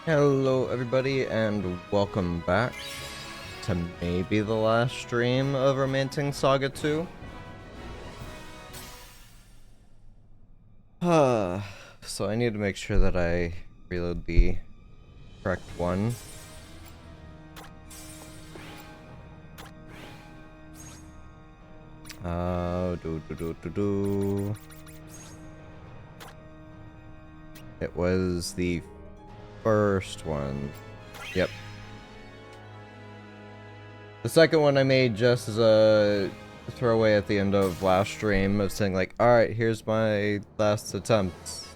Hello everybody and welcome back to maybe the last stream of Romancing Saga 2. So I need to make sure that I reload the correct one. It was the first one. Yep. The second one I made just as a throwaway at the end of last stream of saying like, alright, here's my last attempt.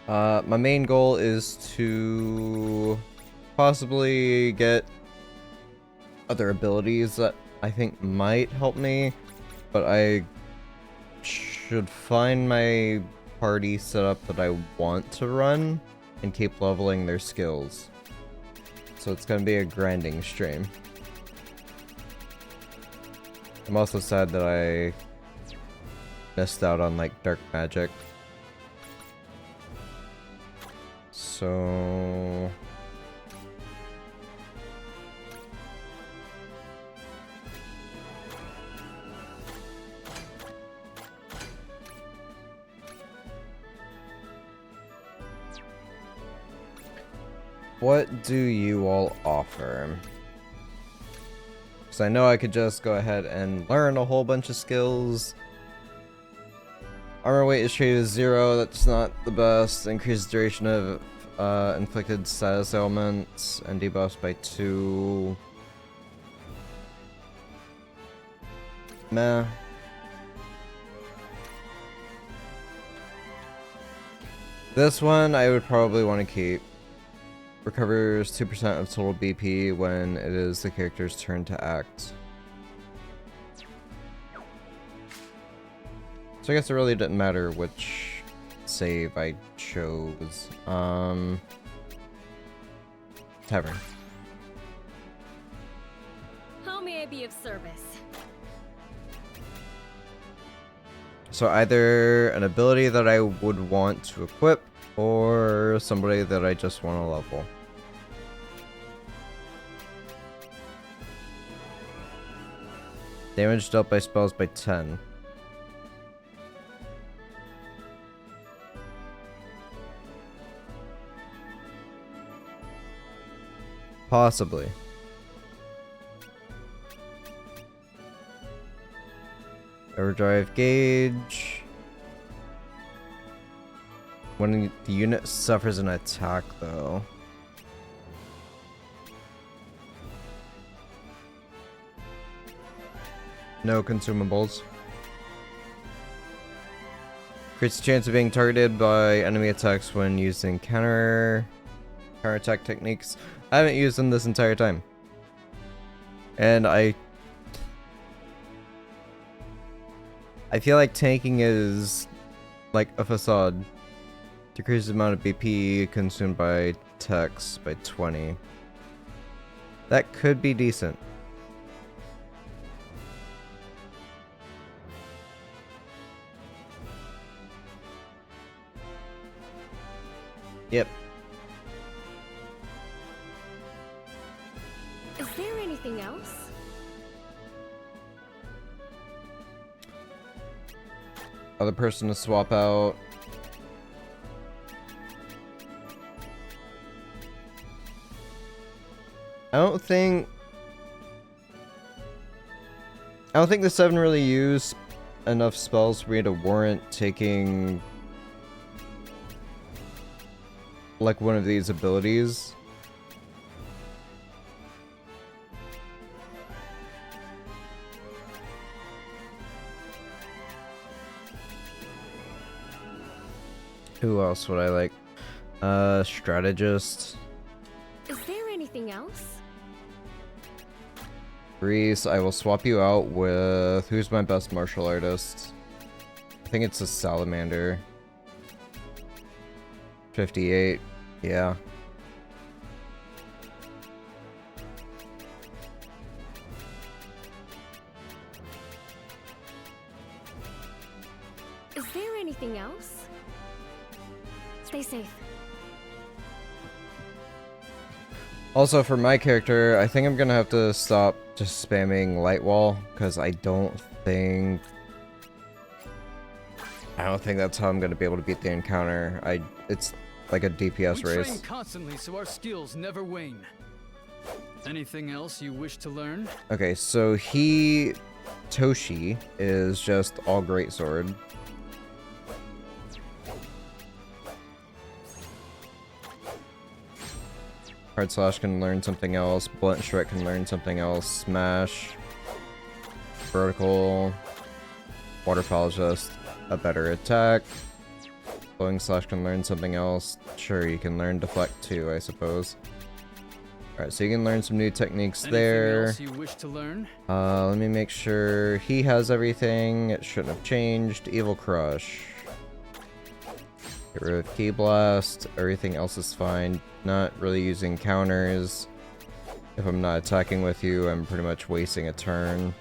My main goal is to possibly get other abilities that I think might help me, but I should find my party set up that I want to run and keep leveling their skills. So it's gonna be a grinding stream. I'm also sad that I missed out on like dark magic. So what do you all offer? Because I know I could just go ahead and learn a whole bunch of skills. Armor weight is treated as 0, that's not the best. Increased duration of inflicted status ailments and debuffs by 2. Meh. This one I would probably want to keep. Recovers 2% of total BP when it is the character's turn to act. So I guess it really didn't matter which save I chose. Tavern. How may I be of service? So either an ability that I would want to equip, or somebody that I just want to level. Damage dealt by spells by 10. Possibly. Overdrive gauge. When the unit suffers an attack, though. No consumables. Creates a chance of being targeted by enemy attacks when using counterattack techniques. I haven't used them this entire time. And I feel like tanking is like a facade. Decreases the amount of BP consumed by techs by 20. That could be decent. Yep. Is there anything else? Other person to swap out. I don't think the 7 really use enough spells for me to warrant taking like one of these abilities. Who else would I like? Strategist. Is there anything else? Reese, I will swap you out with... Who's my best martial artist? I think it's a salamander. 58, yeah. Is there anything else? Stay safe. Also, for my character, I think I'm gonna have to stop just spamming light wall, because I don't think that's how I'm gonna be able to beat the encounter. It's like a DPS We race. train constantly so our skills never wane. Anything else you wish to learn? Okay, so Toshi is just all great sword. Hard Slash can learn something else. Blunt Strike can learn something else. Smash. Vertical. Waterfall is just a better attack. Flowing Slash can learn something else. Sure, you can learn Deflect too, I suppose. Alright, so you can learn some new techniques there. Anything else you wish to learn? Let me make sure he has everything. It shouldn't have changed. Evil Crush. Get rid of Key Blast. Everything else is fine. Not really using counters. If I'm not attacking with you, I'm pretty much wasting a turn.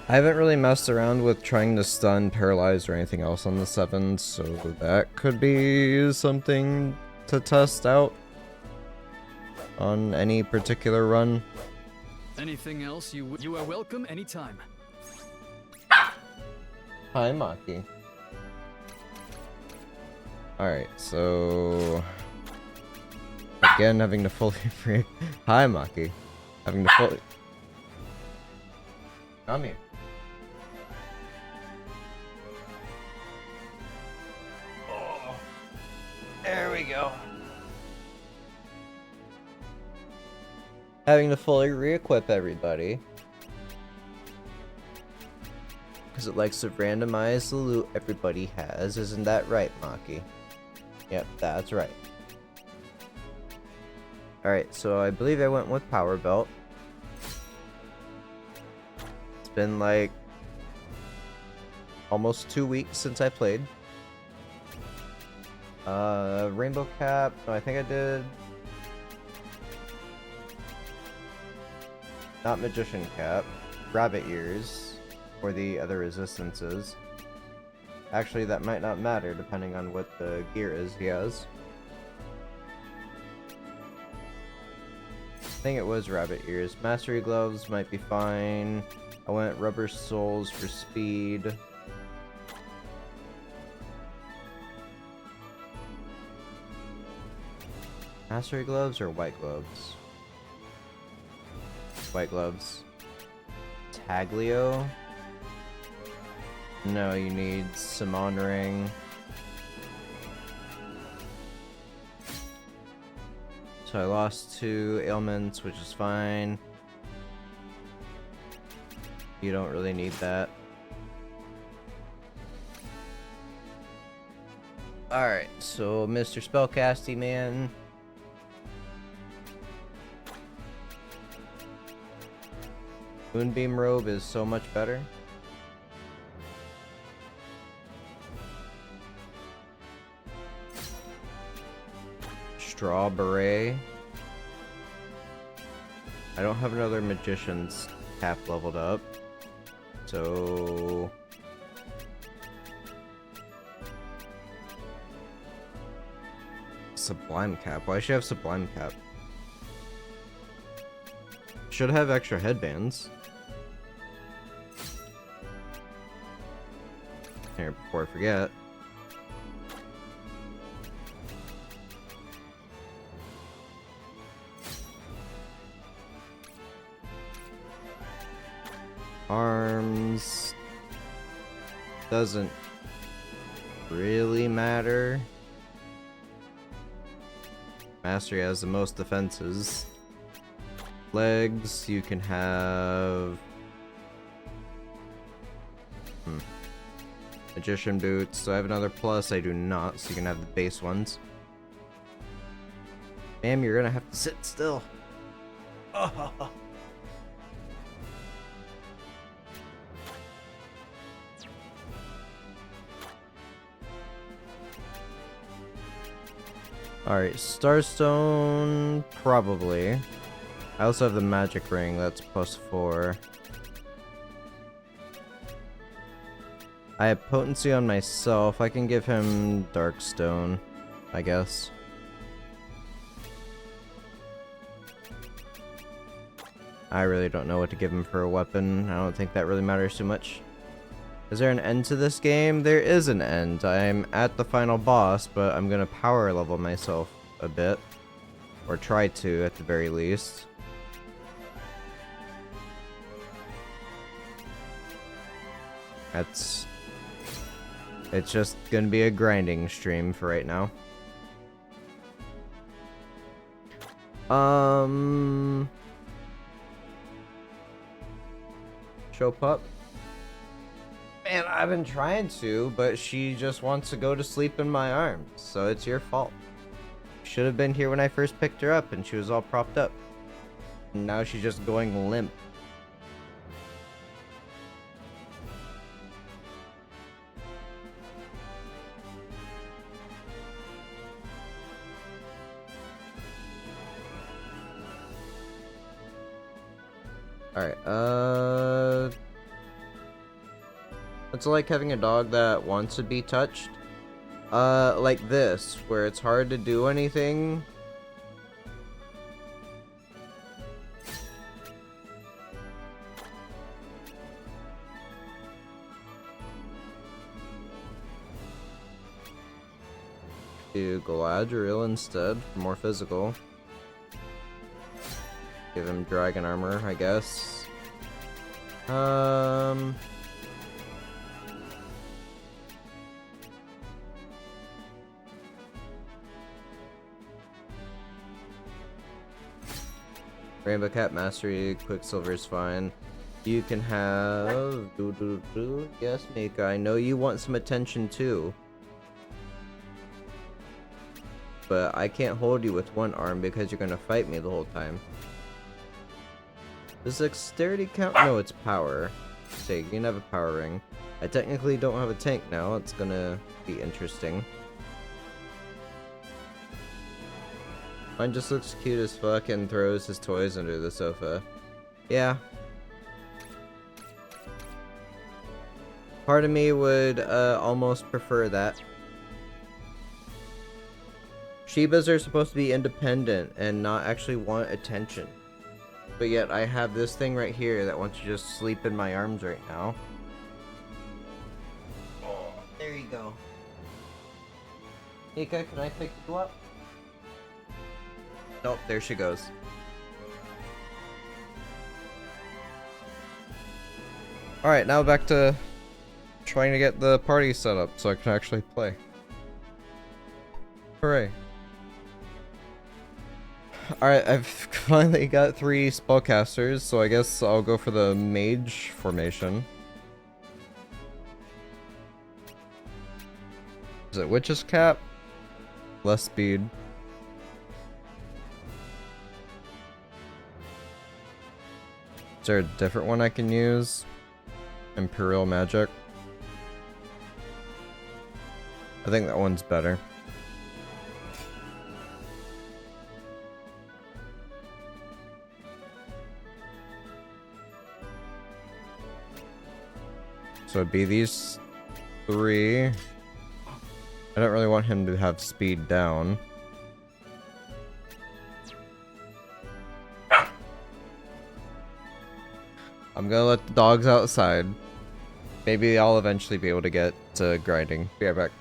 I haven't really messed around with trying to stun, paralyze, or anything else on the 7, so that could be something to test out on any particular run. Anything else you are welcome anytime. Hi, Maki. Alright, so... Again, having to fully free... Hi, Maki. Having to fully... Come here. Oh, there we go. Having to fully re-equip everybody. Because it likes to randomize the loot everybody has. Isn't that right, Maki? Yep, that's right. Alright, so I believe I went with Power Belt. It's been like almost 2 weeks since I played. Rainbow Cap, no, I think I did. Not Magician Cap. Rabbit Ears. Or the other resistances. Actually, that might not matter depending on what the gear is he has. I think it was Rabbit Ears. Mastery Gloves might be fine. I went Rubber Soles for speed. Mastery Gloves or White Gloves? White Gloves. Taglio? No, you need Simon Ring. So I lost 2 ailments, which is fine. You don't really need that. Alright, so Mr. Spellcasty Man. Moonbeam Robe is so much better. Straw Beret. I don't have another Magician's Cap leveled up. So... Sublime Cap. Why should I have Sublime Cap? Should have extra headbands. Here, before I forget. Arms doesn't really matter. Mastery has the most defenses. Legs, you can have Magician Boots. So I have another plus. I do not, so you can have the base ones. Ma'am, you're gonna have to sit still. Oh. Alright, Starstone, probably. I also have the magic ring, that's +4. I have potency on myself. I can give him dark stone, I guess. I really don't know what to give him for a weapon. I don't think that really matters too much. Is there an end to this game? There is an end. I'm at the final boss, but I'm gonna power level myself a bit. Or try to, at the very least. It's just gonna be a grinding stream for right now. Show pup? Man, I've been trying to, but she just wants to go to sleep in my arms, so it's your fault. Should have been here when I first picked her up and she was all propped up. And now she's just going limp. Alright, it's like having a dog that wants to be touched. Like this, where it's hard to do anything. Do Galadriel instead, for more physical. Give him dragon armor, I guess. Rainbow Cat Mastery, Quicksilver is fine. You can have... Yes, Mika, I know you want some attention too. But I can't hold you with one arm because you're gonna fight me the whole time. Does dexterity count? No, it's power. Say, you can have a power ring. I technically don't have a tank now. It's gonna be interesting. Mine just looks cute as fuck and throws his toys under the sofa. Yeah. Part of me would almost prefer that. Shibas are supposed to be independent and not actually want attention. But yet I have this thing right here that wants to just sleep in my arms right now. Oh, there you go. Nika, can I pick you up? Nope, there she goes. Alright, now back to trying to get the party set up so I can actually play. Hooray. Alright, I've finally got 3 spellcasters, so I guess I'll go for the mage formation. Is it Witch's Cap? Less speed. Is there a different one I can use? Imperial Magic. I think that one's better. So it'd be these 3. I don't really want him to have speed down. I'm gonna let the dogs outside. Maybe I'll eventually be able to get to grinding. Be right back.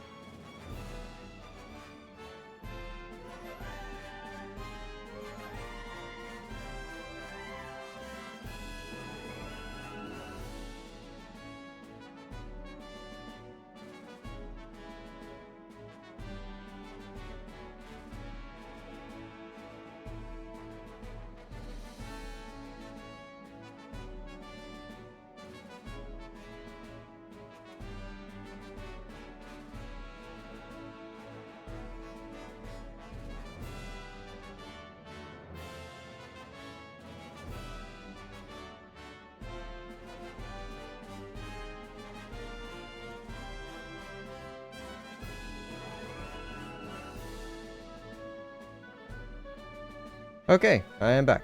Okay, I am back.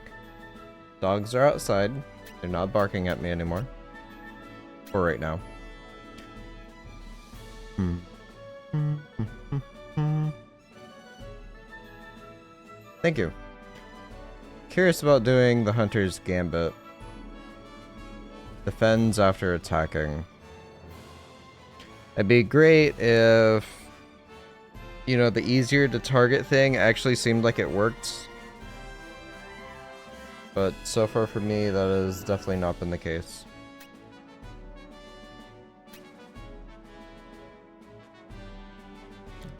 Dogs are outside. They're not barking at me anymore. For right now. Thank you. Curious about doing the Hunter's Gambit. Defends after attacking. It'd be great if, you know, the easier to target thing actually seemed like it worked. But so far for me, that has definitely not been the case.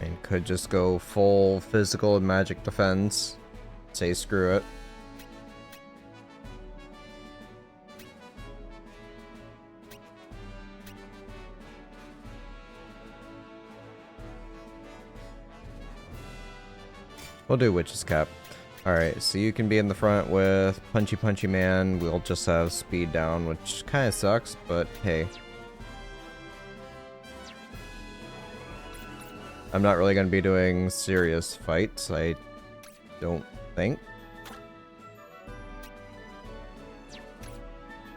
And could just go full physical and magic defense. Say screw it. We'll do Witch's Cap. Alright, so you can be in the front with Punchy Punchy Man. We'll just have speed down, which kind of sucks, but hey. I'm not really going to be doing serious fights, I don't think.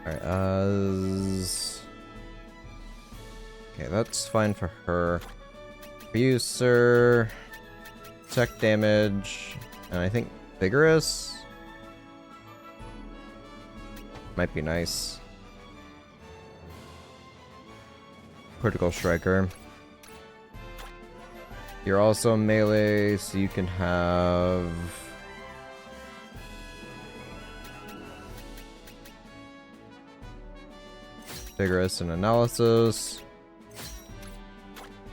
Alright, okay, that's fine for her. For you, sir... Tech damage, and I think Vigorous might be nice. Critical Striker. You're also melee, so you can have Vigorous and Analysis.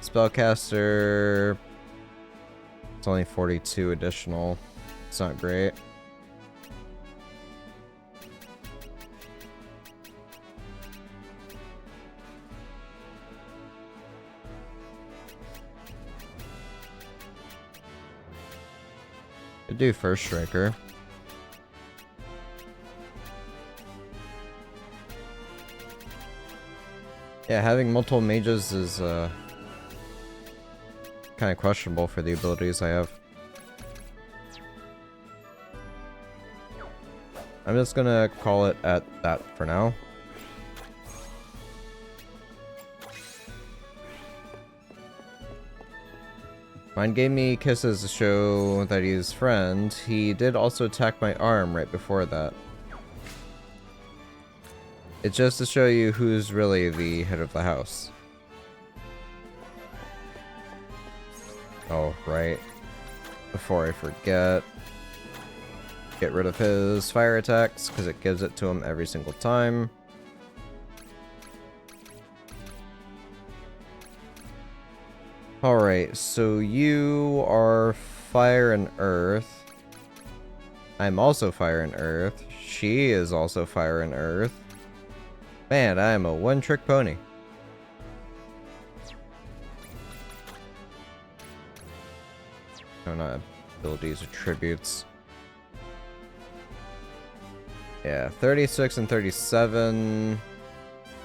Spellcaster. It's only 42 additional. It's not great. Could do First Striker. Yeah, having multiple mages is kind of questionable for the abilities I have. I'm just gonna call it at that for now. Mine gave me kisses to show that he's friend. He did also attack my arm right before that. It's just to show you who's really the head of the house. Oh, right. Before I forget. Get rid of his fire attacks, because it gives it to him every single time. Alright, so you are fire and earth. I'm also fire and earth. She is also fire and earth. Man, I am a one-trick pony. No, not abilities, attributes. Yeah, 36 and 37.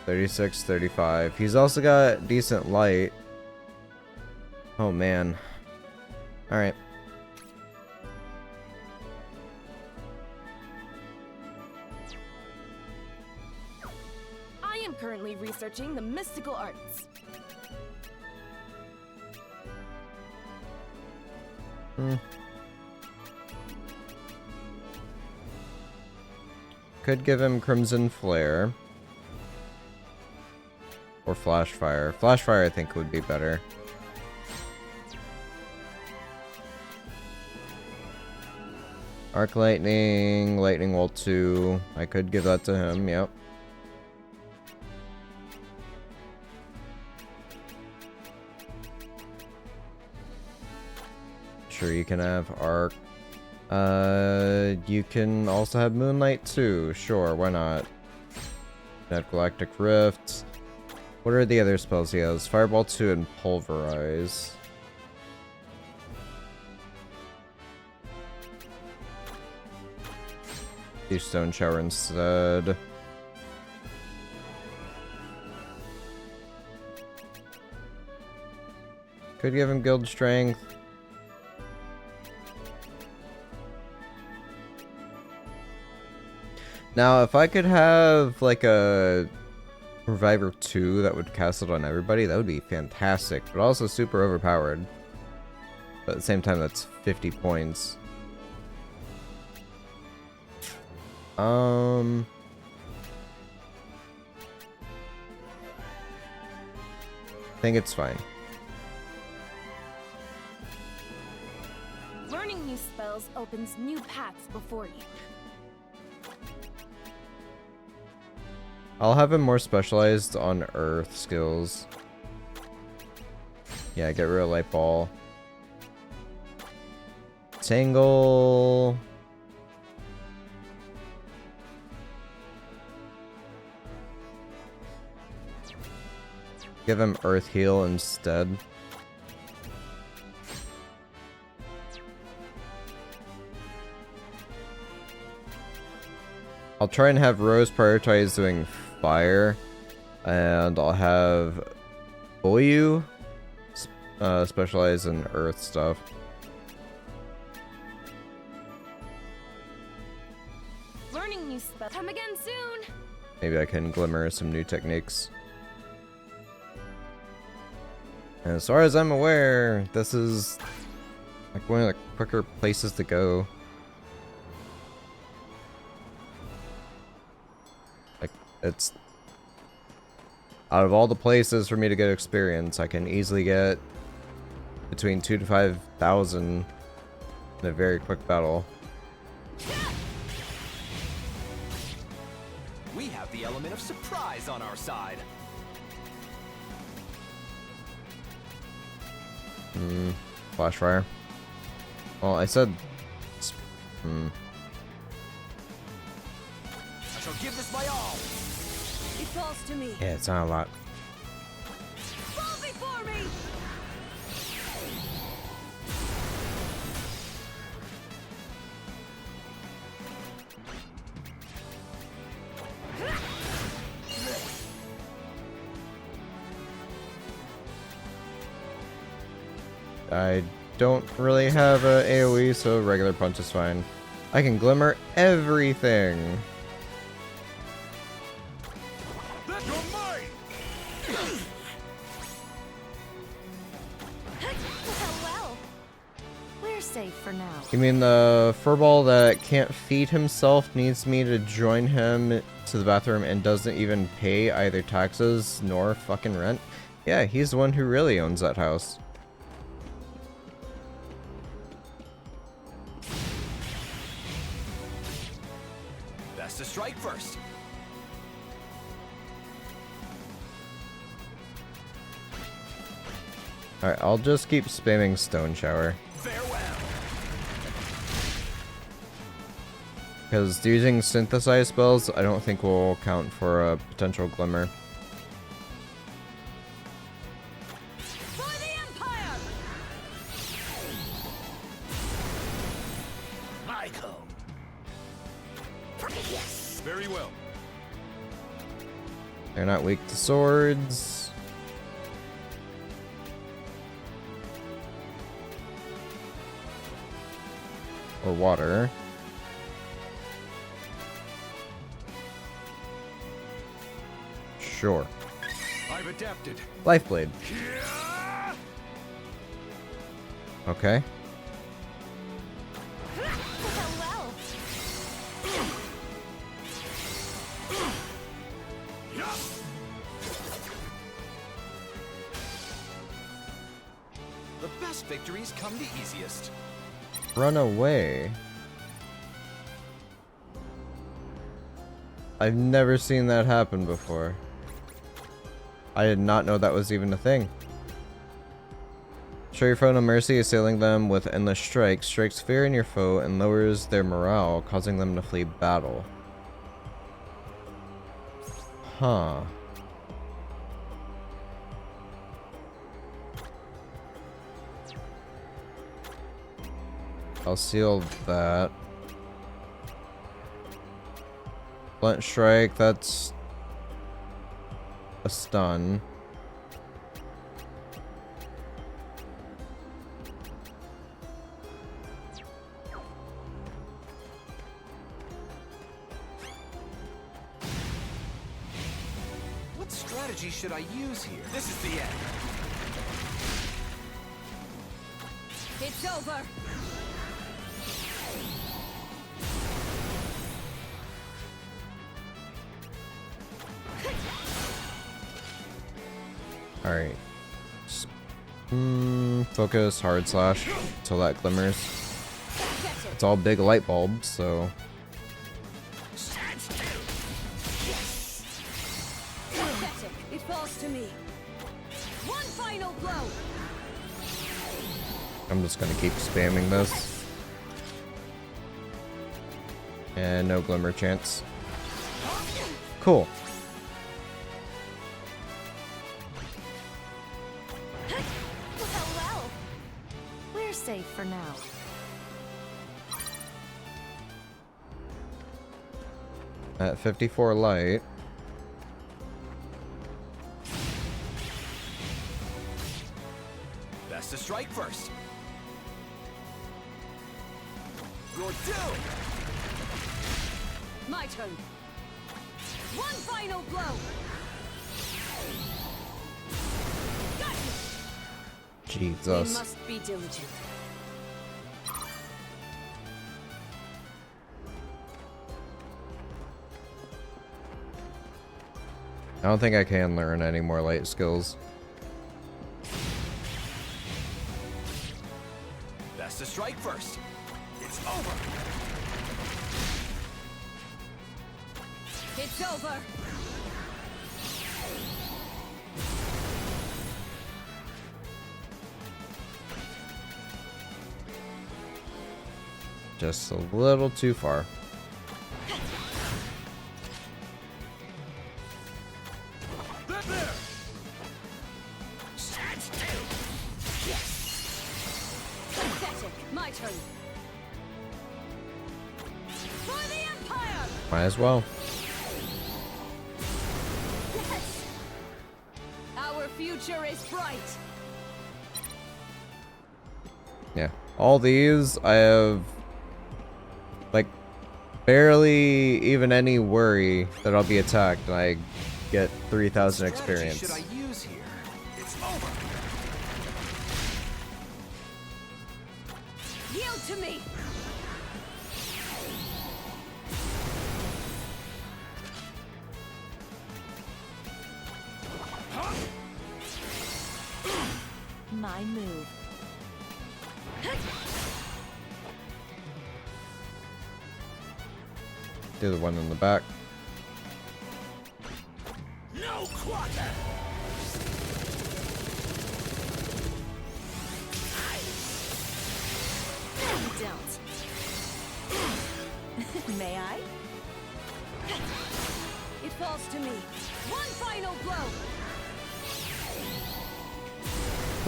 36, 35. He's also got decent light. Oh, man. Alright. I am currently researching the mystical arts. Could give him Crimson Flare. Or Flash Fire. Flash Fire I think would be better. Arc Lightning, Lightning Wall 2. I could give that to him, yep. Sure, you can have Arc. You can also have Moonlight too. Sure, why not? Net Galactic Rift. What are the other spells he has? Fireball 2 and Pulverize. Do Stone Shower instead. Could give him Guild Strength. Now, if I could have like a Reviver 2 that would cast it on everybody, that would be fantastic, but also super overpowered. But at the same time, that's 50 points. I think it's fine. Learning new spells opens new paths before you. I'll have him more specialized on Earth skills. Yeah, get rid of Light Ball. Tangle. Give him Earth Heal instead. I'll try and have Rose prioritize doing Fire, and I'll have Boyu specialize in Earth stuff. Learning new spells. Come again soon. Maybe I can glimmer some new techniques. And as far as I'm aware, this is like one of the quicker places to go. Like, it's out of all the places for me to get experience, I can easily get between 2,000 to 5,000 in a very quick battle. We have the element of surprise on our side. Flash fire. Well, I said. I shall give this my all. It falls to me. Yeah, it's not a lot. Fall before me. I don't really have a AoE, so regular punch is fine. I can glimmer everything. That's your mine. Well, we're safe for now. You mean the furball that can't feed himself needs me to join him to the bathroom and doesn't even pay either taxes nor fucking rent? Yeah, he's the one who really owns that house. Best to strike first. Alright, I'll just keep spamming Stone Shower. Farewell. Because using synthesized spells, I don't think will count for a potential glimmer. For the Empire! Michael. Yes. Very well. They're not weak to swords. Or water. Sure. I've adapted. Lifeblade. Okay. Well. The best victories come the easiest. Run away. I've never seen that happen before. I did not know that was even a thing. Show your foe no mercy, assailing them with endless strikes, strikes fear in your foe and lowers their morale, causing them to flee battle. Huh. I'll seal that. Blunt strike, that's a stun. strategy should I use here? This is the end. It's over. Alright. Focus, hard slash, till that glimmers. It's all big light bulbs, so... Pathetic. It falls to me. One final blow. I'm just gonna keep spamming this. And no glimmer chance. Cool. Well, we're safe for now. At 54 light. Best to strike first. You're doomed. My turn. One final blow. Got you. We Jesus. must be diligent. I don't think I can learn any more light skills. Best to strike first. It's over. It's over. Just a little too far. There. Pathetic. My turn. For the Empire. Might as well. Yes. Our future is bright. Yeah. All these, I have... like, barely even any worry that I'll be attacked, and I get 3,000 What strategy experience. should I use here? It's over. Yield to me. My move. Do the one in the back. No quarter. No, you don't. May I? It falls to me. One final blow.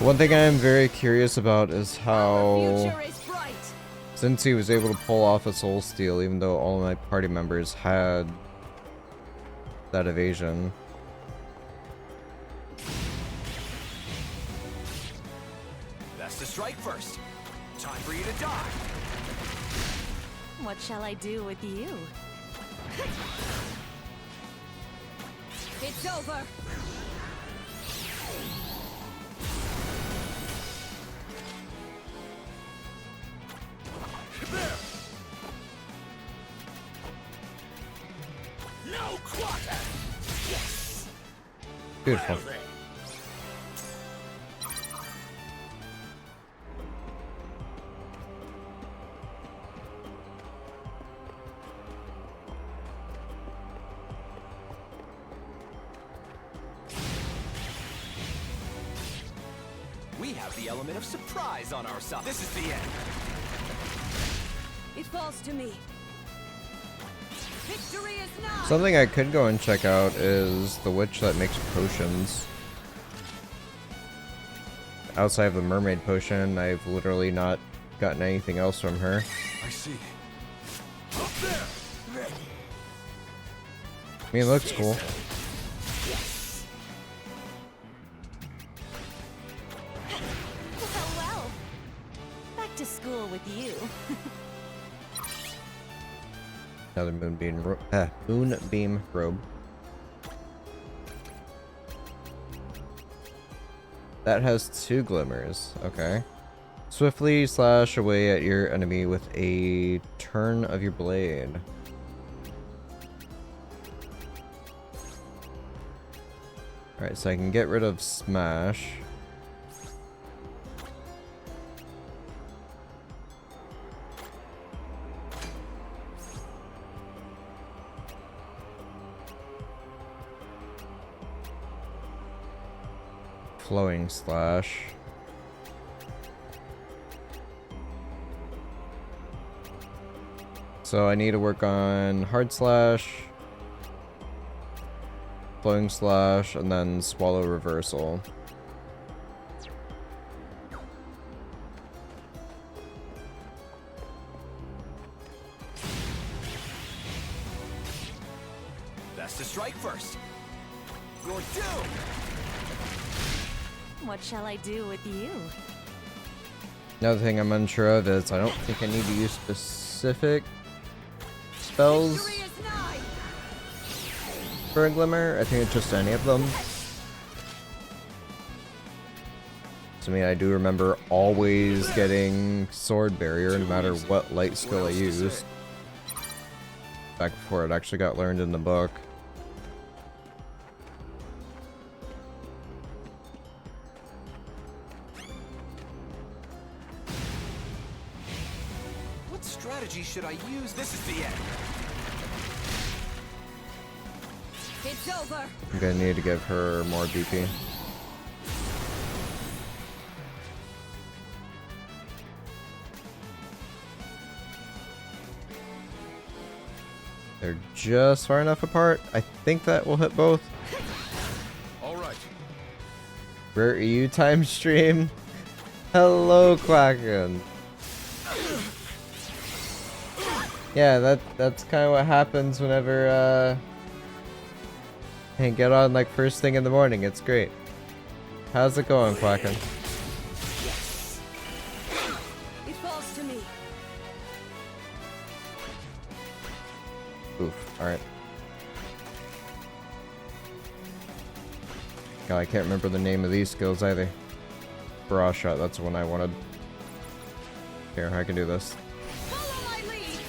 One thing I am very curious about is Our how, future is bright. since he was able to pull off a soul steal, even though all my party members had that evasion. Best to strike first. Time for you to die. What shall I do with you? It's over. There. No quarter. Yes. Beautiful. Well then. We have the element of surprise on our side. This is the end. It falls to me. Victory is nigh. Something I could go and check out is the witch that makes potions. Outside of the mermaid potion, I've literally not gotten anything else from her. I see. Up there. Ready. I mean, it looks cool. Well. Back to school with you. Another moonbeam robe. That has 2 glimmers. Okay. Swiftly slash away at your enemy with a turn of your blade. Alright, so I can get rid of smash. Flowing slash. So I need to work on hard slash, flowing slash, and then swallow reversal. Best to strike first. You're doomed. What shall I do with you? Another thing I'm unsure of is I don't think I need to use specific spells Victory is nigh. for a glimmer. I think it's just any of them. So I mean, I do remember always getting sword barrier no matter what light skill I used. Back before it actually got learned in the book. What strategy should I use? This is the end. It's over. I'm gonna need to give her more BP. They're just far enough apart. I think that will hit both. All right. Where are you, time stream? Hello, Quacken. Yeah, that's kind of what happens whenever I get on like first thing in the morning. It's great. How's it going, Quacken? It falls to me. Oof. All right. God, I can't remember the name of these skills either. Barrage shot. That's the one I wanted. Here, I can do this. Follow my lead.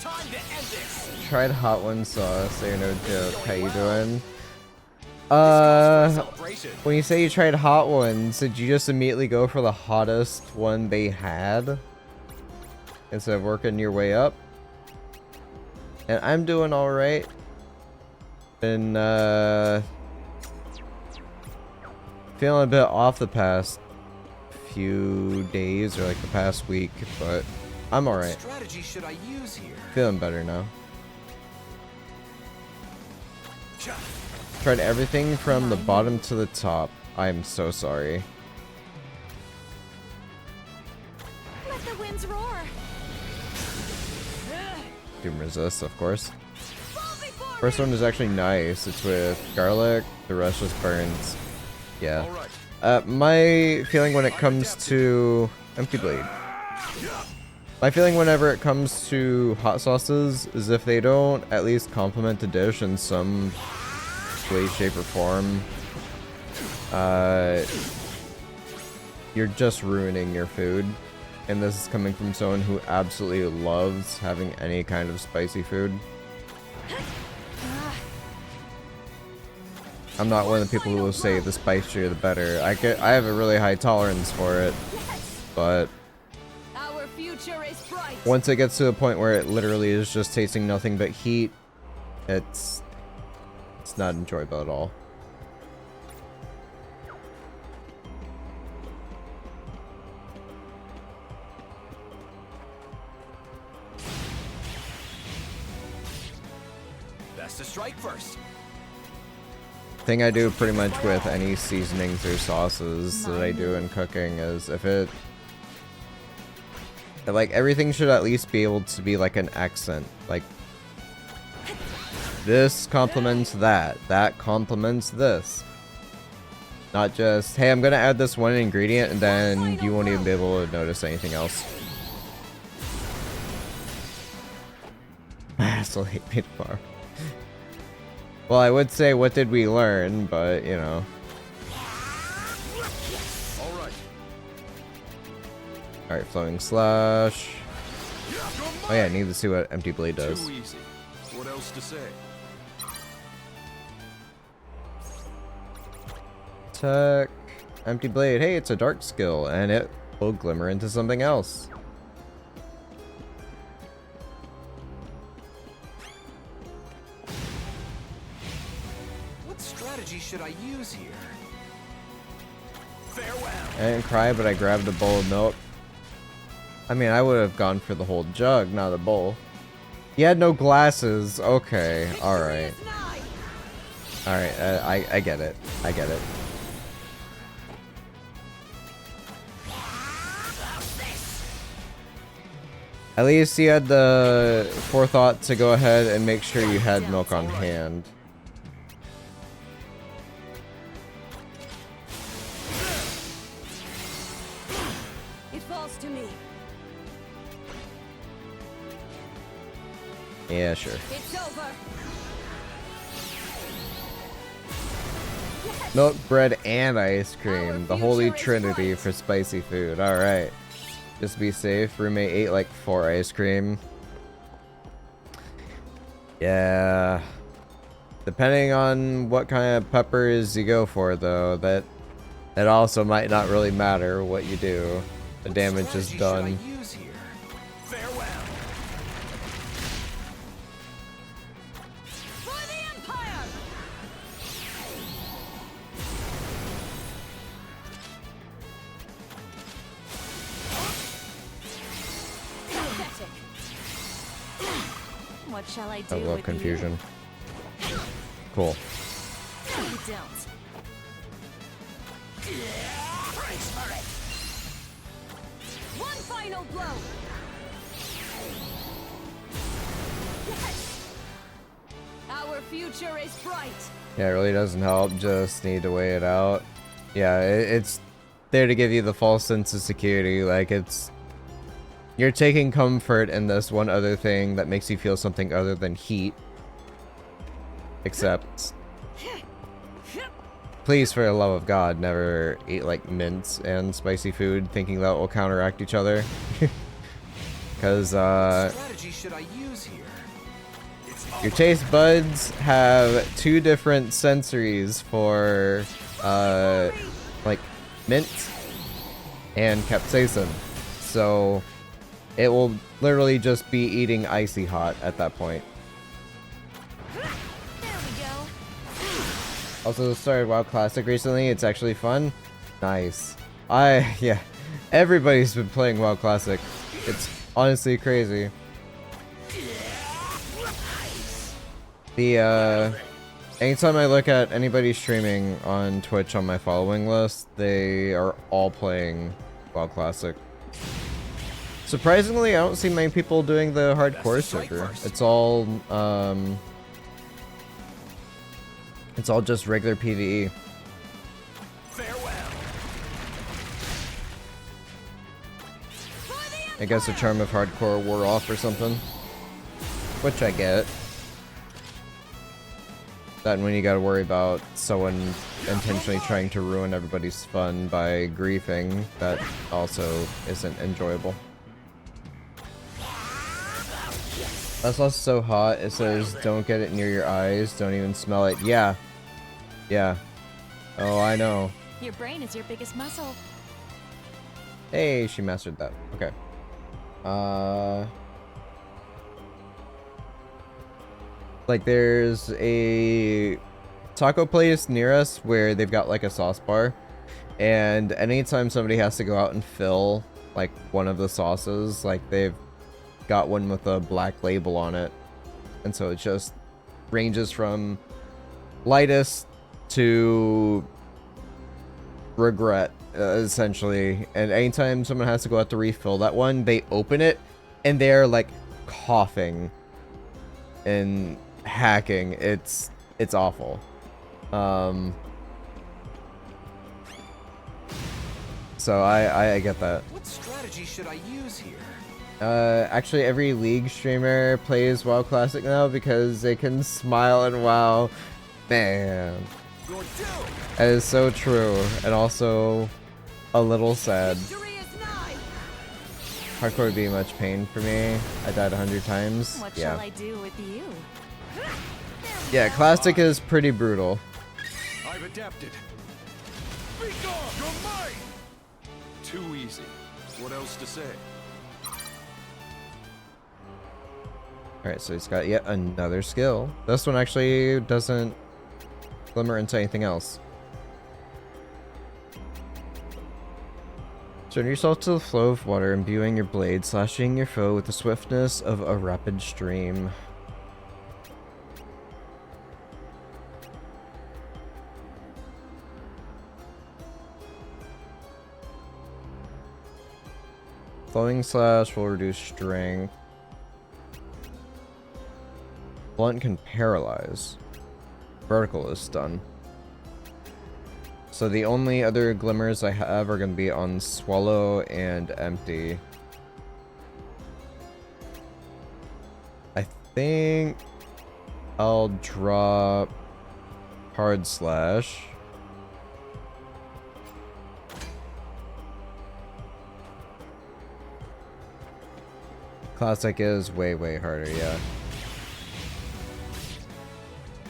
Time to end this. Tried hot one sauce, so you know joke. How you doing? Celebration. When you say you tried hot ones, did you just immediately go for the hottest one they had? Instead of working your way up? And I'm doing alright. Been, feeling a bit off the past few days, or like the past week, but I'm alright. What strategy should I use here? Feeling better now. Tried everything from the bottom to the top. I'm so sorry. Let the winds roar. Doom resist, of course. Fall before First one is actually nice. It's with garlic. The rest just burns. Yeah. All right. My feeling when it comes to empty blade. My feeling whenever it comes to hot sauces is if they don't at least complement the dish in some way, shape, or form, you're just ruining your food. And this is coming from someone who absolutely loves having any kind of spicy food. I'm not one of the people who will say the spicier the better. I have a really high tolerance for it, but our future is bright. once it gets to a point where it literally is just tasting nothing but heat, it's not enjoyable at all. Best to strike first. Thing I do pretty much with any seasonings or sauces that I do in cooking is if it, like, everything should at least be able to be like an accent. Like, this complements that, that complements this. Not just, hey, I'm gonna add this one ingredient and then you won't even be able to notice anything else. I still hate me tomorrow. Well, I would say what did we learn, but you know. All right. All right, flowing slash. Oh yeah, I need to see what empty blade does. Too easy. What else to say? Tech, empty blade. Hey, it's a dark skill, and it will glimmer into something else. What strategy should I use here? Farewell. I didn't cry, but I grabbed a bowl of milk. I mean, I would have gone for the whole jug, not a bowl. You had no glasses. Okay, alright. Alright, I get it. I get it. At least you had the forethought to go ahead and make sure you had milk on hand. It falls to me. Yeah, sure. It's over. Milk, bread, and ice cream. The holy trinity for spicy food. Alright. Just be safe. Roommate ate like 4 ice cream. Yeah. Depending on what kind of peppers you go for, though, that also might not really matter what you do. The damage is done. For the Empire. Pathetic. What shall I do A little with confusion. Cool. You? You don't. One final blow. Yes. Our future is bright. Yeah, it really doesn't help. Just need to weigh it out. Yeah, it's there to give you the false sense of security. Like, you're taking comfort in this one other thing that makes you feel something other than heat. Except, please, for the love of God, never eat like mints and spicy food thinking that will counteract each other. Because, strategy should I use here? your taste buds have 2 different sensories for, like, mint and capsaicin. So, it will literally just be eating icy hot at that point. There we go. Also started WoW Classic recently. It's actually fun. Nice. Yeah. Everybody's been playing WoW Classic. It's honestly crazy. Anytime I look at anybody streaming on Twitch on my following list, they are all playing WoW Classic. Surprisingly, I don't see many people doing the hardcore server. It's all just regular PvE. Farewell. I guess the charm of hardcore wore off or something. Which I get. That when you gotta worry about someone intentionally trying to ruin everybody's fun by griefing, that also isn't enjoyable. That sauce is so hot, it says don't get it near your eyes, don't even smell it. Yeah. Yeah. Oh, I know. Your brain is your biggest muscle. Hey, she mastered that. Okay. Like there's a taco place near us where they've got like a sauce bar, and anytime somebody has to go out and fill like one of the sauces, like they've got one with a black label on it, and so it just ranges from lightest to regret, essentially. And anytime someone has to go out to refill that one, they open it and they're like coughing and hacking. It's awful. So I get that. What strategy should I use here? Actually every League streamer plays WoW Classic now because they can smile and WoW Man, You're doomed. that is so true, and also a little sad. Victory is nigh. Hardcore would be much pain for me. I died 100 times. What Yeah. shall I do with you? Yeah, classic is pretty brutal. I've adapted. Be gone! You're mine! Too easy. What else to say? Alright, so he's got yet another skill. This one actually doesn't glimmer into anything else. Surrender yourself to the flow of water, imbuing your blade, slashing your foe with the swiftness of a rapid stream. Flowing slash will reduce strength. Blunt can paralyze. Vertical is stun. So the only other glimmers I have are going to be on Swallow and Empty. I think I'll drop Hard Slash. Classic is way, way harder, yeah.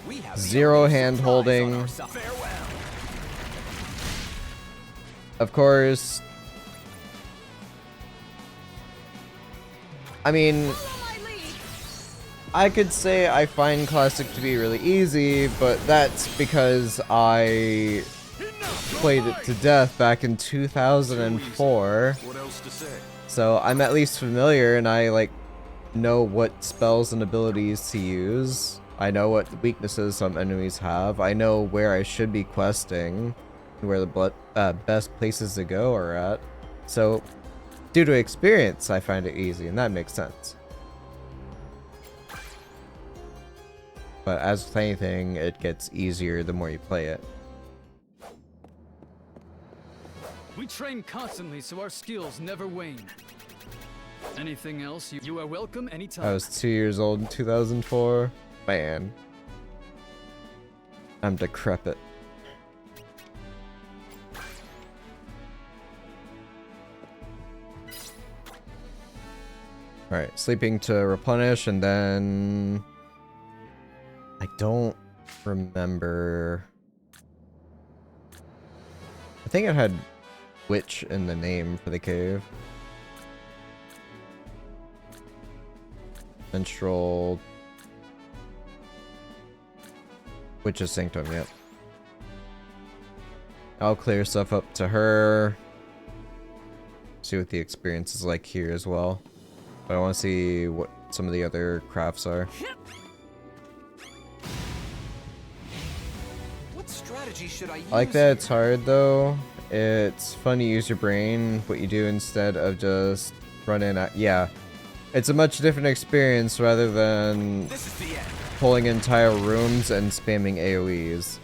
We have Zero the hand surprise holding. on our side. Farewell. Of course. I mean, Follow my lead. I could say I find Classic to be really easy, but that's because I played it to death back in 2004. What else to say? So I'm at least familiar and I like know what spells and abilities to use. I know what weaknesses some enemies have. I know where I should be questing, and where the best places to go are at. So due to experience, I find it easy, and that makes sense. But as with anything, it gets easier the more you play it. We train constantly so our skills never wane. Anything else, you are welcome anytime. I was 2 years old in 2004. Man. I'm decrepit. Alright, sleeping to replenish, and then... I don't remember... I think it had Witch in the name for the cave. Menstrual... Witch's Sanctum, yep. I'll clear stuff up to her. See what the experience is like here as well. But I want to see what some of the other crafts are. What strategy should I use? I like that it's hard though. It's fun to use your brain, what you do instead of just running at. Yeah. It's a much different experience rather than This is the end. pulling entire rooms and spamming AoEs.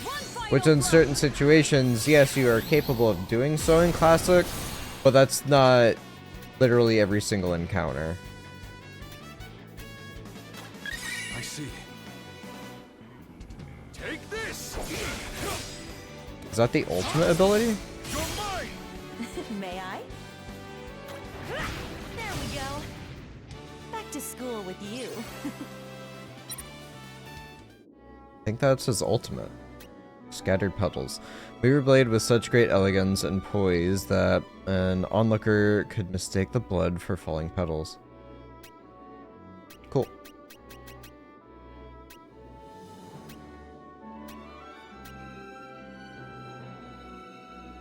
One final Which in round. certain situations, yes, you are capable of doing so in Classic, but that's not literally every single encounter. I see. Take this! Is that the ultimate ability? You're mine! May I? There we go. Back to school with you. I think that's his ultimate. Scattered petals. Weaver blade with such great elegance and poise that an onlooker could mistake the blood for falling petals. Cool.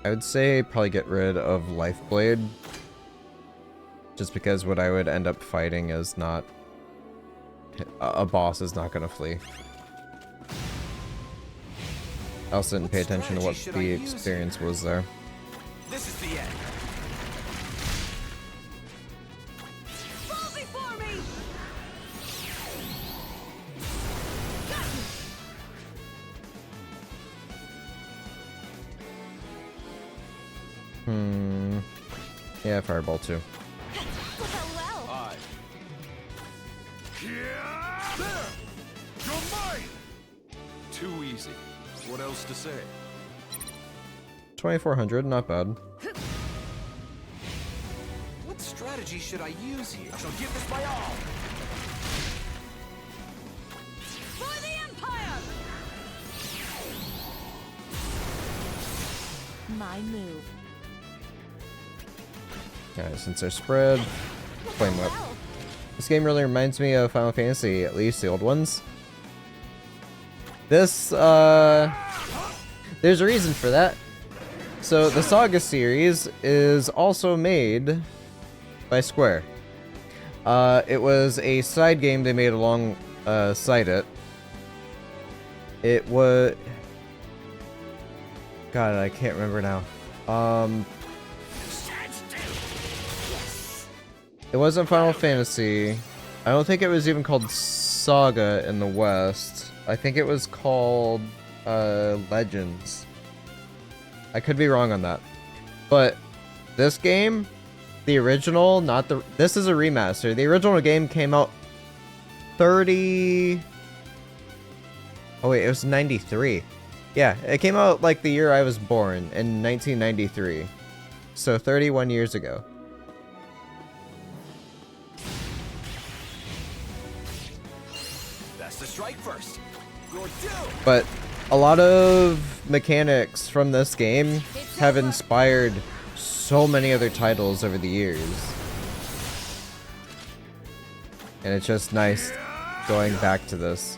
I would say probably get rid of Lifeblade. Just because what I would end up fighting is not... A boss is not gonna flee. I also didn't pay attention to what the experience was there. This is the end. Fall before me. Yeah, Fireball too. Well, well. There! You're mine! else to say? 2400, not bad. What strategy should I use here? I shall give this my all. For the Empire! My move. Alright, since they're spread, Flame Whip. This game really reminds me of Final Fantasy, at least the old ones. This, there's a reason for that. So, the SaGa series is also made by Square. It was a side game they made alongside it. It was... God, I can't remember now. It wasn't Final Fantasy. I don't think it was even called SaGa in the West. I think it was called Legends. I could be wrong on that. But this game, the original, not the... This is a remaster. The original game came out 30... Oh wait, it was 93. Yeah, it came out like the year I was born, in 1993. So 31 years ago. Best to strike first. You're due. But a lot of mechanics from this game have inspired so many other titles over the years. And it's just nice going back to this.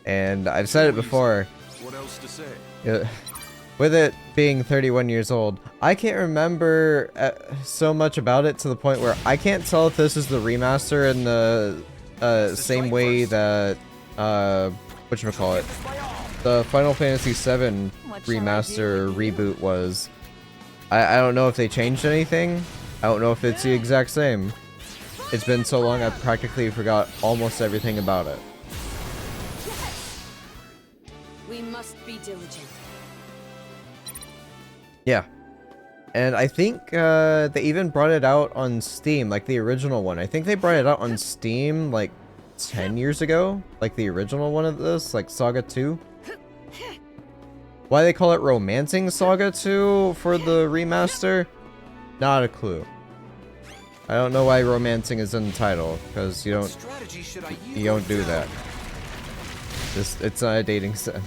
And I've said it before, What else to say? with it being 31 years old, I can't remember so much about it to the point where I can't tell if this is the remaster in the same way that, whatchamacallit, the Final Fantasy VII remaster reboot was. I don't know if they changed anything. I don't know if it's the exact same. It's been so long I practically forgot almost everything about it. We must be diligent. Yeah. And I think they even brought it out on Steam, like the original one. I think they brought it out on Steam like 10 years ago, like the original one of this, like SaGa 2. Why they call it Romancing SaGa 2 for the remaster? Not a clue. I don't know why romancing is in the title, because you don't do that. It's not a dating sim.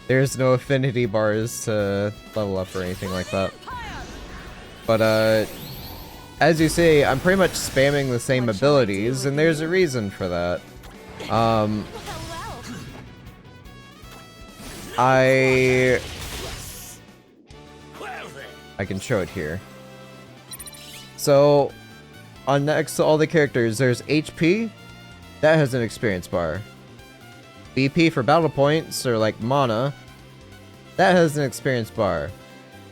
There's no affinity bars to level up or anything like that. But as you see, I'm pretty much spamming the same abilities, and there's a reason for that. I can show it here. So, on next to all the characters, there's HP. That has an experience bar. BP for battle points, or like mana. That has an experience bar.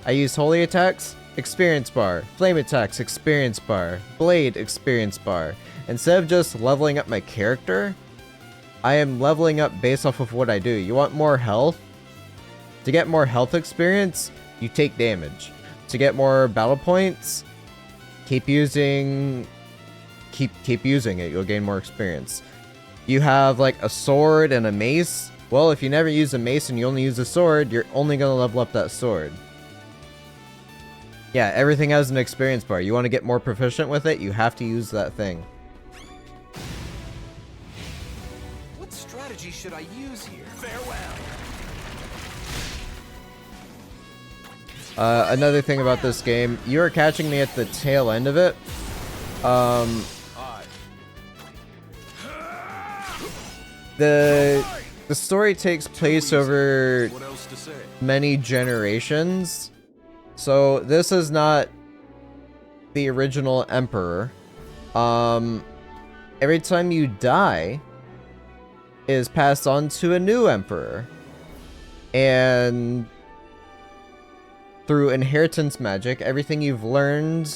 I use holy attacks, experience bar. Flame attacks, experience bar. Blade, experience bar. Instead of just leveling up my character, I am leveling up based off of what I do. You want more health? To get more health experience, you take damage. To get more battle points, keep using it. You'll gain more experience. You have like a sword and a mace. Well, if you never use a mace and you only use a sword, you're only gonna level up that sword. Yeah, everything has an experience bar. You want to get more proficient with it, you have to use that thing. What strategy should I use here? Farewell. Another thing about this game, you are catching me at the tail end of it. The story takes place over What else to say? many generations. So this is not the original Emperor. Every time you die, it is passed on to a new Emperor. And through inheritance magic, everything you've learned,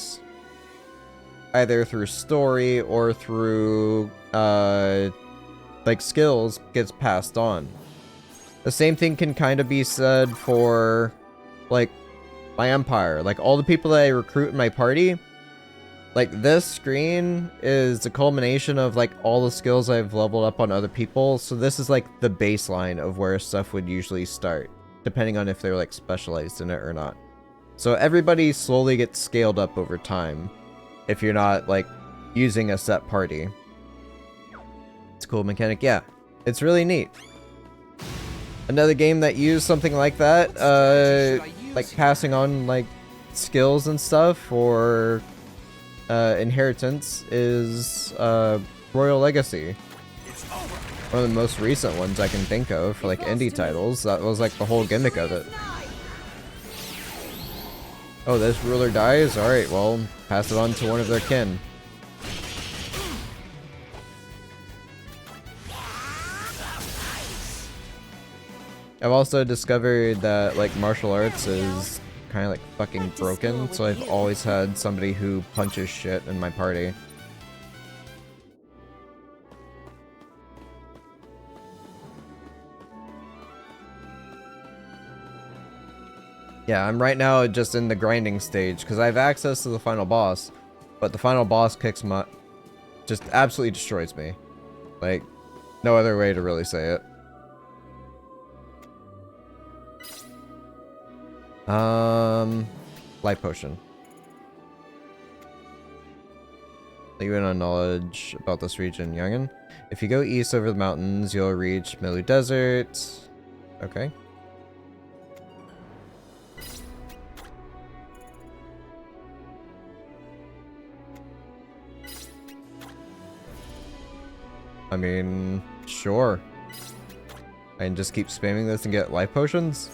either through story or through like skills, gets passed on. The same thing can kind of be said for like my empire. Like all the people that I recruit in my party, like this screen is the culmination of like all the skills I've leveled up on other people. So this is like the baseline of where stuff would usually start. depending on if they're like specialized in it or not. So everybody slowly gets scaled up over time if you're not like using a set party. It's a cool mechanic. Yeah, it's really neat. Another game that used something like that, like passing on like skills and stuff or inheritance is Royal Legacy. One of the most recent ones I can think of for like indie titles. That was like the whole gimmick of it. Oh, this ruler dies? Alright, well, pass it on to one of their kin. I've also discovered that like martial arts is kind of like fucking broken, so I've always had somebody who punches shit in my party. Yeah, I'm right now just in the grinding stage because I have access to the final boss, but the final boss kicks my... just absolutely destroys me. Like, no other way to really say it. Life potion. Let you in on knowledge about this region, youngin. If you go east over the mountains, you'll reach Milu Desert. Okay. I mean, sure. I can just keep spamming this and get life potions?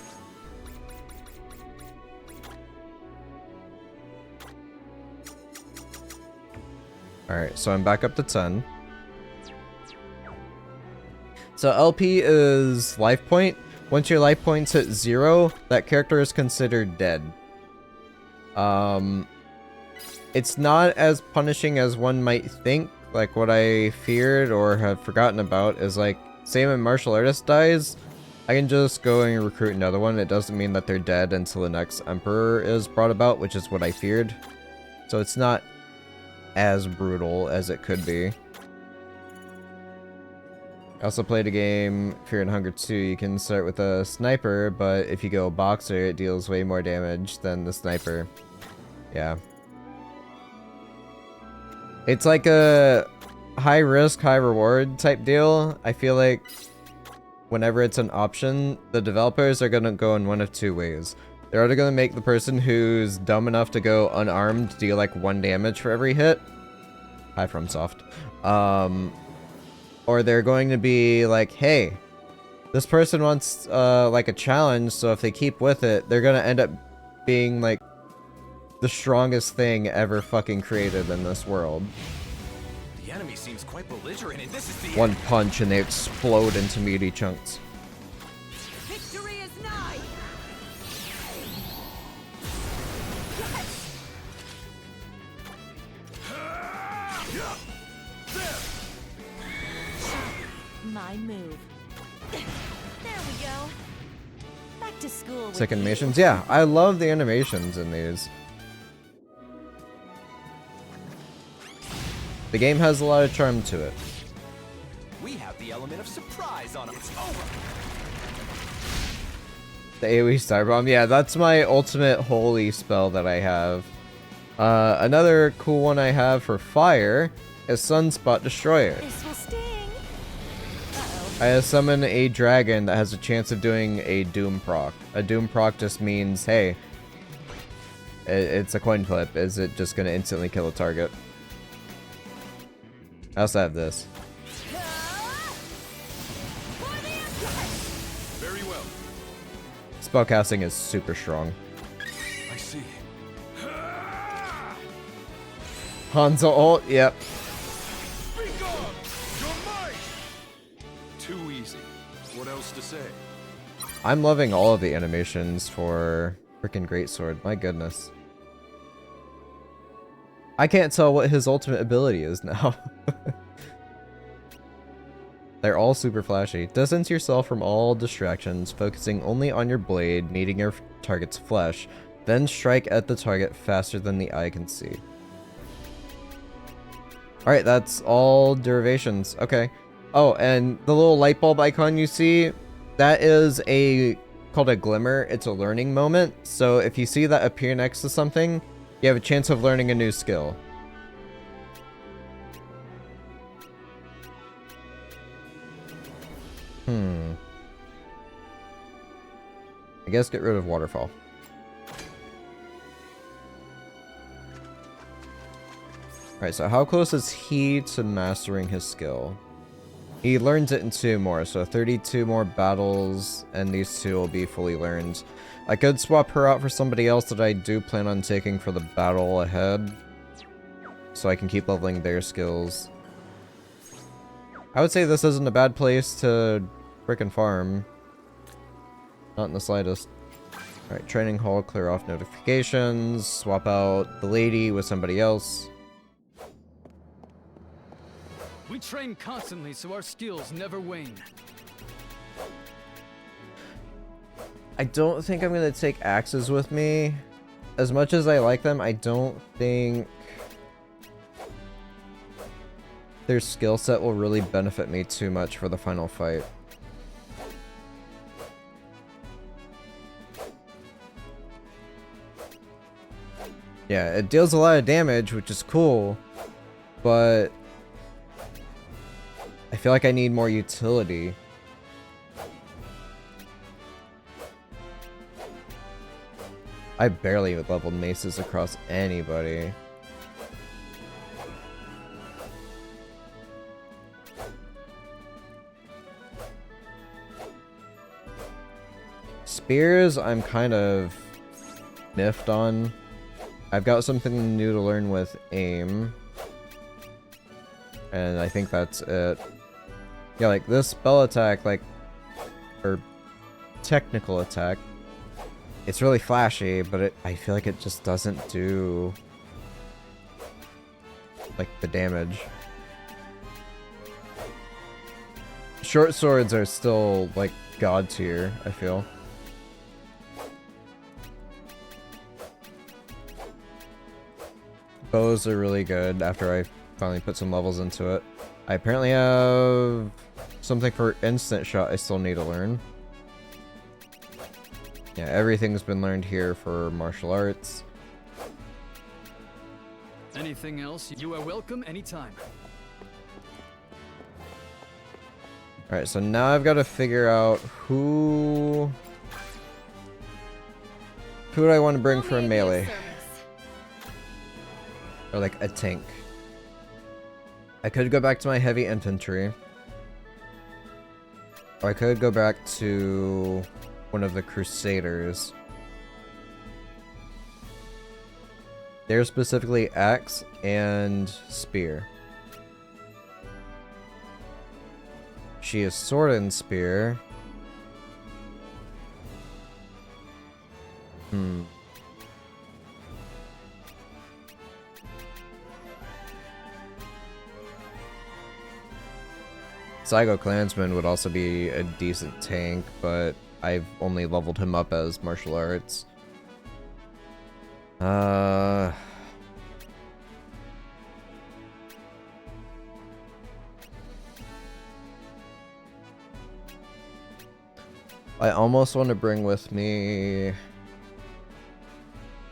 Alright, so I'm back up to 10. So LP is life point. Once your life points hit 0, that character is considered dead. It's not as punishing as one might think. Like, what I feared or have forgotten about is, like, say when martial artist dies, I can just go and recruit another one. It doesn't mean that they're dead until the next emperor is brought about, which is what I feared. So it's not as brutal as it could be. I also played a game, Fear and Hunger 2. You can start with a sniper, but if you go boxer, it deals way more damage than the sniper. Yeah. It's like a high risk, high reward type deal. I feel like whenever it's an option, the developers are going to go in one of two ways. They're either going to make the person who's dumb enough to go unarmed deal like 1 damage for every hit. Hi, FromSoft. Or they're going to be like, hey, this person wants like a challenge, so if they keep with it, they're going to end up being like the strongest thing ever fucking created in this world. The enemy seems quite belligerent, and this is the One punch and they explode into meaty chunks. Victory is nigh. My move. There we go. Back to school with Sick you. animations. Yeah, I love the animations in these. The game has a lot of charm to it. We have the element of surprise on it's over. The AoE Star Bomb. Yeah, that's my ultimate holy spell that I have. Another cool one I have for fire is Sunspot Destroyer. This will sting. Uh-oh. I summon a dragon that has a chance of doing a Doom proc. A Doom proc just means, hey, it's a coin flip. Is it just going to instantly kill a target? I also have this. Very well. Spellcasting is super strong. I see. Hanzo ult, yep. Be gone! Your might! Too easy. What else to say? I'm loving all of the animations for freaking Greatsword. My goodness. I can't tell what his ultimate ability is now. They're all super flashy. Distance yourself from all distractions, focusing only on your blade, meeting your target's flesh, then strike at the target faster than the eye can see. Alright, that's all derivations. Okay. Oh, and the little light bulb icon you see, that is a called a glimmer. It's a learning moment. So if you see that appear next to something, you have a chance of learning a new skill. I guess get rid of waterfall. Alright, so how close is he to mastering his skill? He learns it in 2 more, so 32 more battles, and these 2 will be fully learned. I could swap her out for somebody else that I do plan on taking for the battle ahead, so I can keep leveling their skills. I would say this isn't a bad place to frickin' farm. Not in the slightest. Alright, training hall, clear off notifications, swap out the lady with somebody else. We train constantly so our skills never wane. I don't think I'm gonna take axes with me. As much as I like them, I don't think their skill set will really benefit me too much for the final fight. Yeah, it deals a lot of damage, which is cool, but I feel like I need more utility. I barely leveled maces across anybody. Spears, I'm kind of miffed on. I've got something new to learn with aim. And I think that's it. Yeah, like this spell attack, like, or technical attack, it's really flashy, but I feel like it just doesn't do, like, the damage. Short swords are still, like, god tier, I feel. Bows are really good after I finally put some levels into it. I apparently have something for instant shot I still need to learn. Yeah, everything's been learned here for martial arts. Anything else? You are welcome anytime. Alright, so now I've got to figure out who do I want to bring for a melee? Or like a tank. I could go back to my heavy infantry. Or I could go back to one of the crusaders. They're specifically axe and spear. She is sword and spear. SaGa Clansman would also be a decent tank, but I've only leveled him up as martial arts. I almost want to bring with me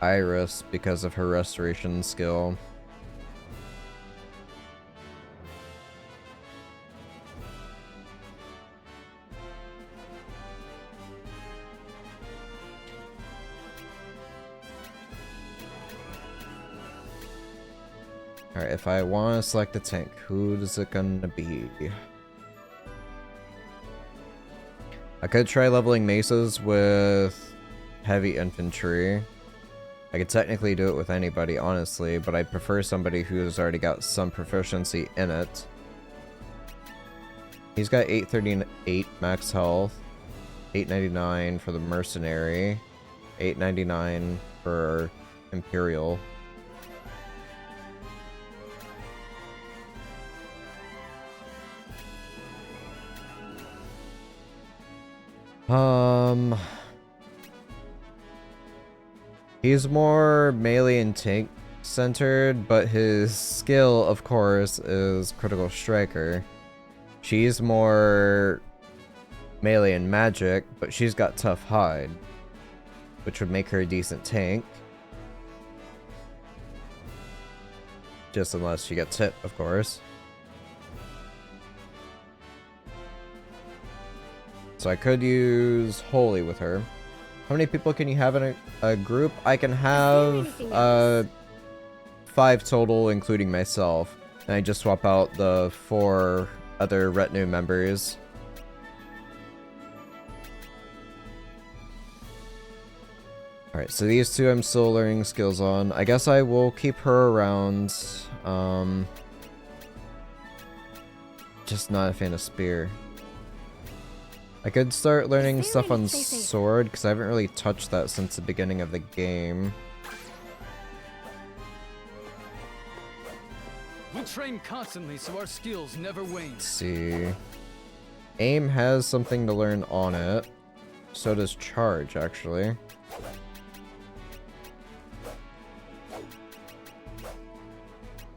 Iris because of her restoration skill. Alright, if I want to select a tank, who is it gonna be? I could try leveling maces with heavy infantry. I could technically do it with anybody, honestly, but I prefer somebody who's already got some proficiency in it. He's got 838 max health, 899 for the mercenary, 899 for Imperial. He's more melee and tank centered, but his skill, of course, is critical striker. She's more melee and magic, but she's got tough hide, which would make her a decent tank. Just unless she gets hit, of course. So I could use Holy with her. How many people can you have in a group? I can have 5 total, including myself. And I just swap out the 4 other retinue members. Alright, so these 2 I'm still learning skills on. I guess I will keep her around. Just not a fan of Spear. I could start learning stuff on Sword, because I haven't really touched that since the beginning of the game. We train constantly so our skills never wane. Let's see. Aim has something to learn on it. So does Charge, actually.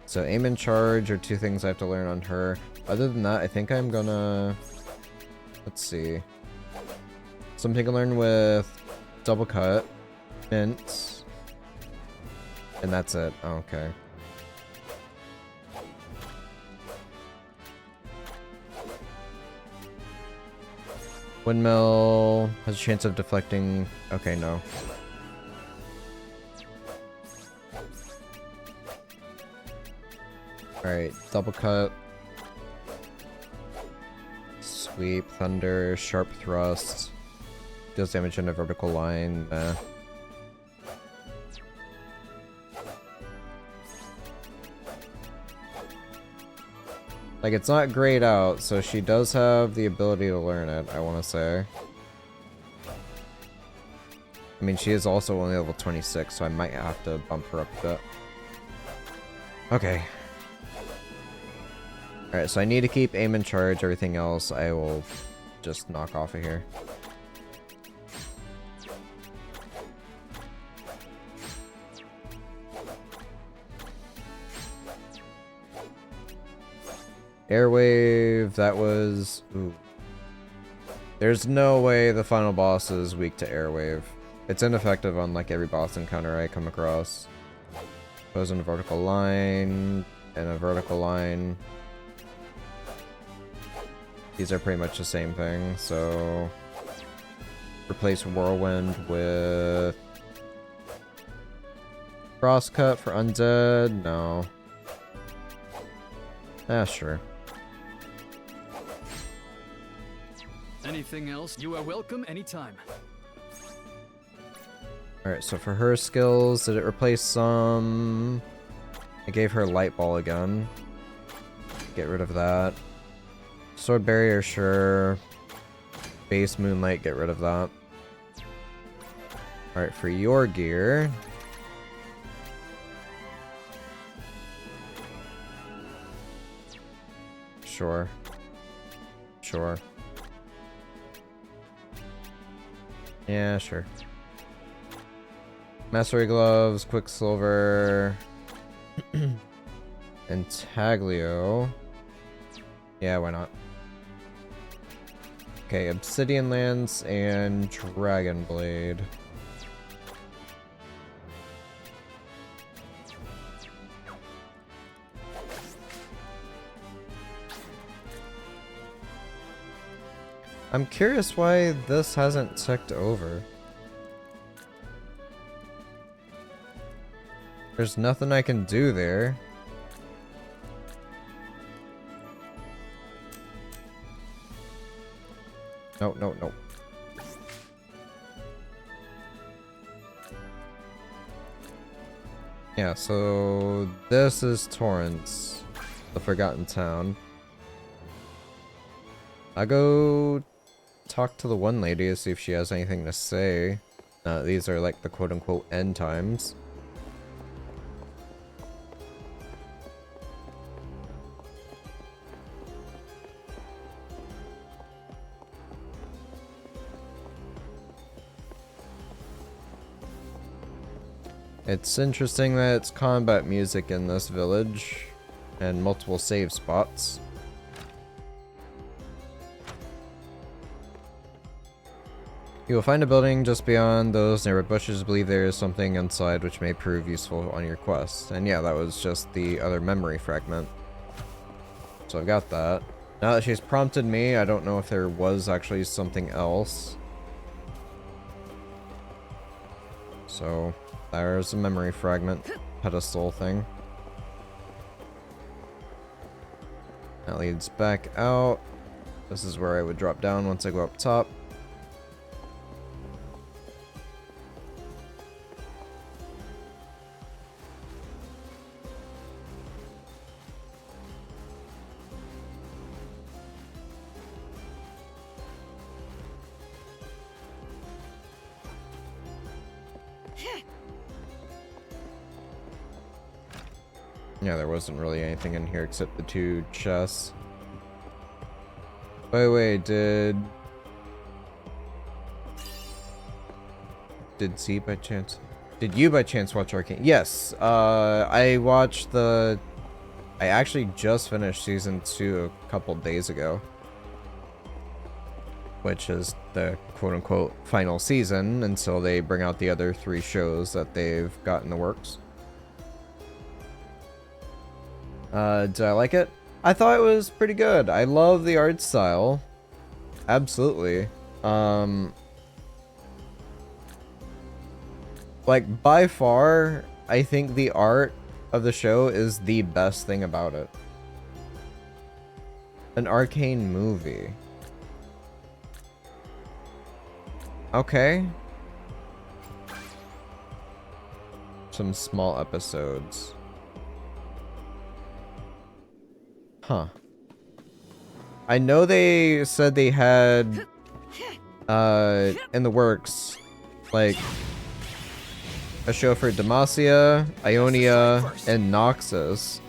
So Aim and Charge are 2 things I have to learn on her. Other than that, I think I'm gonna... Let's see. Something to learn with Double Cut, Mint, and that's it. Oh, okay. Windmill has a chance of deflecting. Okay, no. Alright, Double Cut. Sweep, Thunder, Sharp Thrust. Deals damage in a vertical line. Like, it's not grayed out, so she does have the ability to learn it, I want to say. I mean, she is also only level 26, so I might have to bump her up a bit. Okay. Alright, so I need to keep Aim and Charge. Everything else I will just knock off of here. Airwave, that was... Ooh. There's no way the final boss is weak to Airwave. It's ineffective on like every boss encounter I come across. Goes in a vertical line, and a vertical line. These are pretty much the same thing, so... Replace Whirlwind with... Crosscut for Undead? No. Ah, sure. Anything else? You are welcome anytime. Alright, so for her skills, did it replace some... I gave her Light Ball again. Get rid of that. Sword Barrier, sure. Base Moonlight, get rid of that. Alright, for your gear... Sure. Sure. Yeah, sure. Mastery Gloves, Quicksilver... Intaglio... Yeah, why not? Okay, Obsidian Lance and Dragon Blade. I'm curious why this hasn't ticked over. There's nothing I can do there. No, no, no. Yeah, so this is Torrance, the Forgotten Town. I'll go talk to the one lady to see if she has anything to say. These are like the quote-unquote end times. It's interesting that it's combat music in this village, and multiple save spots. You will find a building just beyond those nearby bushes. Believe there is something inside which may prove useful on your quest. And yeah, that was just the other memory fragment. So I've got that. Now that she's prompted me, I don't know if there was actually something else. So there's a memory fragment pedestal thing. That leads back out. This is where I would drop down once I go up top. Yeah, there wasn't really anything in here except the 2 chests. By the way, did Z by chance? Did you by chance watch Arcane? Yes, I watched I actually just finished season 2 a couple days ago. Which is the quote-unquote final season until they bring out the other 3 shows that they've got in the works. Did I like it? I thought it was pretty good. I love the art style. Absolutely. Like, by far, I think the art of the show is the best thing about it. An Arcane movie. Okay. Some small episodes. Huh. I know they said they had, in the works, like, a show for Demacia, Ionia, and Noxus.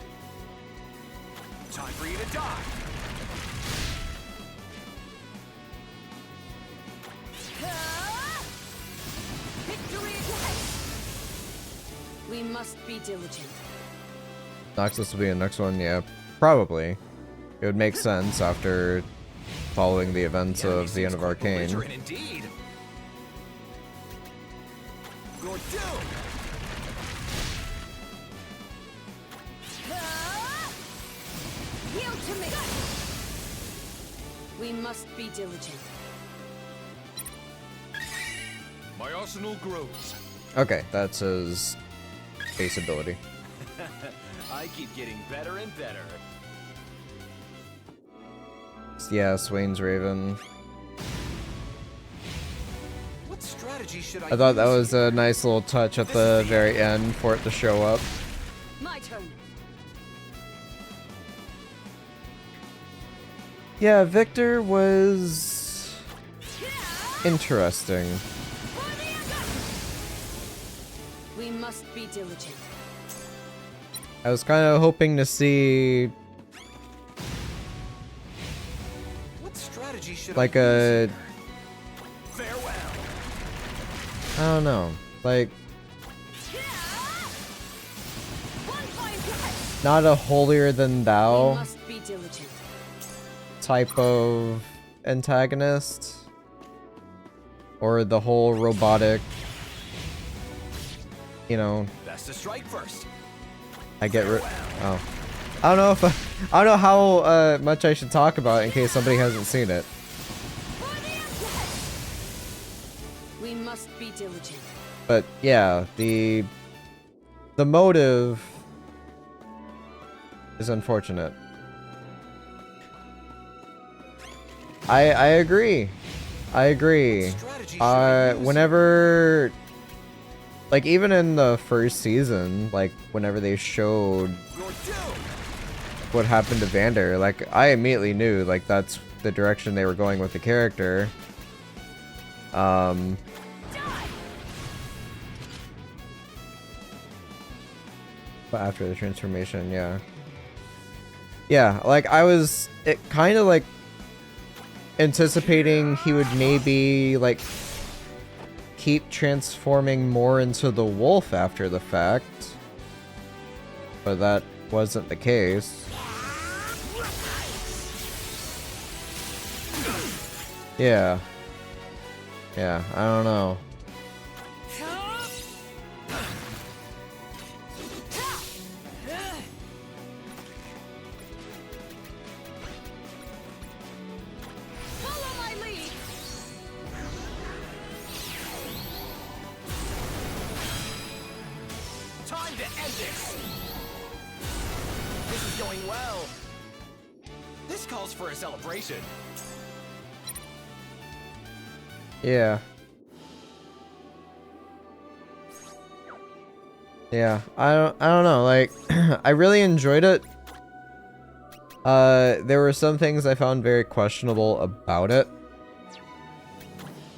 Time for you to die. Victory ahead! We must be diligent. Noxus will be the next one, yeah. Probably. It would make sense after following the events of the end of Arcane. Indeed. You're doomed. Yield to me! We must be diligent. My arsenal grows. Okay, that's his base ability. I keep getting better and better. Yeah, Swain's Raven. What strategy should I I thought that use was here? a nice little touch at the very end for it to show up. My turn. Yeah, Victor was interesting. We must be diligent. I was kind of hoping to see What strategy should like I use a, here? Farewell. I don't know, like One point. not a holier than We thou must be diligent. type of antagonist, or the whole robotic, you know, Best to strike first. I get rid. Oh, I don't know if I don't know how much I should talk about it in case somebody hasn't seen it. We must be diligent. But yeah, the motive is unfortunate. I agree. I agree. What strategy should I use? Whenever, like, even in the first season, like whenever they showed You're doomed. what happened to Vander, like I immediately knew like that's the direction they were going with the character. But after the transformation, yeah. Yeah, like I was kind of like anticipating he would maybe like keep transforming more into the wolf after the fact. But that wasn't the case. Yeah. Yeah, I don't know. Follow my lead. Time to end this! This is going well. This calls for a celebration. Yeah. Yeah, I don't know, like, I really enjoyed it. There were some things I found very questionable about it.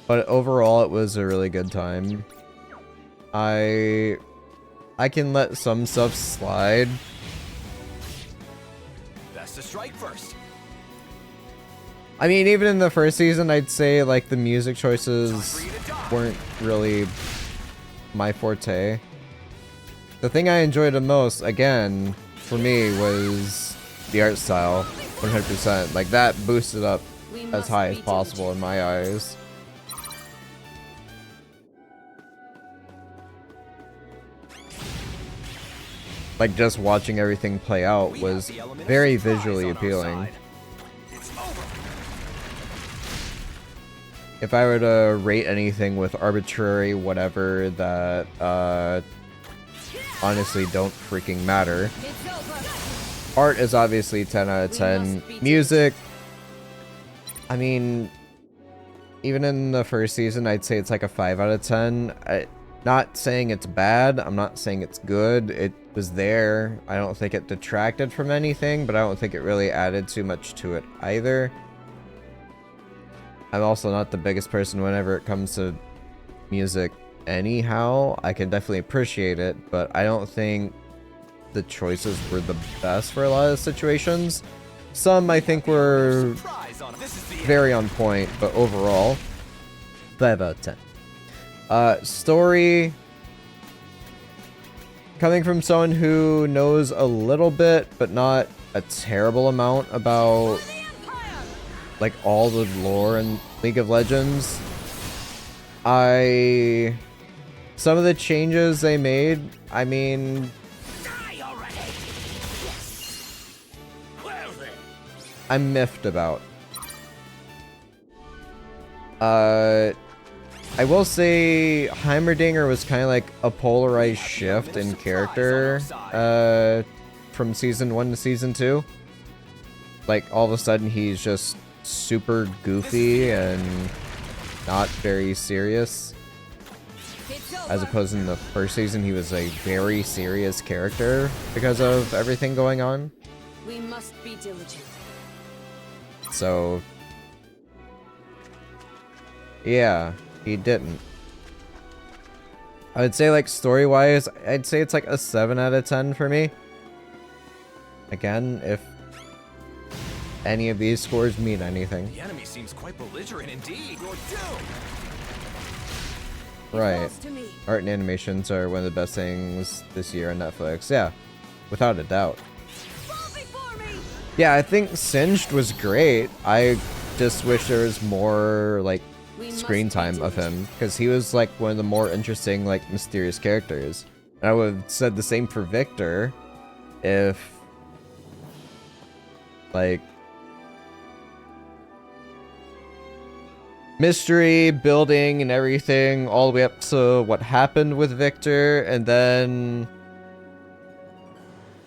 But overall, it was a really good time. I can let some stuff slide. Best to strike first. I mean, even in the first season, I'd say, like, the music choices weren't really my forte. The thing I enjoyed the most, again, for me, was the art style, 100%. Like, that boosted up as high as possible in my eyes. Like, just watching everything play out was very visually appealing. If I were to rate anything with arbitrary whatever that, honestly don't freaking matter. Art is obviously 10 out of 10. Music, I mean, even in the first season, I'd say it's like a 5 out of 10. Not saying it's bad, I'm not saying it's good. It was there. I don't think it detracted from anything, but I don't think it really added too much to it either. I'm also not the biggest person whenever it comes to music anyhow. I can definitely appreciate it, but I don't think the choices were the best for a lot of situations. Some I think were very on point, but overall, 5 out of 10. Story, coming from someone who knows a little bit, but not a terrible amount about, like, all the lore in League of Legends, some of the changes they made, I mean, I'm miffed about. I will say Heimerdinger was kind of like a polarized shift in character from season 1 to season 2. Like, all of a sudden he's just super goofy and not very serious. As opposed in the first season, he was a very serious character because of everything going on. We must be diligent. So, yeah, he didn't. I would say, like, story-wise, I'd say it's like a 7 out of 10 for me. Again, if any of these scores mean anything. The enemy seems quite belligerent indeed. You're doomed. Right. Art and animations are one of the best things this year on Netflix. Yeah, without a doubt. Yeah, I think Singed was great. I just wish there was more, like, screen time of him, because he was, like, one of the more interesting, like, mysterious characters. And I would have said the same for Victor if, like, mystery, building, and everything, all the way up to what happened with Victor, and then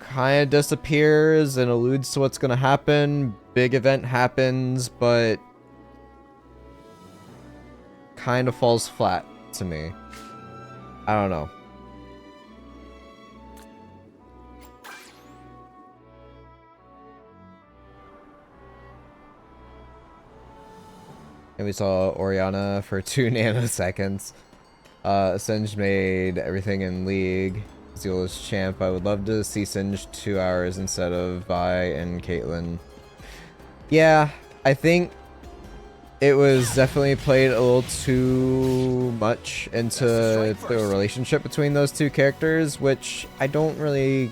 kind of disappears and alludes to what's gonna happen. Big event happens, but kind of falls flat to me. I don't know. And we saw Oriana for 2 nanoseconds. Singed made everything in League. Zealous champ. I would love to see Singed 2 hours instead of Vi and Caitlyn. Yeah, I think it was definitely played a little too much into the relationship between those two characters, which I don't really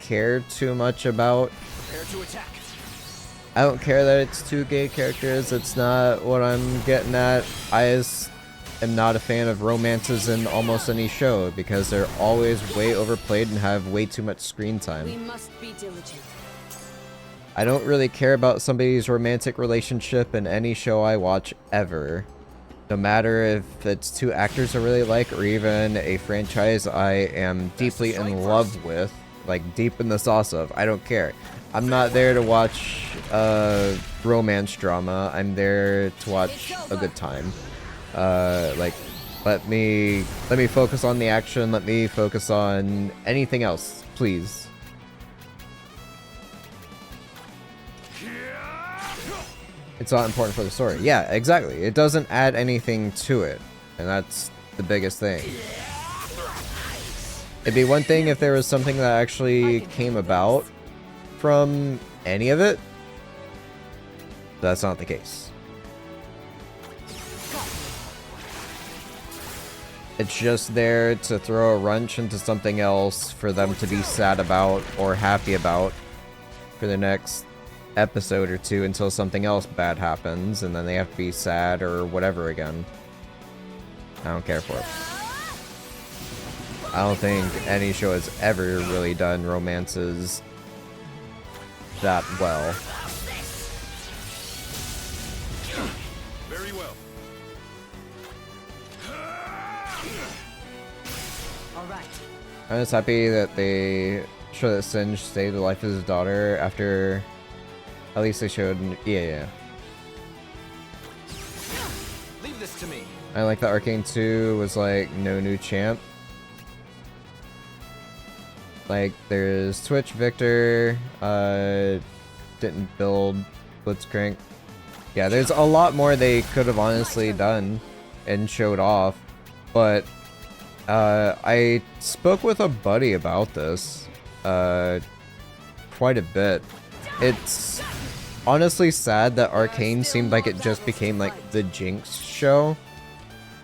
care too much about. Prepare to attack. I don't care that it's two gay characters. It's not what I'm getting at. I just am not a fan of romances in almost any show because they're always way overplayed and have way too much screen time. We must be diligent. I don't really care about somebody's romantic relationship in any show I watch ever. No matter if it's two actors I really like or even a franchise I am deeply in love with, like deep in the sauce of, I don't care. I'm not there to watch a romance drama. I'm there to watch a good time. Like, let me focus on the action. Let me focus on anything else, please. It's not important for the story. Yeah, exactly. It doesn't add anything to it, and that's the biggest thing. It'd be one thing if there was something that actually came about from any of it. That's not the case. It's just there to throw a wrench into something else for them to be sad about or happy about for the next episode or two until something else bad happens and then they have to be sad or whatever again. I don't care for it. I don't think any show has ever really done romances that well. Very well. All right. I'm just happy that they show that Singe saved the life of his daughter after at least they showed, yeah. Leave this to me. I like that Arcane 2 was like no new champ. Like there's Twitch, Victor, didn't build Blitzcrank. Yeah, there's a lot more they could have honestly done and showed off. But I spoke with a buddy about this quite a bit. It's honestly sad that Arcane seemed like it just became like the Jinx show,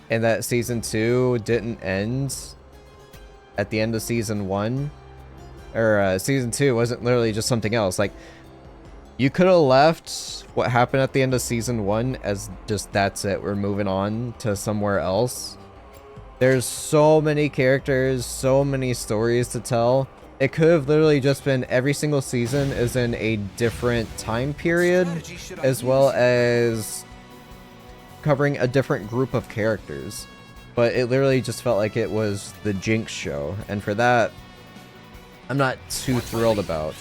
and that season 2 didn't end at the end of season 1, or season 2 wasn't literally just something else. Like, you could have left what happened at the end of season 1 as just that's it, we're moving on to somewhere else. There's so many characters, so many stories to tell. It could have literally just been every single season is in a different time period, as well as covering a different group of characters. But it literally just felt like it was the Jinx show, and for that, I'm not too thrilled about.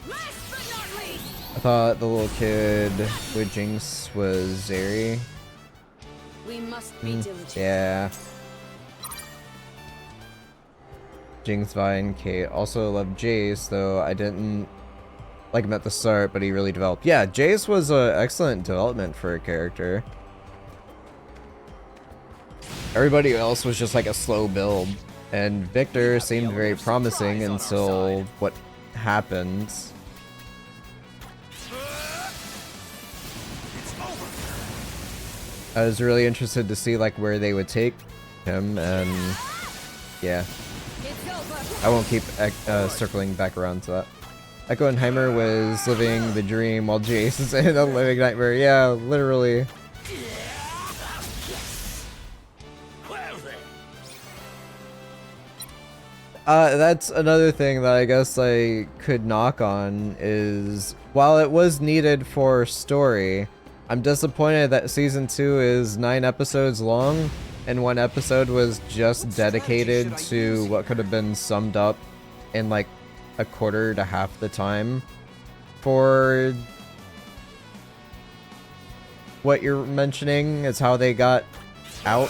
Last but not least. I thought the little kid with Jinx was Zeri. We must be diligent. Yeah. Jinx, Vine, Kate. Also love Jace, though I didn't like him at the start, but he really developed. Yeah, Jace was an excellent development for a character. Everybody else was just like a slow build. And Victor seemed very promising until what happened. I was really interested to see like where they would take him, and yeah, It's over. I won't keep circling back around to that. Echo and Heimer was living the dream while Jace is in a living nightmare. Yeah, literally. That's another thing that I guess I could knock on is while it was needed for story, I'm disappointed that season 2 is 9 episodes long and 1 episode was just dedicated to what could have been summed up in like a quarter to half the time for what you're mentioning is how they got out. It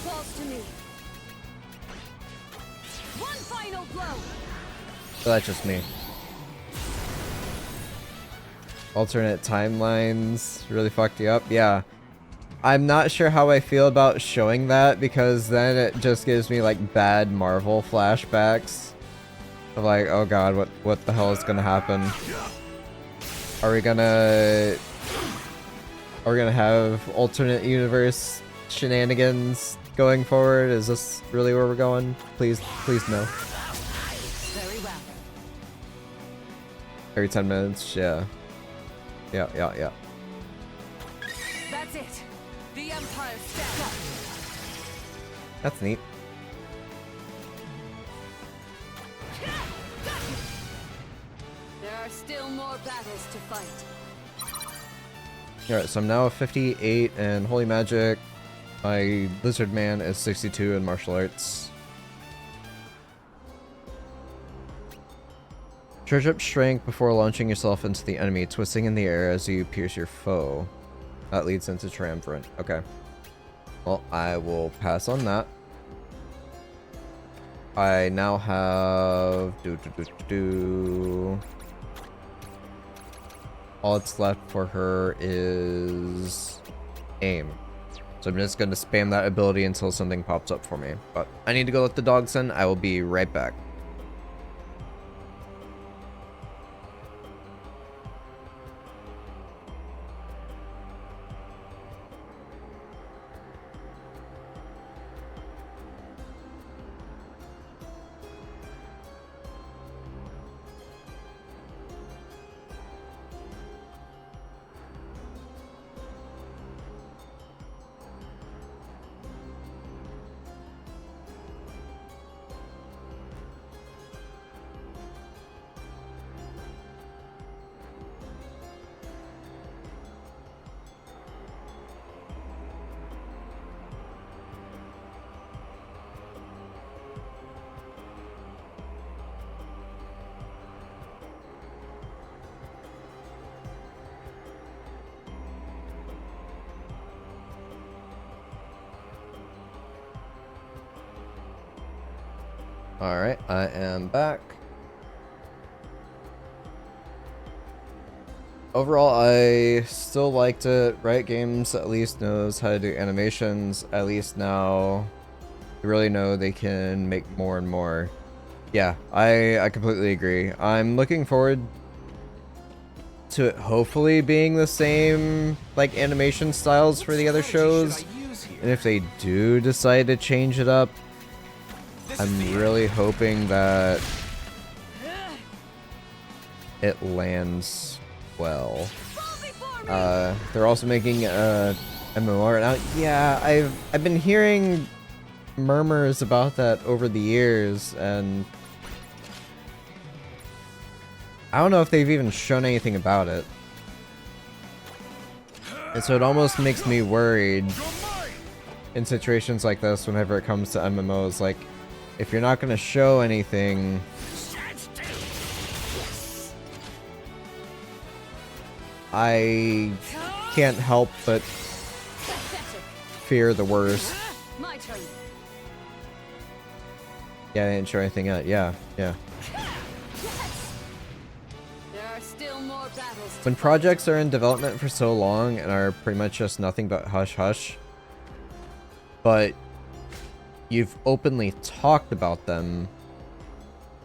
falls to me. One final blow. But that's just me. Alternate timelines really fucked you up. Yeah. I'm not sure how I feel about showing that because then it just gives me like bad Marvel flashbacks of like, oh god, what the hell is gonna happen? Are we gonna have alternate universe shenanigans going forward? Is this really where we're going? Please, please no. Very well. Every 10 minutes, yeah. Yeah. That's it. The Empire stands up. That's neat. There are still more battles to fight. Alright, so I'm now a 58 in Holy Magic. My Lizard Man is 62 in Martial Arts. Charge up strength before launching yourself into the enemy, twisting in the air as you pierce your foe. That leads into Triumvirate. Okay. Well, I will pass on that. I now have... All that's left for her is... aim. So I'm just going to spam that ability until something pops up for me. But I need to go let the dogs in. I will be right back. Alright, I am back. Overall, I still liked it. Riot Games at least knows how to do animations. At least now, they really know they can make more and more. Yeah, I completely agree. I'm looking forward to it hopefully being the same, like, animation styles for the other shows. And if they do decide to change it up, I'm really hoping that it lands well. They're also making a MMO right now. Yeah, I've been hearing murmurs about that over the years, and I don't know if they've even shown anything about it. And so it almost makes me worried in situations like this whenever it comes to MMOs. Like, if you're not going to show anything, I can't help but fear the worst. My turn. Yeah, they didn't show anything yet. Yeah. There are still more battles to When projects are in development for so long and are pretty much just nothing but hush-hush, but you've openly talked about them,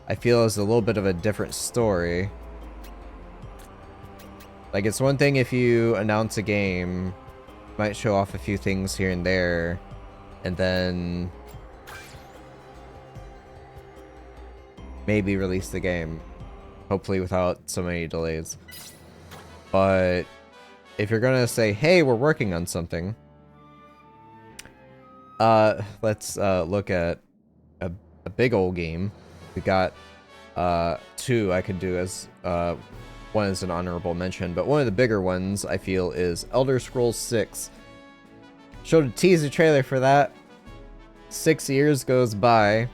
I feel is a little bit of a different story. Like, it's one thing if you announce a game, might show off a few things here and there, and then maybe release the game, hopefully without so many delays. But if you're gonna say, hey, we're working on something, let's look at a big old game. We got two I could do as one is an honorable mention, but one of the bigger ones I feel is Elder Scrolls 6. Showed a teaser trailer for that. 6 years goes by.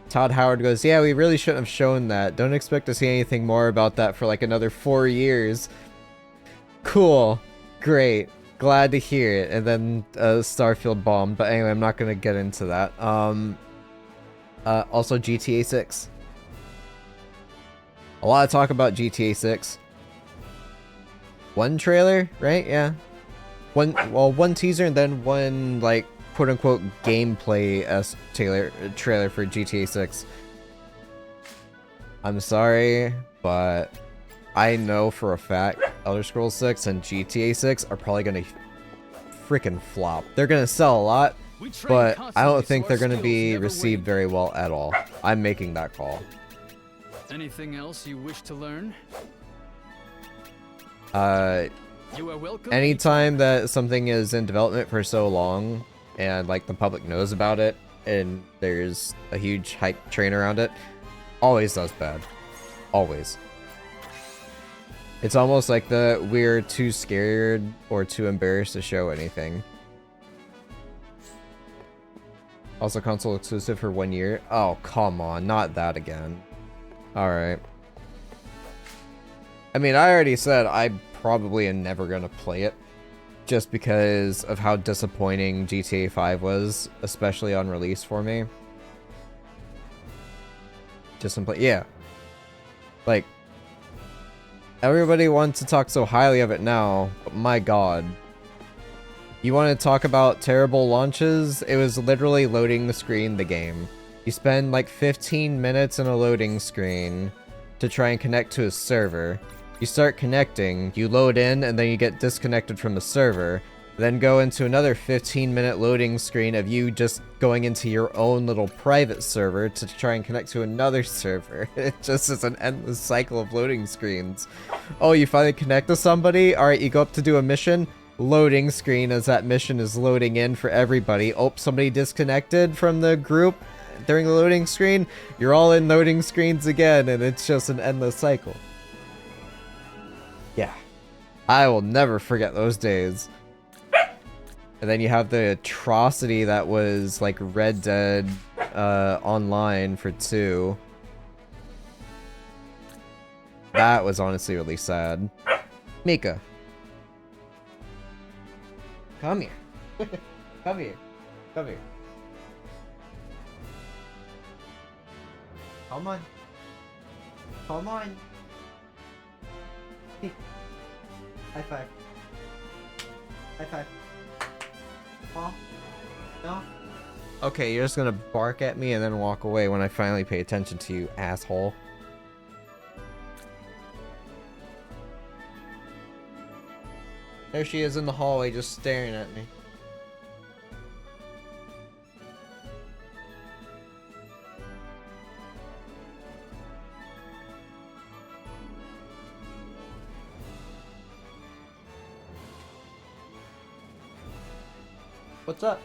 Todd Howard goes, yeah, we really shouldn't have shown that. Don't expect to see anything more about that for like another 4 years. Cool. Great. Glad to hear it. And then Starfield bombed. But anyway, I'm not going to get into that. Also GTA 6. A lot of talk about GTA 6. One trailer, right? Yeah. One teaser and then one, like, quote-unquote gameplay trailer for GTA 6. I'm sorry, but I know for a fact Elder Scrolls 6 and GTA 6 are probably gonna freaking flop. They're gonna sell a lot, We train but I constantly, don't so think our they're going to skills be never received wane. very well at all. I'm making that call. Anything else you wish to learn? You are welcome. Anytime that something is in development for so long and like the public knows about it and there's a huge hype train around it, always does bad. Always. It's almost like we're too scared or too embarrassed to show anything. Also console exclusive for 1 year. Oh, come on, not that again. Alright. I mean, I already said I probably am never gonna play it. Just because of how disappointing GTA 5 was, especially on release for me. Just simply, yeah. Like, everybody wants to talk so highly of it now, but my god. You want to talk about terrible launches? It was literally loading the screen, the game. You spend like 15 minutes in a loading screen to try and connect to a server. You start connecting, you load in, and then you get disconnected from the server. Then go into another 15-minute loading screen of you just going into your own little private server to try and connect to another server. It just is an endless cycle of loading screens. Oh, you finally connect to somebody? Alright, you go up to do a mission. Loading screen as that mission is loading in for everybody. Oh, somebody disconnected from the group during the loading screen. You're all in loading screens again, and it's just an endless cycle. Yeah. I will never forget those days. And then you have the atrocity that was like Red Dead Online for 2. That was honestly really sad. Mika. Come here. Come here. Come here. Come on. Come on. High five. High five. Oh. No. Okay, you're just gonna bark at me and then walk away when I finally pay attention to you, asshole. There she is in the hallway just staring at me. What's up?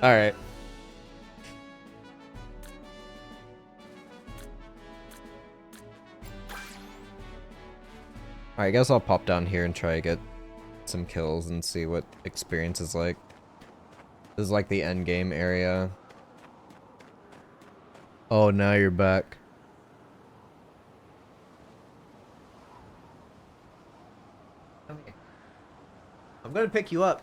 Alright. Alright, I guess I'll pop down here and try to get some kills and see what experience is like. This is like the end game area. Oh, now you're back. Come here. I'm gonna pick you up.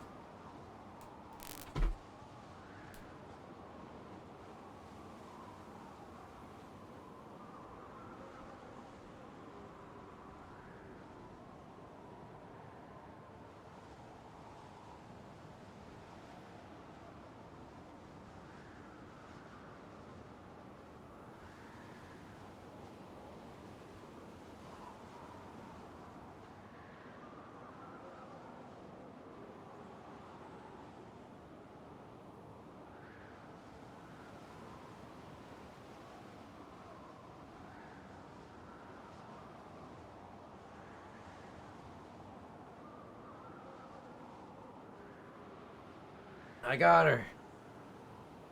I got her.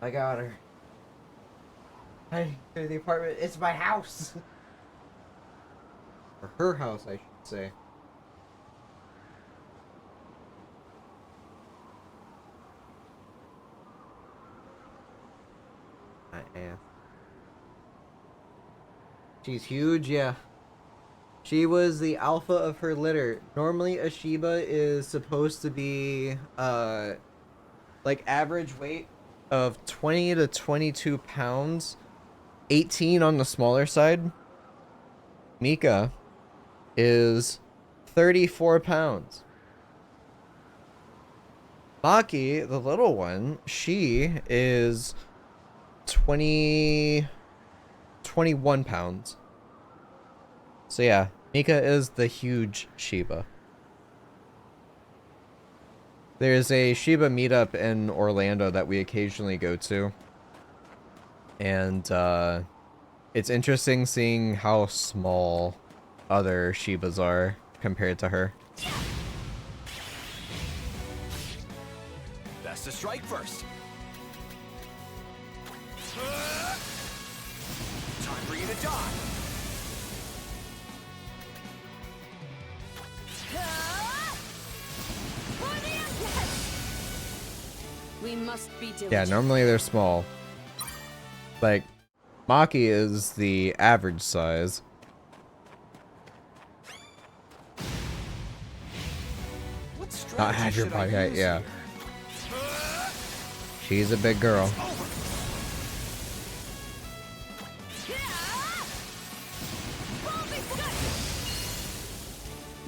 I got her. Hey, to the apartment. It's my house. Or her house, I should say. I am. She's huge, yeah. She was the alpha of her litter. Normally, a Shiba is supposed to be, like average weight of 20 to 22 pounds, 18 on the smaller side. Mika is 34 pounds. Maki, the little one, she is 21 pounds. So yeah, Mika is the huge Shiba. There's a Shiba meetup in Orlando that we occasionally go to. And it's interesting seeing how small other Shibas are compared to her. Best to strike first. Time for you to die. For the Empress! We must be diligent. Yeah, normally they're small. Like, Maki is the average size. What Not strategy half your should I body height, use yeah. here? She's a big girl.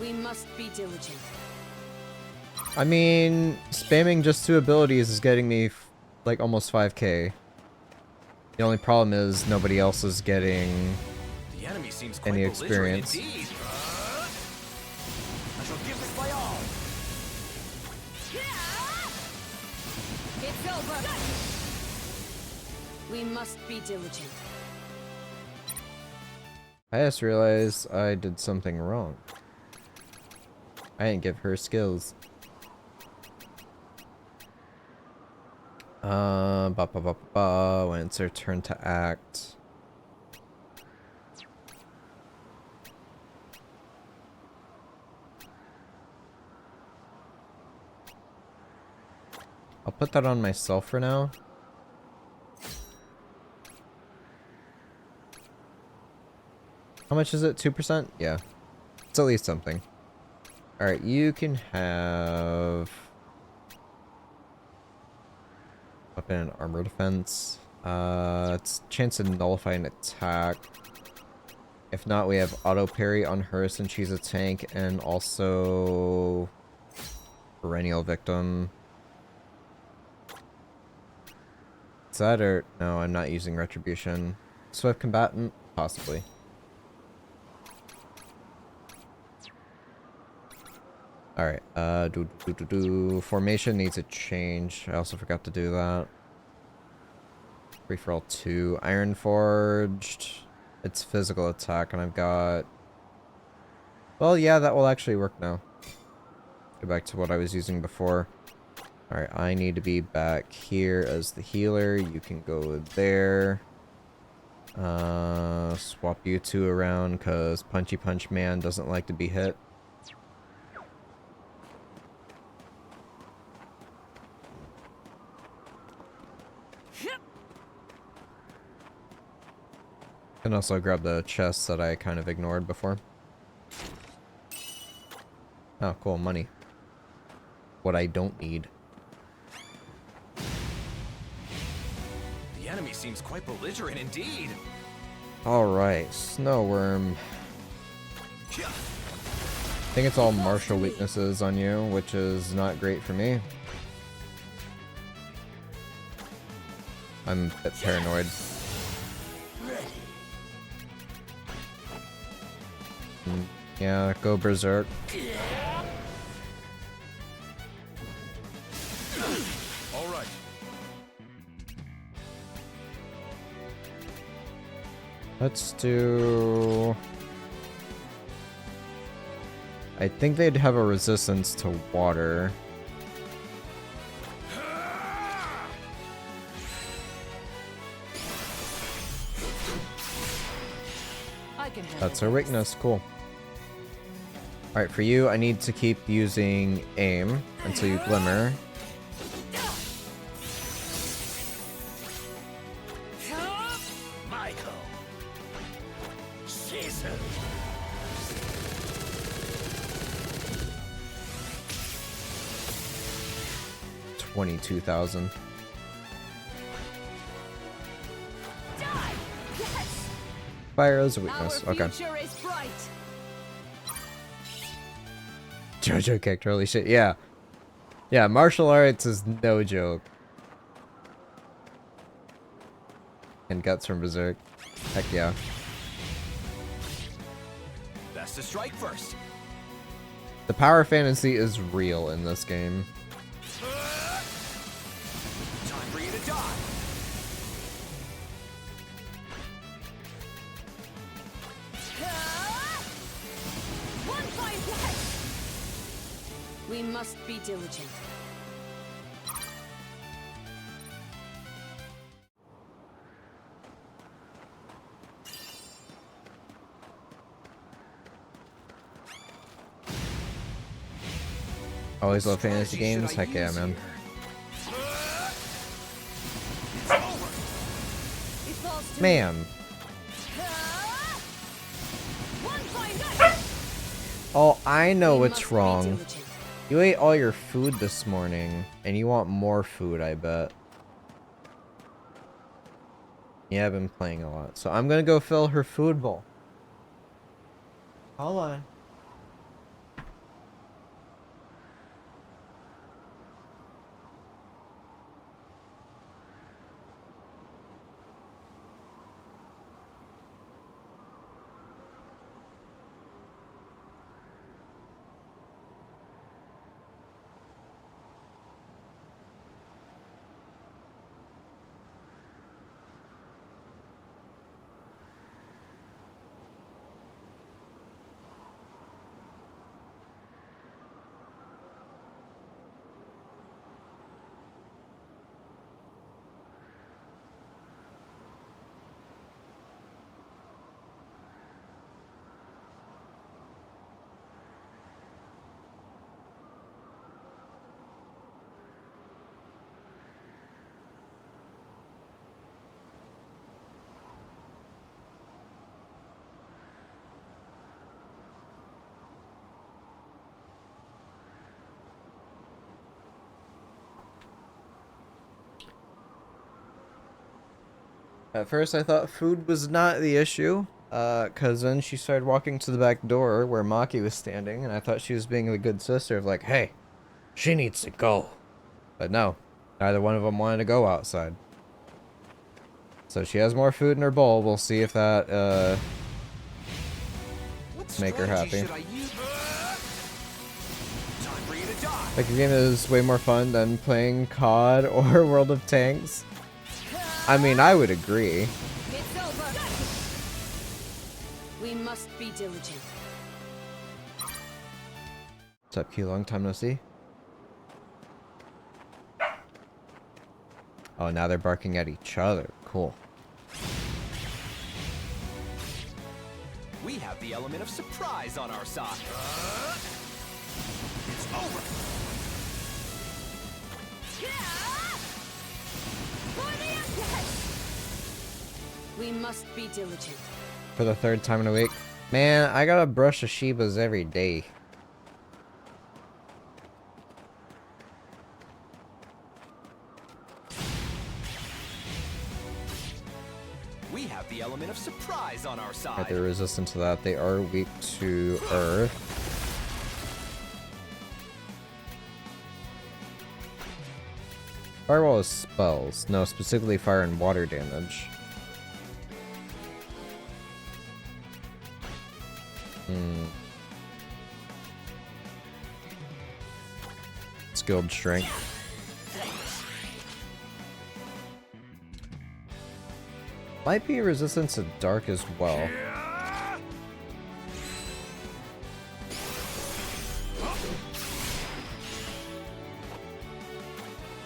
We must be diligent. I mean, spamming just 2 abilities is getting me like almost 5k. The only problem is nobody else is getting The enemy seems quite any belligerent experience. indeed. I shall give this my all. It's over. We must be diligent. I just realized I did something wrong. I didn't give her skills. When it's her turn to act. I'll put that on myself for now. How much is it? 2%? Yeah. It's at least something. Alright, you can have weapon and armor defense. It's chance to nullify an attack. If not, we have auto parry on her since she's a tank, and also perennial victim. Is that or no? I'm not using retribution. Swift combatant, possibly. Alright, formation needs a change. I also forgot to do that. Free for all 2. Iron Forged. It's physical attack, and I've got... Well, yeah, that will actually work now. Go back to what I was using before. Alright, I need to be back here as the healer. You can go there. Swap you 2 around, because Punchy Punch Man doesn't like to be hit. Can also grab the chest that I kind of ignored before. Oh, cool, money. What I don't need. The enemy seems quite belligerent indeed. Alright, Snowworm. I think it's all martial weaknesses on you, which is not great for me. I'm a bit paranoid. Yeah, go berserk. All right. Let's do... I think they'd have a resistance to water. I can handle That's her this. weakness, cool. Alright, for you, I need to keep using aim until you glimmer. Michael. Caesar. 22,000. Die! Yes! Fire is a weakness, Our okay. future is bright. JoJo kicked, holy shit, yeah. Yeah, martial arts is no joke. And guts from Berserk. Heck yeah. Best to strike first. The power fantasy is real in this game. Time for you to die. One fight left. We must be diligent. Always love fantasy games. Heck yeah, man. It falls to Man. one fight left. Oh, I know We what's must be wrong. diligent. You ate all your food this morning, and you want more food, I bet. Yeah, I've been playing a lot. So I'm gonna go fill her food bowl. Hold on. At first I thought food was not the issue, cause then she started walking to the back door where Maki was standing, and I thought she was being a good sister of like, hey, she needs to go. But no, neither one of them wanted to go outside. So she has more food in her bowl. We'll see if that, What make her strategy happy. should I use? Time for you to die. like a game is way more fun than playing COD or World of Tanks. I mean, I would agree. It's over. We must be diligent. What's up, Q? Long time no see. Oh, now they're barking at each other. Cool. We have the element of surprise on our side. It's over. For the Empire! We must be diligent. For the third time in a week. Man, I gotta brush the Shibas every day. We have the element of surprise on our Right, side. they're resistant to that. They are weak to Earth. Firewall is spells. No, specifically fire and water damage. Skilled strength. Might be resistant to dark as well.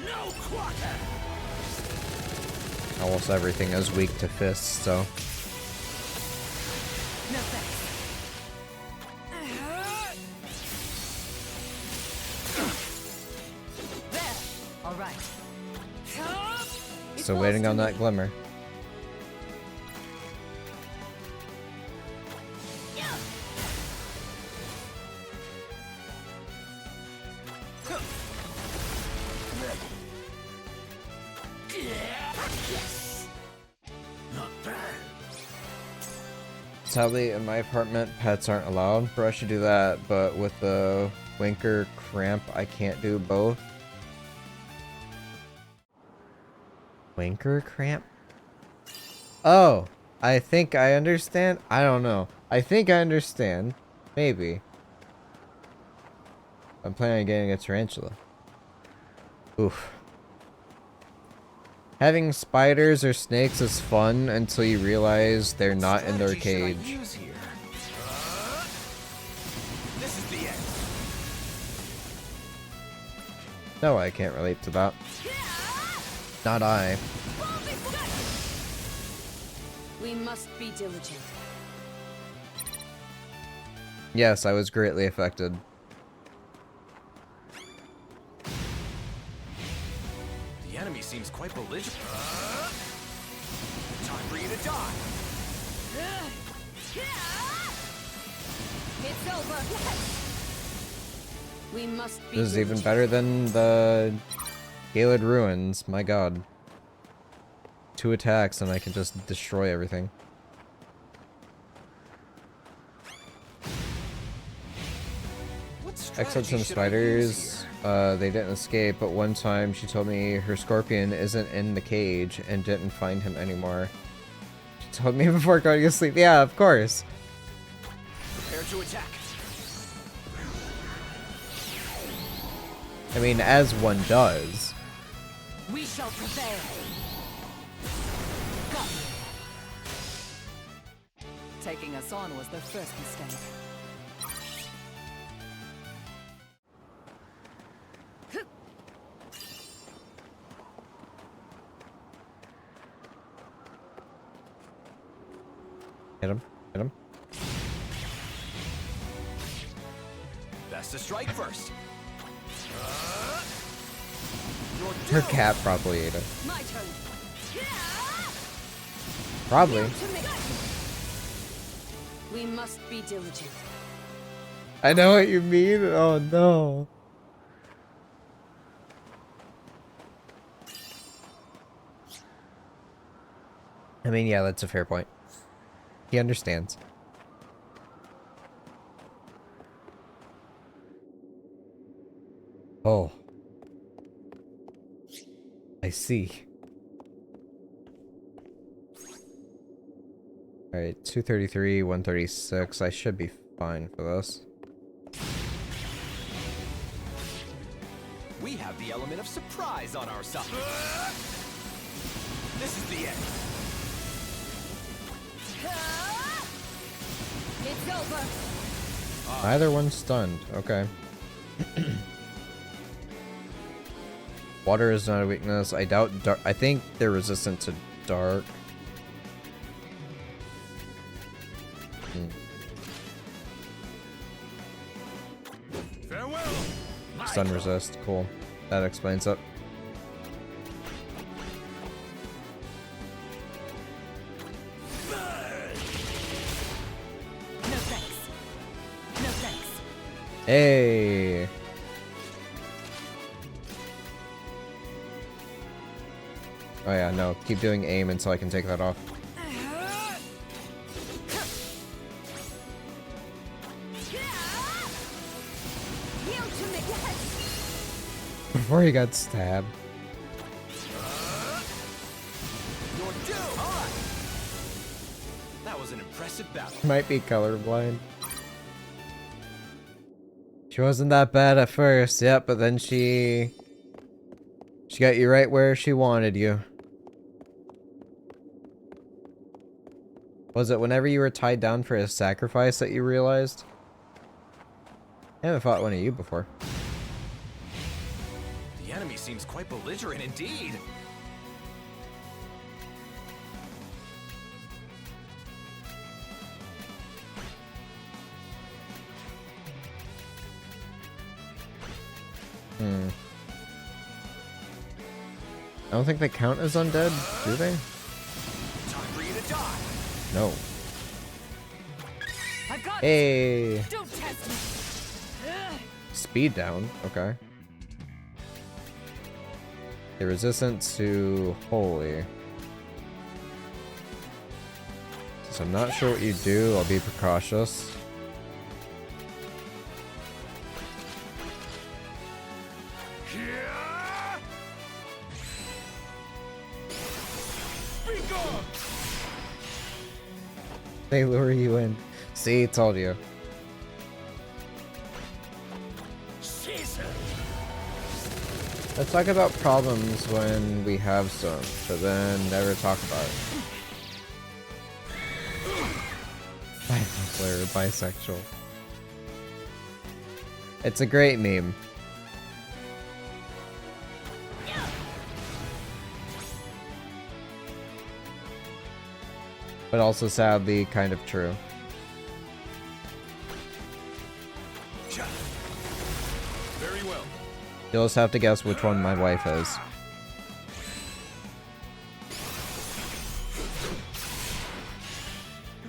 No quarter. Almost everything is weak to fists, so. No thanks. There. All right. It Still falls waiting to on me. that glimmer. Not bad. Sadly, in my apartment, pets aren't allowed. For us to do that, but with the Winker cramp, I can't do both. Winker cramp? Oh, I think I understand. I don't know. I think I understand. Maybe. I'm planning on getting a tarantula. Oof. Having spiders or snakes is fun until you realize they're not in their Strategy should I cage. use here? This is the end. No, I can't relate to that. Not I. We must be diligent. Yes, I was greatly affected. The enemy seems quite belligerent. Time for you to die. It's over. We must be This is even diligent. better than the Galed Ruins. My god. 2 attacks and I can just destroy everything. What Except strategy some should I use spiders, here? they didn't escape, but one time she told me her scorpion isn't in the cage and didn't find him anymore. She told me before going to sleep. Yeah, of course. Prepare to attack. I mean, as one does. We shall prevail. Got you. Taking us on was their first mistake. Hit him. Hit him. Best to strike first. Her cat probably ate it. My turn. Probably. To me. We must be diligent. I know what you mean. Oh no. I mean, yeah, that's a fair point. He understands. Oh. I see. Alright, 233, 136. I should be fine for this. We have the element of surprise on our side. This is the end. It's over. Neither one's stunned. Okay. Water is not a weakness. I doubt dark. I think they're resistant to dark. Farewell. Stun resist. Cool. That explains it. No thanks. No thanks. Hey. Oh yeah, no. Keep doing aim until I can take that off. Yield to me. Before he got stabbed. You're due. All right. That was an impressive battle. Might be colorblind. She wasn't that bad at first, yep, but then she got you right where she wanted you. Was it whenever you were tied down for a sacrifice that you realized? I haven't fought one of you before. The enemy seems quite belligerent indeed. I don't think they count as undead, do they? Time for you to die. No. I've got Hey! Don't test me. Speed down, okay. They're resistant to holy. So I'm not sure what you do, I'll be precautious. Yeah. Be gone. They lure you in. See, told you. Let's talk about problems when we have some, but then never talk about it. Bipolar or bisexual. It's a great meme. But also sadly kind of true. Very well. You'll just have to guess which one my wife is.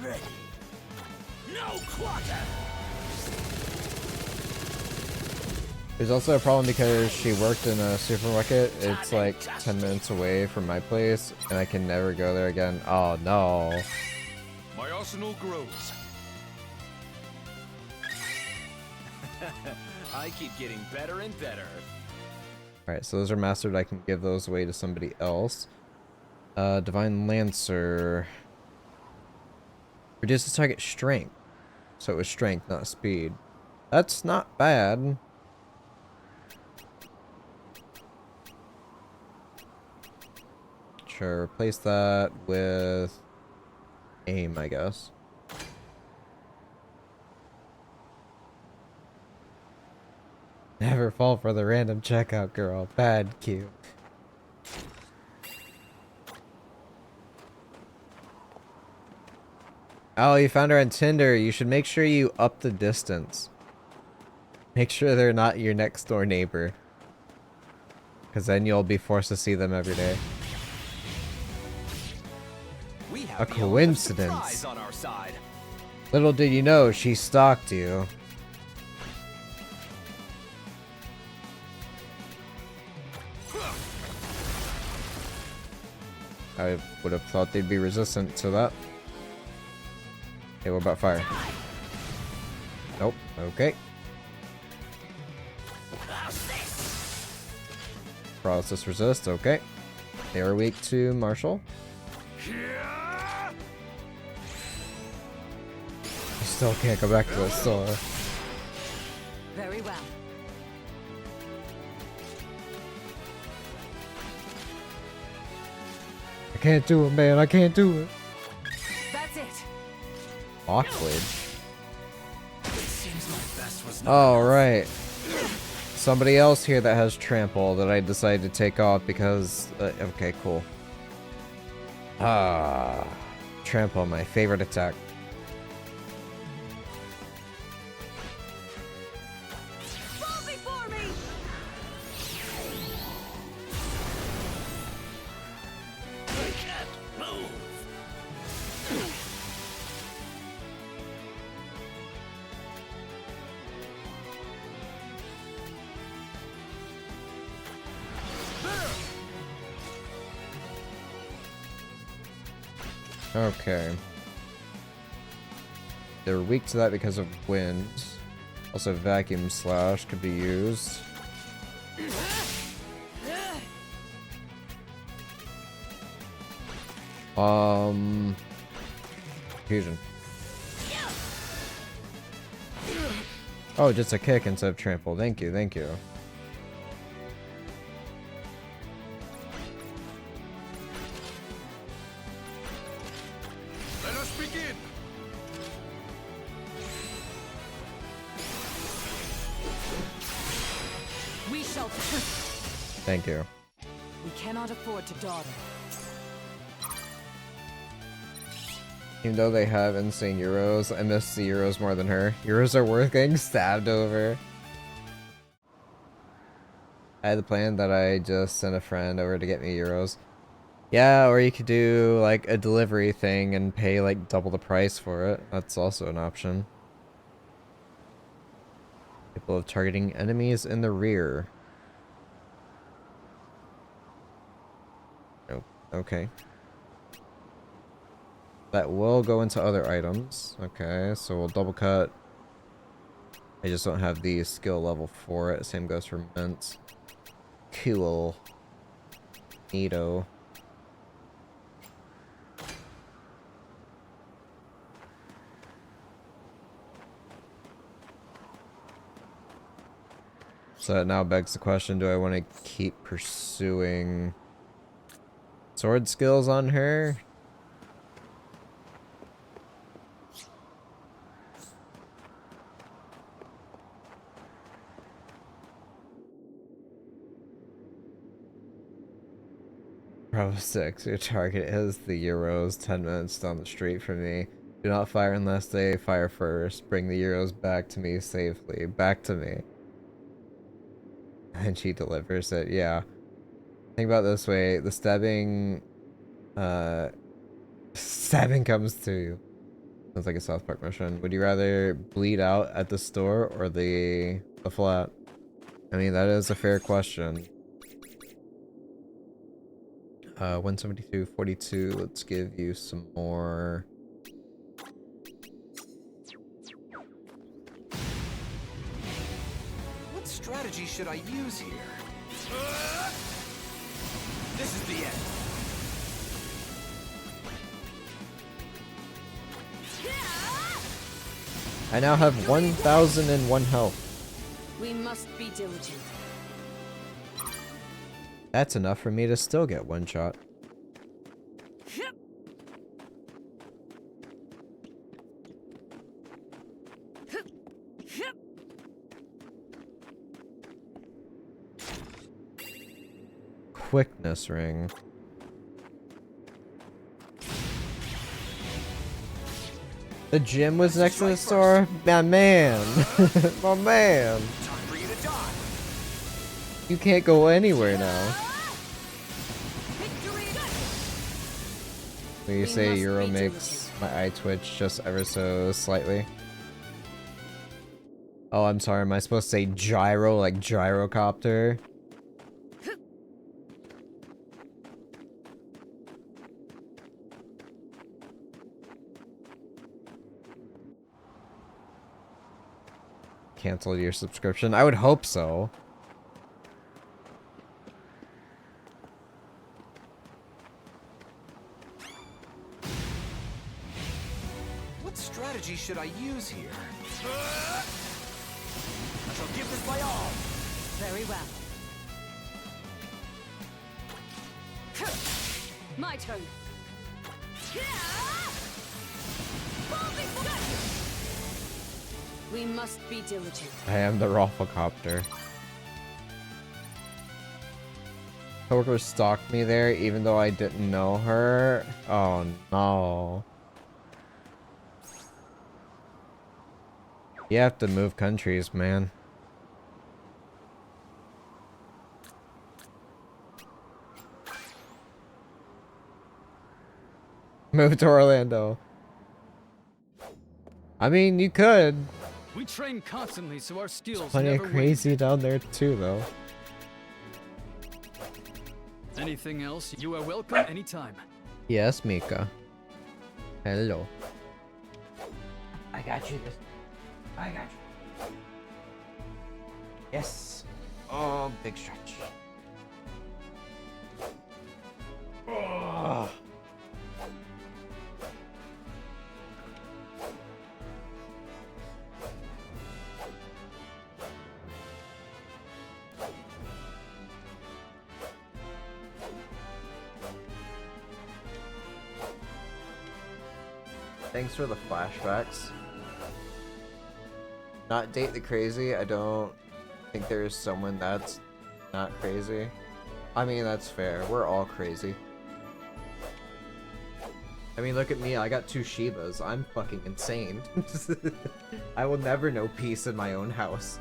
Ready. No quarter. There's also a problem because she worked in a supermarket. It's like 10 minutes away from my place, and I can never go there again. Oh no. My arsenal grows. I keep getting better and better. Alright, so those are mastered. I can give those away to somebody else. Divine Lancer. Reduces target strength. So it was strength, not speed. That's not bad. Sure, replace that with aim, I guess. Never fall for the random checkout girl. Bad cue. Oh, you found her on Tinder. You should make sure you up the distance. Make sure they're not your next door neighbor. Because then you'll be forced to see them every day. We have A the element of coincidence. surprise on our side. Little did you know, she stalked you. I would have thought they'd be resistant to that. Okay, what about fire? Nope. Okay. Paralysis resist. Okay. They are weak to martial. You still can't go back to the store. Very well. I can't do it, man. I can't do it. That's it. Awkward. It seems my best was not All enough. right. Somebody else here that has trample that I decided to take off because okay, cool. Trample, my favorite attack. Fall before me. I can't move. Okay. They're weak to that because of wind. Also, vacuum slash could be used. Fusion. Oh, just a kick instead of trample. Thank you, thank you. Let us begin. We shall. Thank you. We cannot afford to dawdle. Even though they have insane euros, I miss the euros more than her. Euros are worth getting stabbed over. I had the plan that I just sent a friend over to get me euros. Yeah, or you could do like a delivery thing and pay like double the price for it. That's also an option. People of targeting enemies in the rear. Oh, okay. That will go into other items. Okay, so we'll double cut. I just don't have the skill level for it. Same goes for mints. Cool. Neato. So that now begs the question, do I want to keep pursuing sword skills on her? Bravo 6, your target is the Euros 10 minutes down the street from me. Do not fire unless they fire first. Bring the Euros back to me safely. Back to me. And she delivers it, yeah. Think about it this way, the stabbing stabbing comes to you. Sounds like a South Park mission. Would you rather bleed out at the store or the flat? I mean, that is a fair question. 172.42, let's give you some more. What strategy should I use here? This is the end. I now have 1,001 health. We must be diligent. That's enough for me to still get one shot. Quickness ring. The gym was next to the store? My man. My man. Time for you to die. You can't go anywhere now. When you say must Euro be makes my eye twitch just ever so slightly. Oh, I'm sorry. Am I supposed to say gyro, like gyrocopter? Cancel your subscription? I would hope so. What strategy should I use here? I shall give this my all. Very well. My turn. We must be diligent. I am the Rafflecopter. Coworker stalked me there even though I didn't know her. Oh no. You have to move countries, man. Move to Orlando. I mean, you could. We train constantly, so our skills Plenty never of crazy down there too, though. wane. Anything else? You are welcome anytime. Yes, Mika. Hello. I got you this. I got you. Yes. Oh, big stretch. Oh. Thanks for the flashbacks. Not date the crazy. I don't think there's someone that's not crazy. I mean, that's fair. We're all crazy. I mean, look at me. I got 2 Shibas. I'm fucking insane. I will never know peace in my own house.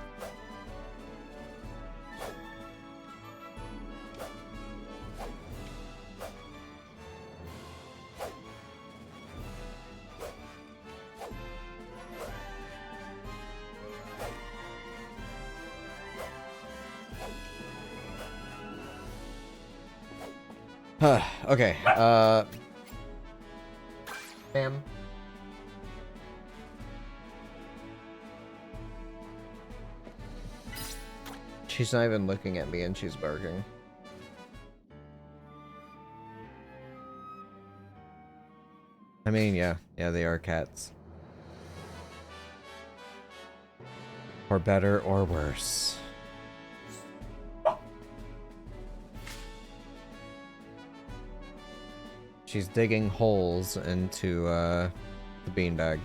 Okay, ma'am. She's not even looking at me and she's barking. I mean, yeah, they are cats. For better or worse. she's digging holes into the beanbag.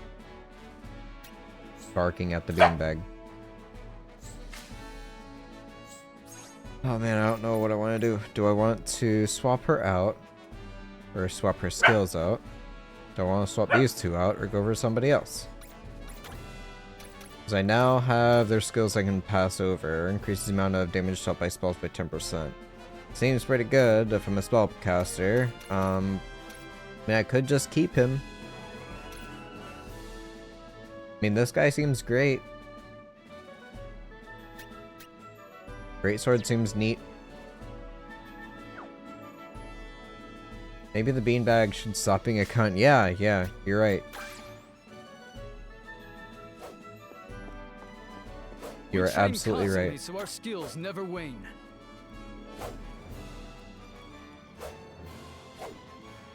Barking at the beanbag. Oh man, I don't know what I want to do. Do I want to swap her out? Or swap her skills out? Do I want to swap these two out or go for somebody else? Because I now have their skills I can pass over. Increases the amount of damage dealt by spells by 10%. Seems pretty good if I'm a spellcaster. I mean, I could just keep him. I mean, this guy seems great. Greatsword seems neat. Maybe the beanbag should stop being a cunt. Yeah, you're right. You're absolutely right. So our skills never wane.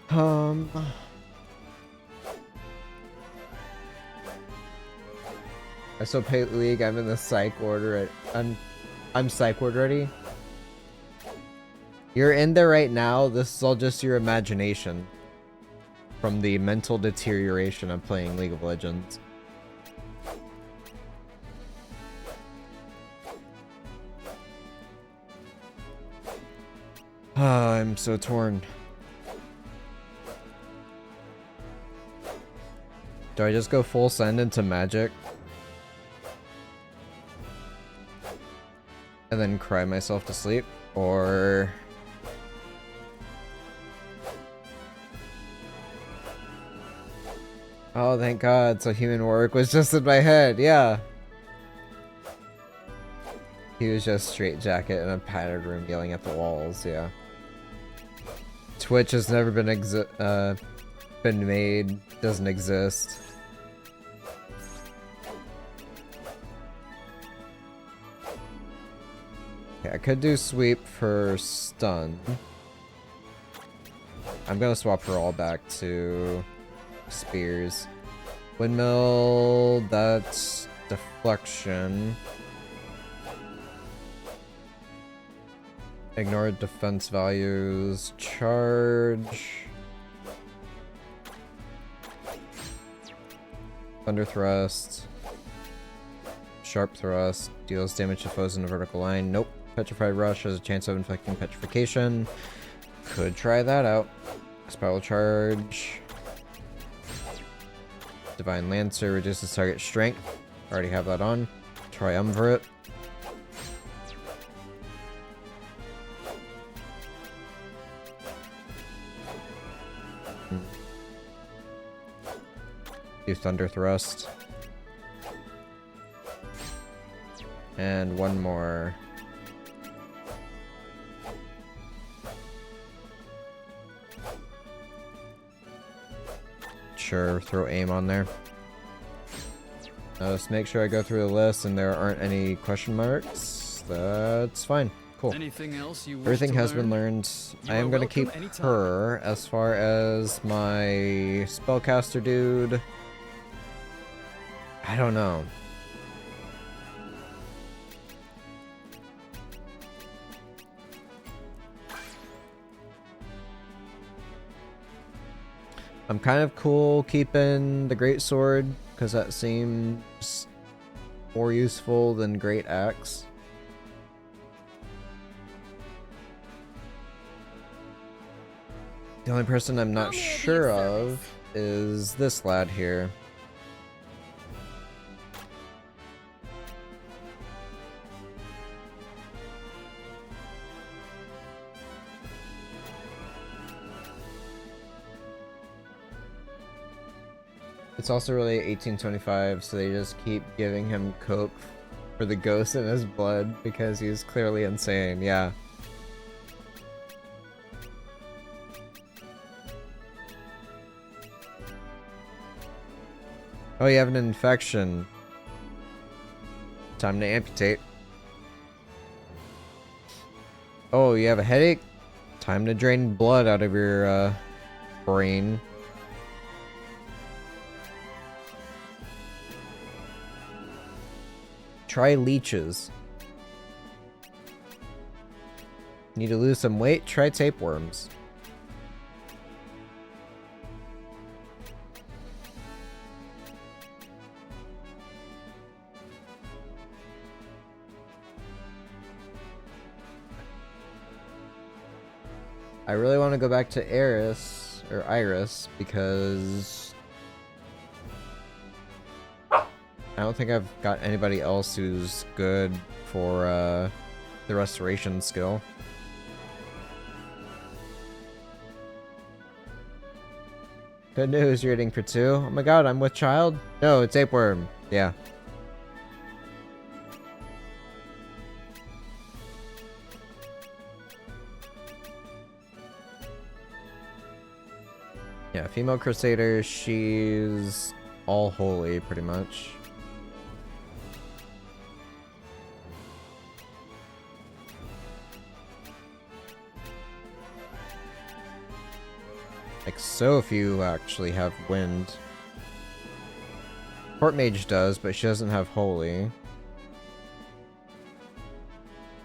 I still pay League. I'm in the psych order. I'm psych ward ready. You're in there right now. This is all just your imagination from the mental deterioration of playing League of Legends. I'm so torn. Do I just go full send into magic? And then cry myself to sleep? Or... Oh, thank God. So human work was just in my head. Yeah. He was just straight jacket in a padded room yelling at the walls. Yeah. Twitch has never been made. Doesn't exist. Okay, I could do sweep for stun. I'm gonna swap her all back to spears. Windmill, that's deflection. Ignore defense values. Charge. Thunder thrust. Sharp thrust. Deals damage to foes in a vertical line. Nope. Petrified rush has a chance of inflicting petrification. Could try that out. Spiral charge. Divine Lancer reduces target strength. Already have that on. Triumvirate. Do Thunder Thrust. And one more. Sure, throw aim on there. Just make sure I go through the list and there aren't any question marks. That's fine. Cool. Anything else you wish Everything to has learn? been learned. You I am are going to welcome keep anytime. her as far as my spellcaster dude. I don't know. I'm kind of cool keeping the greatsword because that seems more useful than great axe. The only person I'm not Roll me a sure deep of is this lad here. It's also really 1825, so they just keep giving him coke for the ghost in his blood because he's clearly insane, yeah. Oh, you have an infection. Time to amputate. Oh, you have a headache? Time to drain blood out of your brain. Try leeches. Need to lose some weight? Try tapeworms. I really want to go back to Iris because I don't think I've got anybody else who's good for the restoration skill. Good news, you're eating for 2. Oh my god, I'm with child? No, it's Apeworm. Yeah. Yeah, female crusader, she's all holy pretty much. Like, so few actually have wind. Court mage does, but she doesn't have holy.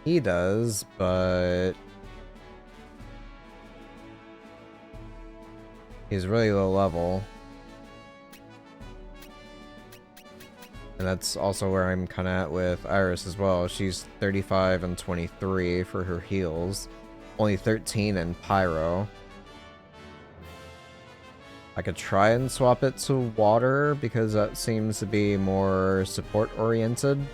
He does, but he's really low level. And that's also where I'm kind of at with Iris as well. She's 35 and 23 for her heals. Only 13 in Pyro. I could try and swap it to water because that seems to be more support oriented.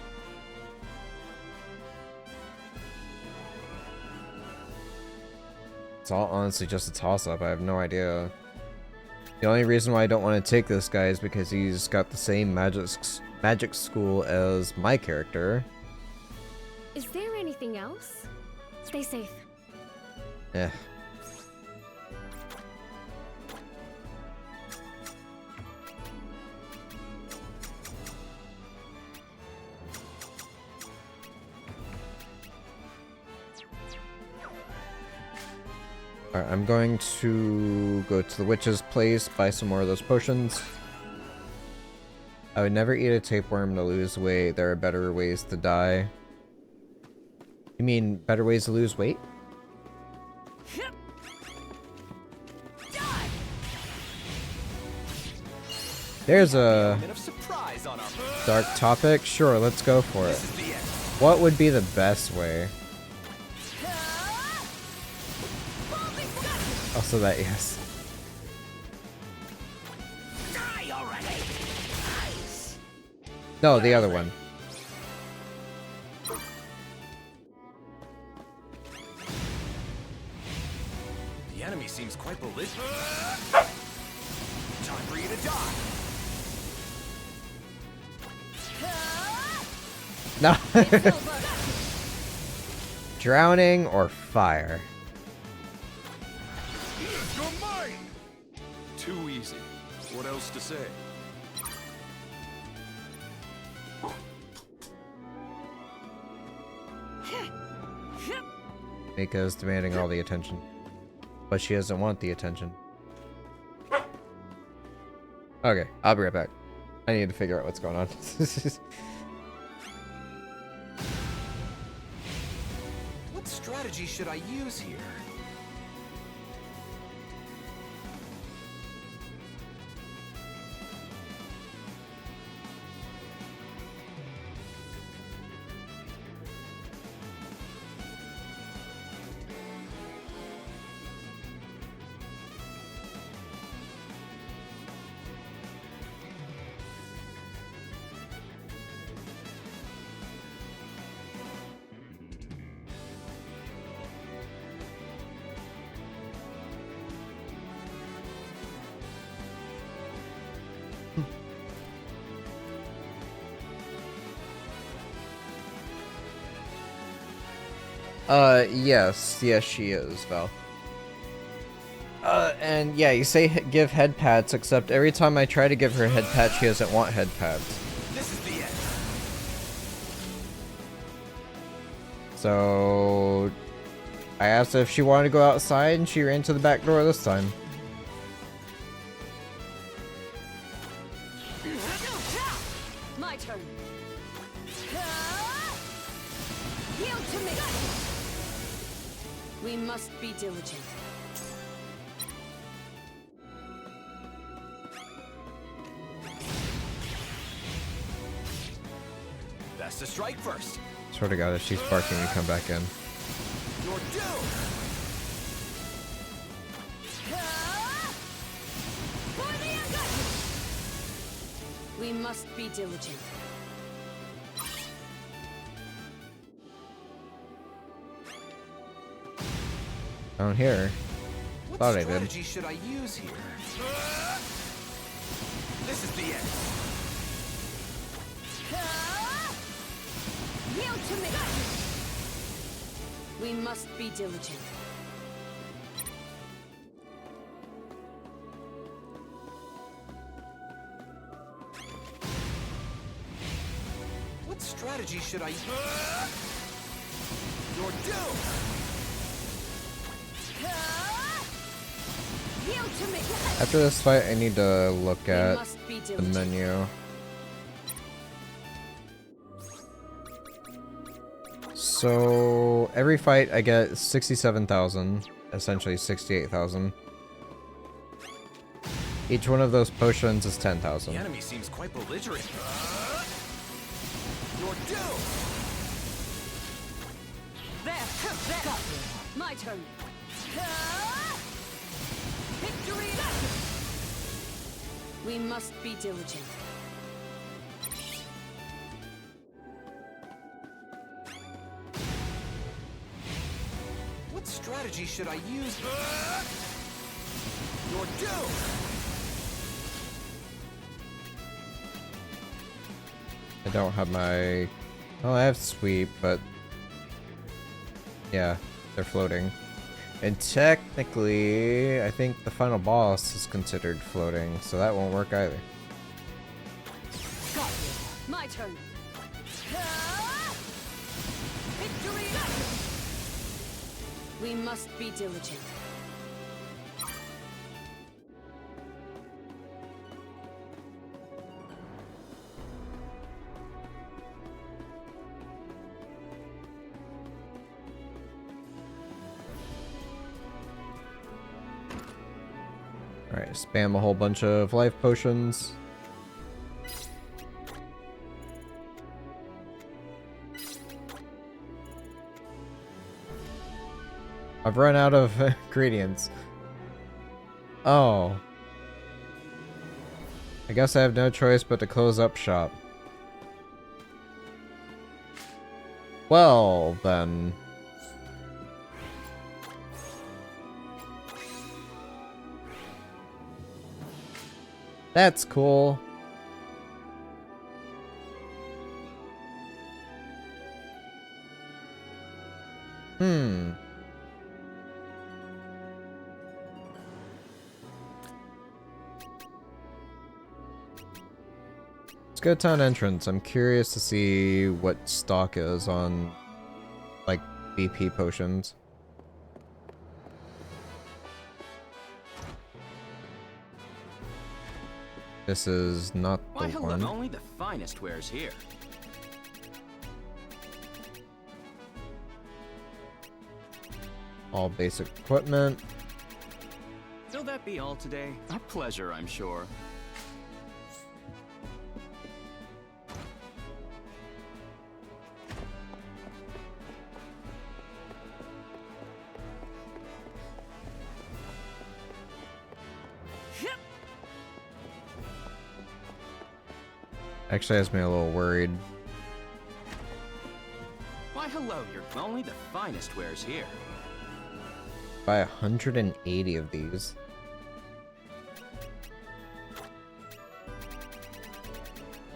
It's all honestly just a toss-up. I have no idea. The only reason why I don't want to take this guy is because he's got the same magic school as my character. Is there anything else? Stay safe. Eh. Alright, I'm going to go to the witch's place, buy some more of those potions. I would never eat a tapeworm to lose weight. There are better ways to die. You mean better ways to lose weight? There's a dark topic. Sure, let's go for it. What would be the best way? Also that, yes. No, the other one. The enemy seems quite belligerent. Time for you to die. No. Drowning or fire? You're mine! Too easy. What else to say? Mika's demanding all the attention. But she doesn't want the attention. Okay, I'll be right back. I need to figure out what's going on. What strategy should I use here? Yes, she is, Val. And yeah, you say give head pats, except every time I try to give her head pat, she doesn't want head pats. This is the end. So I asked her if she wanted to go outside, and she ran to the back door this time. My turn. Yield to me. We must be diligent. Best to strike first. Swear to God, if she's barking, you come back in. You're doomed. We must be diligent. Down here. What Thought I did. strategy should I use here? This is the end. Yield to me! We must be diligent. What strategy should I use? You're doomed! Yield to me! After this fight, I need to look We at must be the diligent. menu. So every fight I get 67,000, essentially 68,000. Each one of those potions is 10,000. The enemy seems quite belligerent. You're doomed! There! Got you. My turn. Victory! We must be diligent. What strategy should I use? You're doomed! I don't have my... Oh, I have sweep, but... Yeah, they're floating. And technically, I think the final boss is considered floating, so that won't work either. Got you. My turn. Victory! We must be diligent. Alright, spam a whole bunch of life potions. I've run out of ingredients. Oh. I guess I have no choice but to close up shop. Well, then. That's cool. Let's go town entrance. I'm curious to see what stock is on, like, BP potions. This is not Why, the hello, one. only the finest wares here. All basic equipment. Will that be all today? A pleasure, I'm sure. Actually has me a little worried. Why, hello, you're only the finest wares here. Buy 180 of these.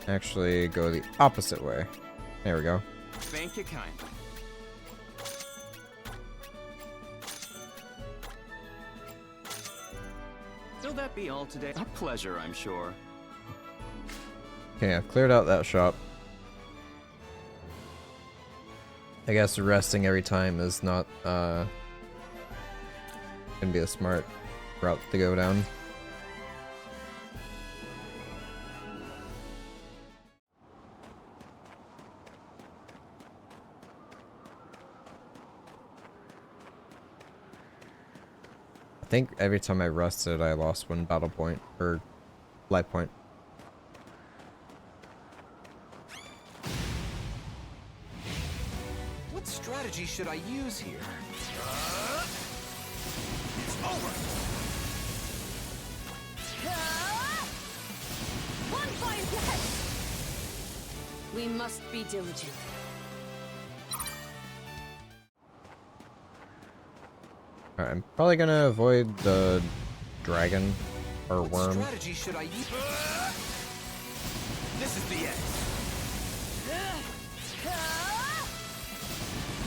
Actually, go the opposite way. There we go. Thank you kindly. Will that be all today? A pleasure, I'm sure. Okay, I've cleared out that shop. I guess resting every time is not, gonna be a smart route to go down. I think every time I rested, I lost one battle point, or life point. What strategy should I use here? It's over! One fine flash! We must be diligent. Alright, I'm probably gonna avoid the dragon or What worm. strategy should I use? This is the end.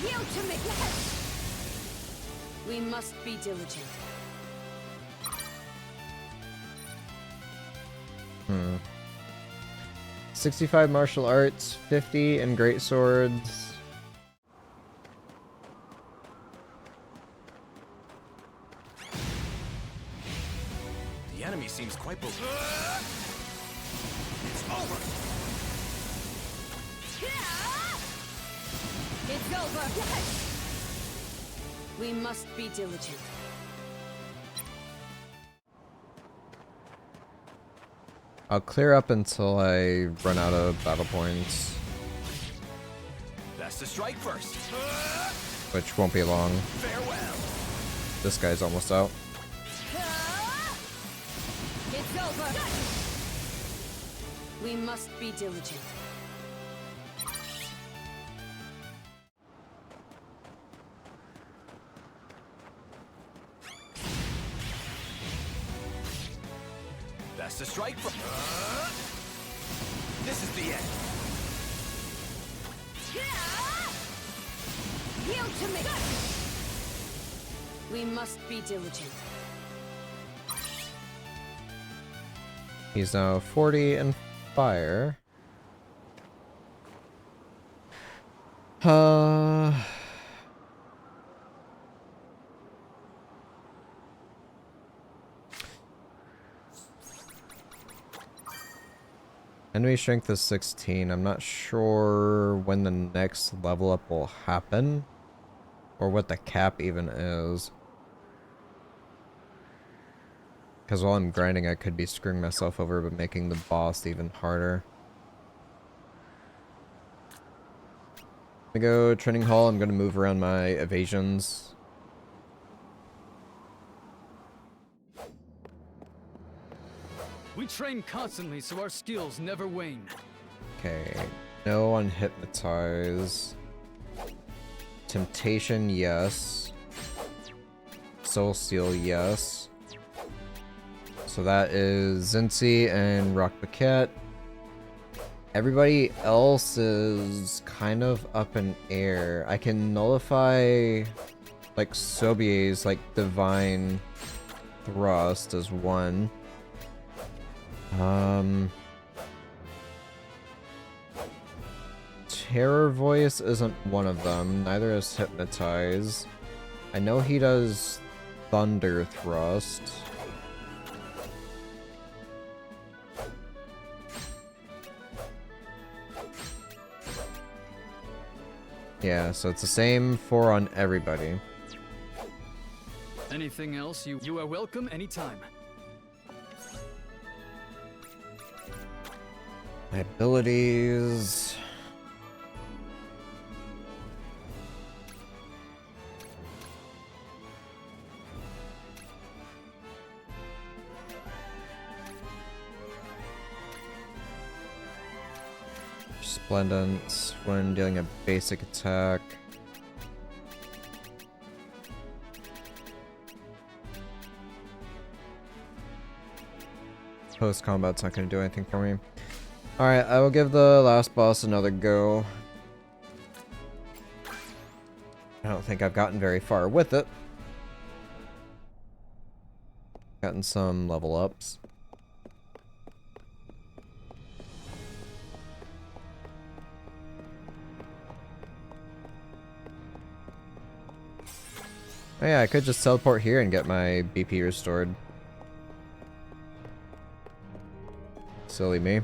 Yield to me! We must be diligent. 65 martial arts, 50 in great swords. The enemy seems quite It's over! It's over! We must be diligent. I'll clear up until I run out of battle points, Best to strike first. which won't be long. Farewell! This guy's almost out. It's over! We must be diligent. Best to strike first. This is the end. Yield to me! We must be diligent. He's now 40 in fire. Enemy strength is 16. I'm not sure when the next level up will happen, or what the cap even is. Because while I'm grinding, I could be screwing myself over by making the boss even harder. I'm gonna go training hall. I'm gonna move around my evasions. We train constantly so our skills never wane. Okay, no on hypnotize. Temptation, yes. Soul Seal, yes. So that is Zinzi and Rock Paquette. Everybody else is kind of up in air. I can nullify like Sobier's like Divine Thrust as one. Terror Voice isn't one of them. Neither is Hypnotize. I know he does Thunder Thrust. Yeah, so it's the same 4 on everybody. Anything else, you are welcome anytime. My abilities. Splendance when dealing a basic attack. Post combat's not going to do anything for me. Alright, I will give the last boss another go. I don't think I've gotten very far with it. Gotten some level ups. Oh yeah, I could just teleport here and get my BP restored. Silly me.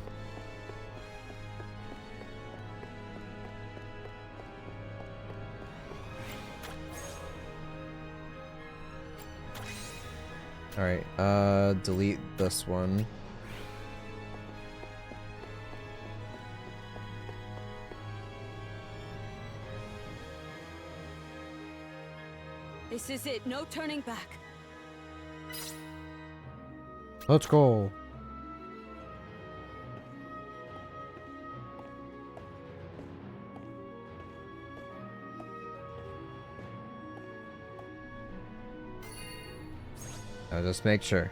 Alright, delete this one. This is it, no turning back. Let's go. I'll just make sure.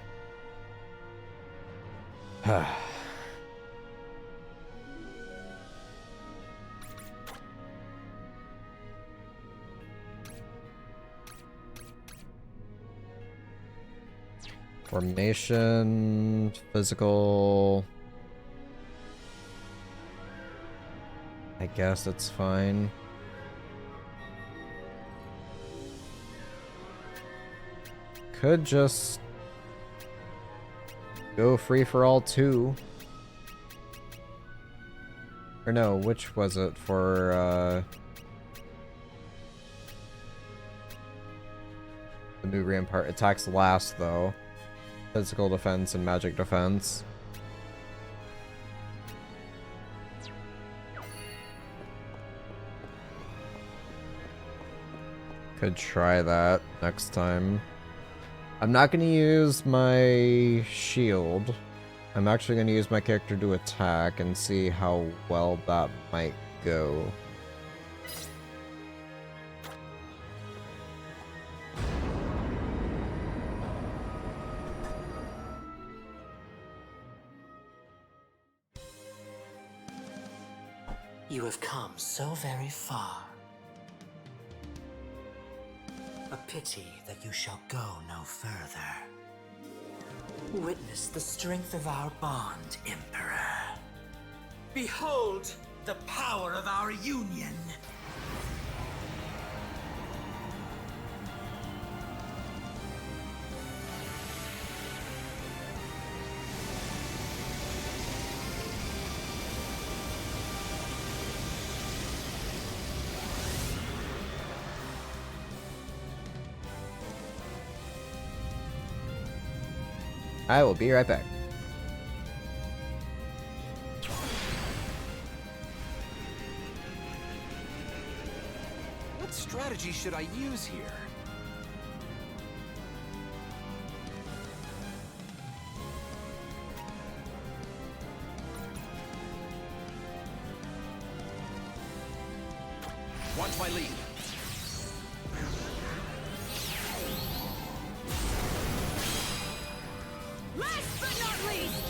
Formation, physical. I guess that's fine. Could just go free for all too. Or no, which was it for the new Rampart? Attacks last though. Physical defense and magic defense. Could try that next time. I'm not going to use my shield. I'm actually going to use my character to attack and see how well that might go. You have come so very far. A pity that you shall go no further. Witness the strength of our bond, Emperor. Behold the power of our union. I will be right back. What strategy should I use here? Want my lead? Last but not least!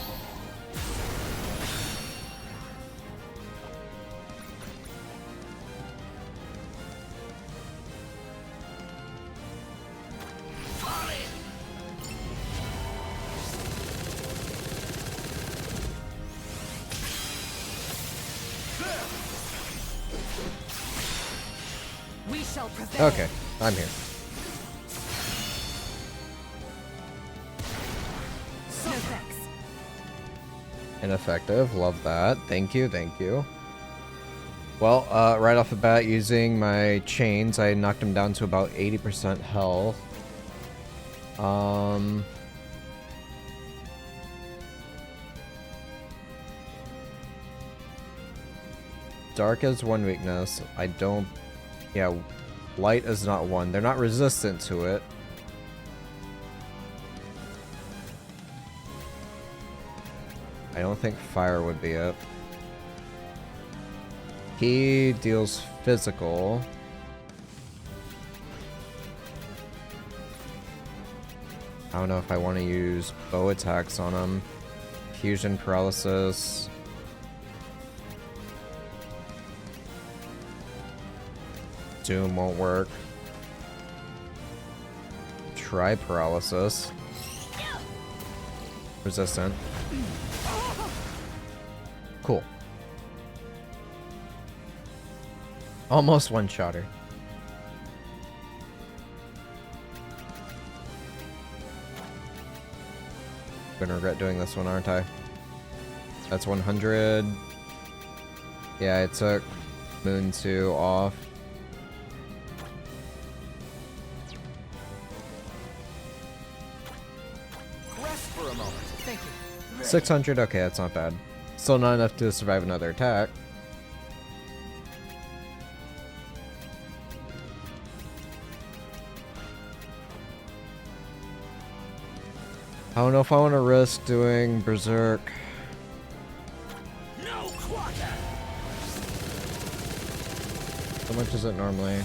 We shall prevail. Okay, I'm here. No thanks. Ineffective, love that. Thank you, thank you. Well, right off the bat, using my chains, I knocked him down to about 80% health. Dark is one weakness. I don't... Yeah, light is not one. They're not resistant to it. I don't think fire would be it. He deals physical. I don't know if I want to use bow attacks on him. Fusion paralysis. Doom won't work. Try paralysis. Resistant. Cool. Almost one-shotter. Gonna regret doing this one, aren't I? That's 100. Yeah, I took Moon 2 off. Rest for a moment. Thank you. 600, okay, that's not bad. Still not enough to survive another attack. I don't know if I want to risk doing Berserk. No quarter. How much is it normally?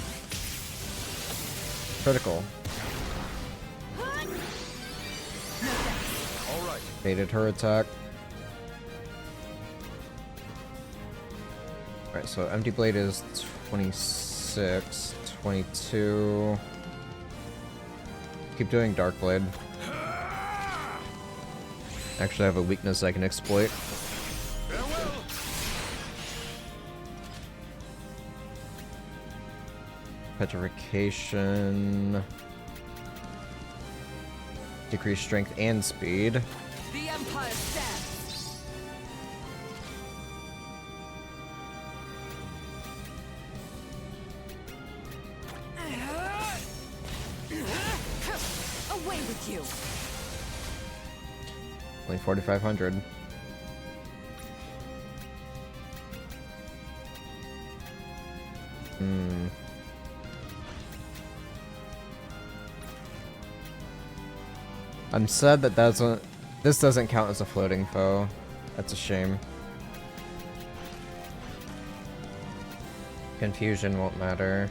Baited her attack. Alright, so Empty Blade is 26, 22. Keep doing Dark Blade. Actually, I have a weakness I can exploit. Farewell. Petrification. Decrease strength and speed. The Empire stands. Away with you. Only 4,500. I'm sad that this doesn't count as a floating foe. That's a shame. Confusion won't matter.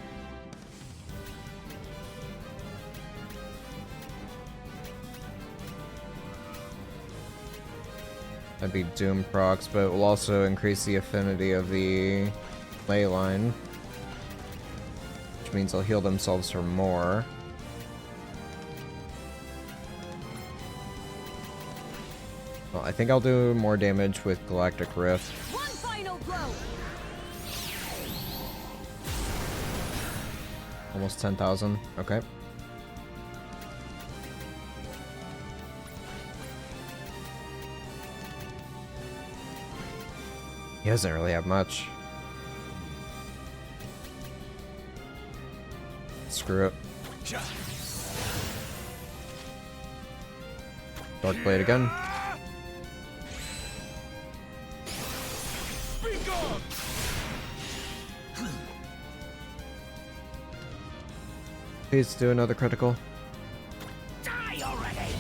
That'd be Doom procs, but it will also increase the affinity of the ley line. Which means they'll heal themselves for more. Well, I think I'll do more damage with Galactic Rift. One final blow. Almost 10,000. Okay. He doesn't really have much. Screw it. Dark Blade again. Be gone. Please do another critical. Die already!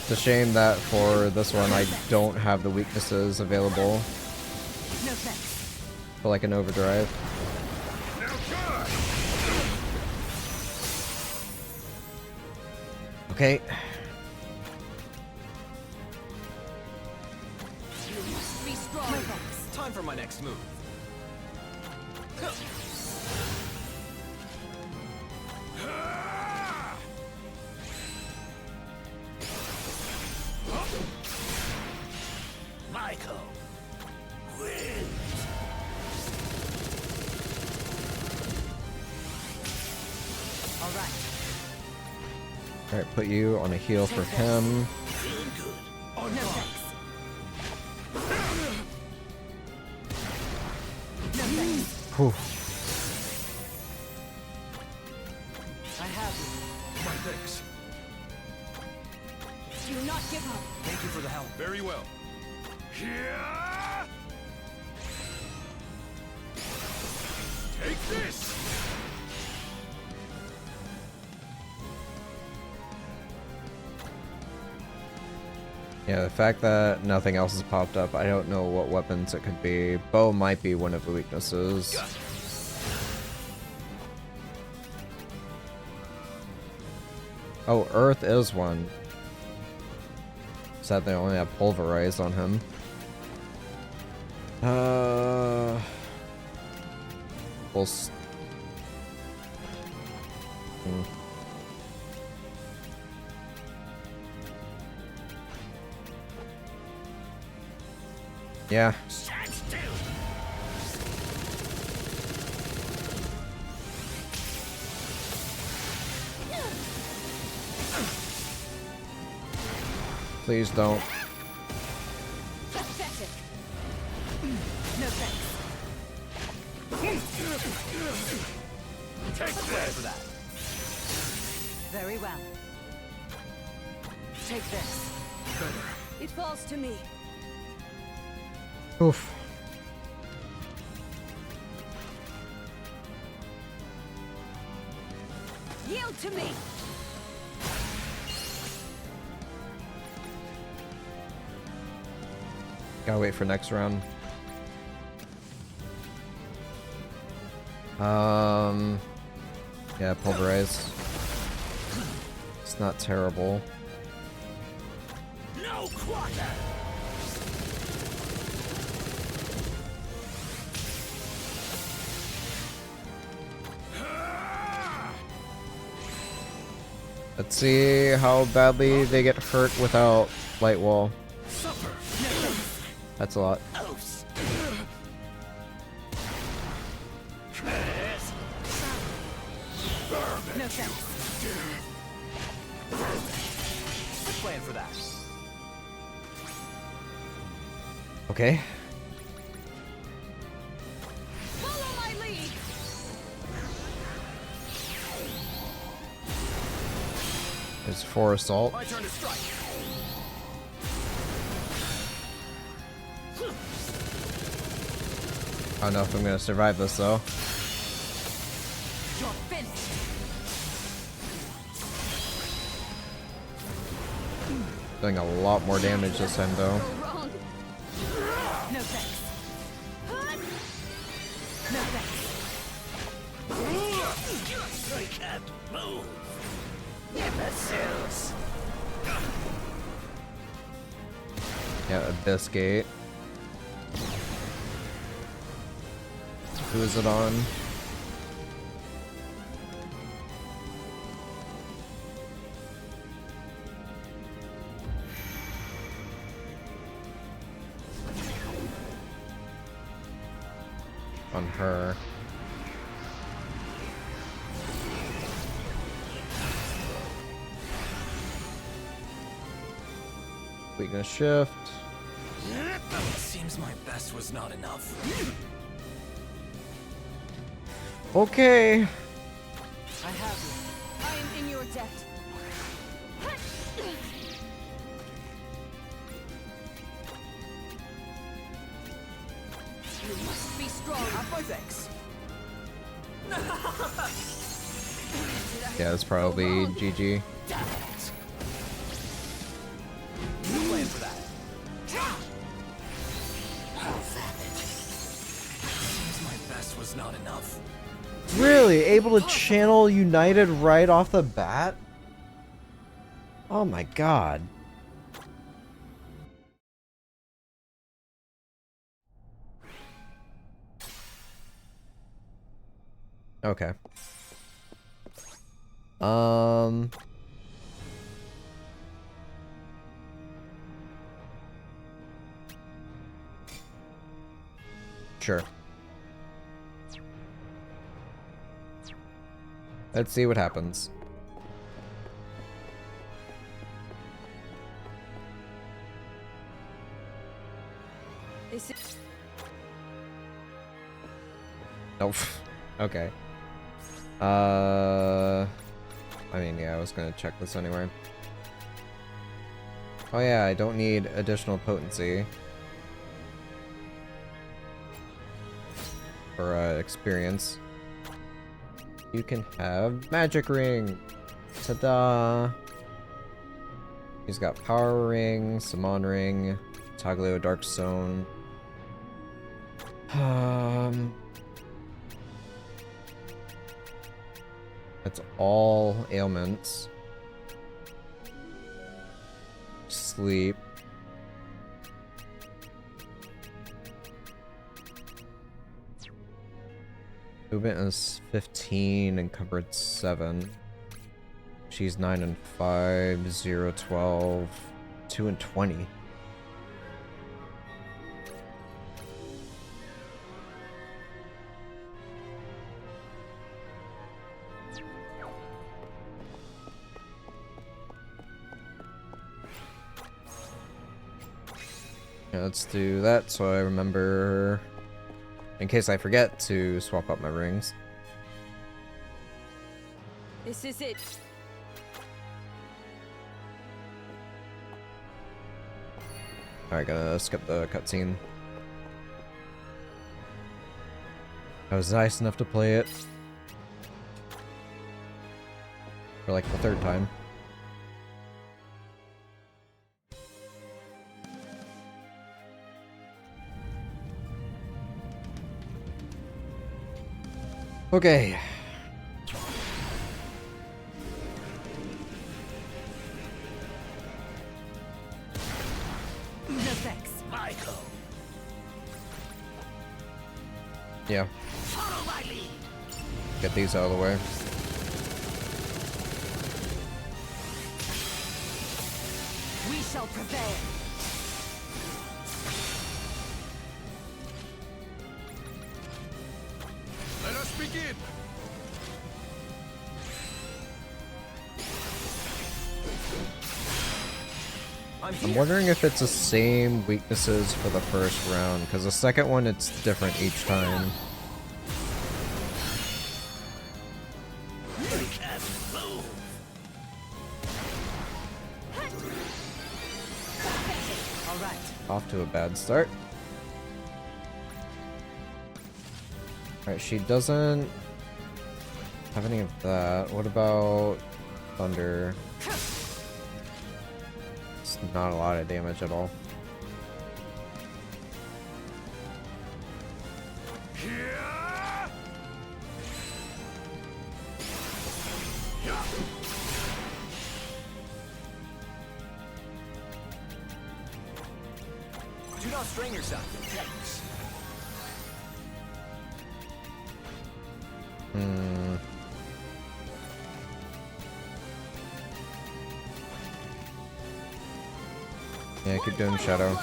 It's a shame that for this one I don't have the weaknesses available No thanks. for like an overdrive. Now die. Okay. You must be strong. No thanks. Time for my next move. Michael wins. All right. Alright, put you on a heal for him. Feeling good. No thanks. No thanks. Whew. I have you. My thanks. Do not give up. Thank you for the help. Very well. Here. Take this. Yeah, the fact that nothing else has popped up, I don't know what weapons it could be. Bow might be one of the weaknesses. Oh, Earth is one. Sad they only have Pulverize on him. We'll Yeah. Stand still. Please don't. Pathetic. No thanks. Take For this. that. Very well. Take this. It falls to me. Oof. Yield to me. Gotta wait for next round. Yeah, Pulverize. It's not terrible. No quarter! Let's see how badly they get hurt without light wall. That's a lot. No thanks. Good plan for that. Okay. Follow my lead. There's 4 assault. My turn to strike. I don't know if I'm gonna survive this though. You're finished. Doing a lot more damage this time though. Go wrong. No thanks. No thanks. I can't move. Imbeciles. Yeah, Abyss Gate. Who is it on? On her. Weakness shift. Seems my best was not enough. Okay. I have you. I am in your debt. You must be strong. Have my thanks. Yeah, it's probably GG. Damn it. Good plan for that. Seems my best was not enough. Really? Able to channel United right off the bat? Oh my god. Okay. Sure. Let's see what happens. This is Nope. Okay. I mean, yeah, I was gonna check this anyway. Oh yeah, I don't need additional potency. For experience. You can have magic ring. Ta-da! He's got power ring, summon ring, Taglio dark stone. That's all ailments. Sleep. Movement is 15, encumbered 7. She's 9 and 5, 0, 12, 2 and 20. Yeah, let's do that so I remember, in case I forget, to swap up my rings. This is it. Alright, gotta skip the cutscene. I was nice enough to play it for like the 3rd time. Okay. Michael. Yeah. Follow my lead. Get these out of the way. We shall prevail. Let us begin. I'm wondering if it's the same weaknesses for the first round, because the second one it's different each time. We can't move. All right. Off to a bad start. Alright, she doesn't have any of that. What about thunder? It's not a lot of damage at all. Do not strain yourself. Thanks. Hmm. Yeah, keep doing shadow.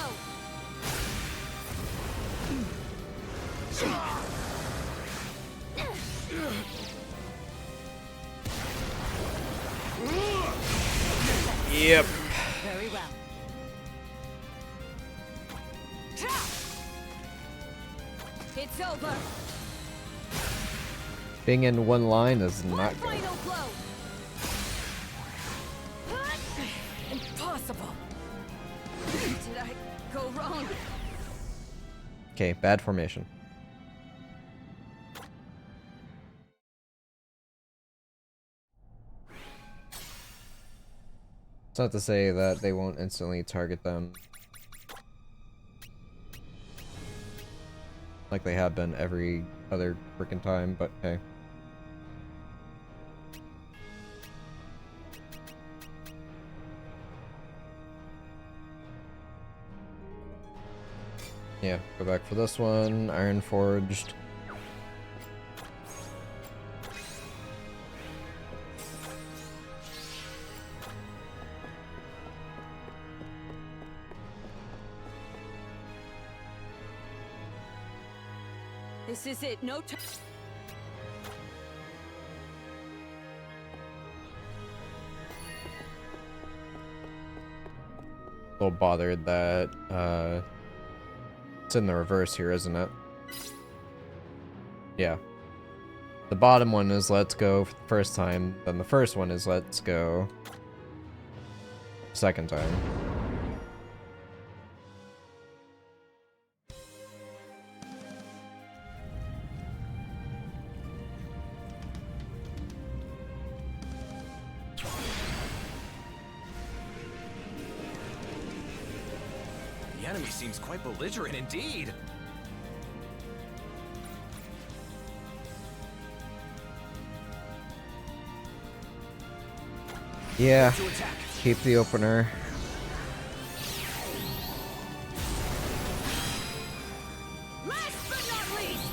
Yep. Very well. It's over. Being in one line is One not good. final blow. Impossible. Did I go wrong? Okay, bad formation. It's not to say that they won't instantly target them. Like they have been every other freaking time, but hey. Yeah, go back for this one. Iron Forged. This is it. No time. A little bothered that it's in the reverse here, isn't it? Yeah. The bottom one is let's go for the first time, then the first one is let's go second time. The enemy seems quite belligerent indeed. Yeah, To attack. keep the opener. Last but not least.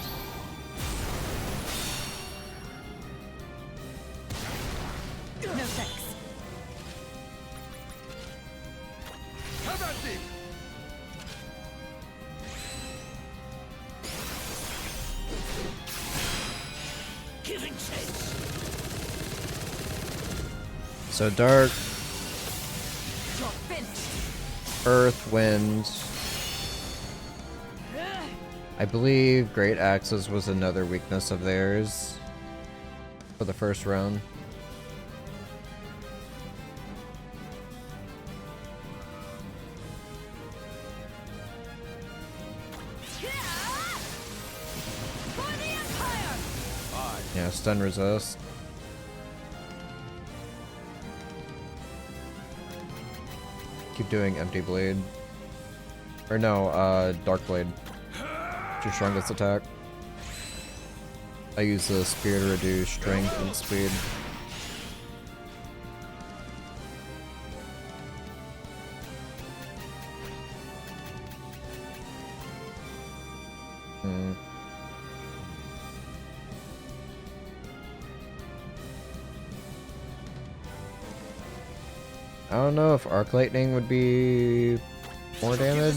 No thanks. Have at thee. Giving chase. So dark, You're finished. earth, wind. I believe Great Axes was another weakness of theirs for the first round. For the Empire. Yeah, stun resist. Keep doing Empty Blade. Or no, Dark Blade. It's your strongest attack. I use the spear to reduce strength and speed. Hmm. I don't know if arc lightning would be more damage.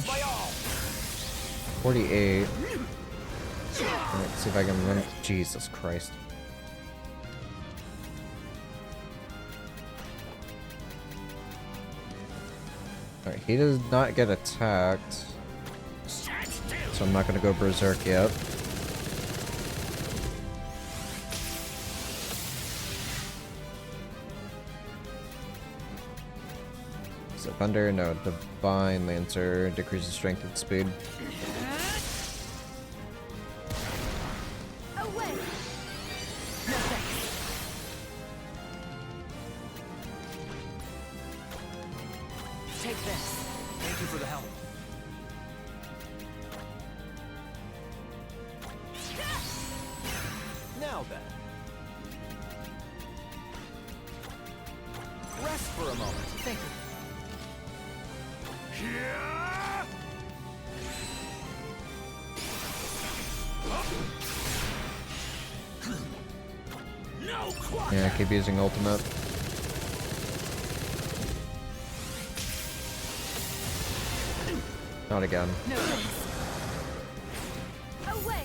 48. Let's see if I can run. Jesus Christ. Alright, he does not get attacked. So I'm not gonna go berserk yet. So thunder, no, divine lancer decreases strength and speed. Away. No thanks. Take this. Thank you for the help. Now then. Rest for a moment. Thank you. Yeah! No quack! Yeah, keep using ultimate. Not again. No thanks. Away.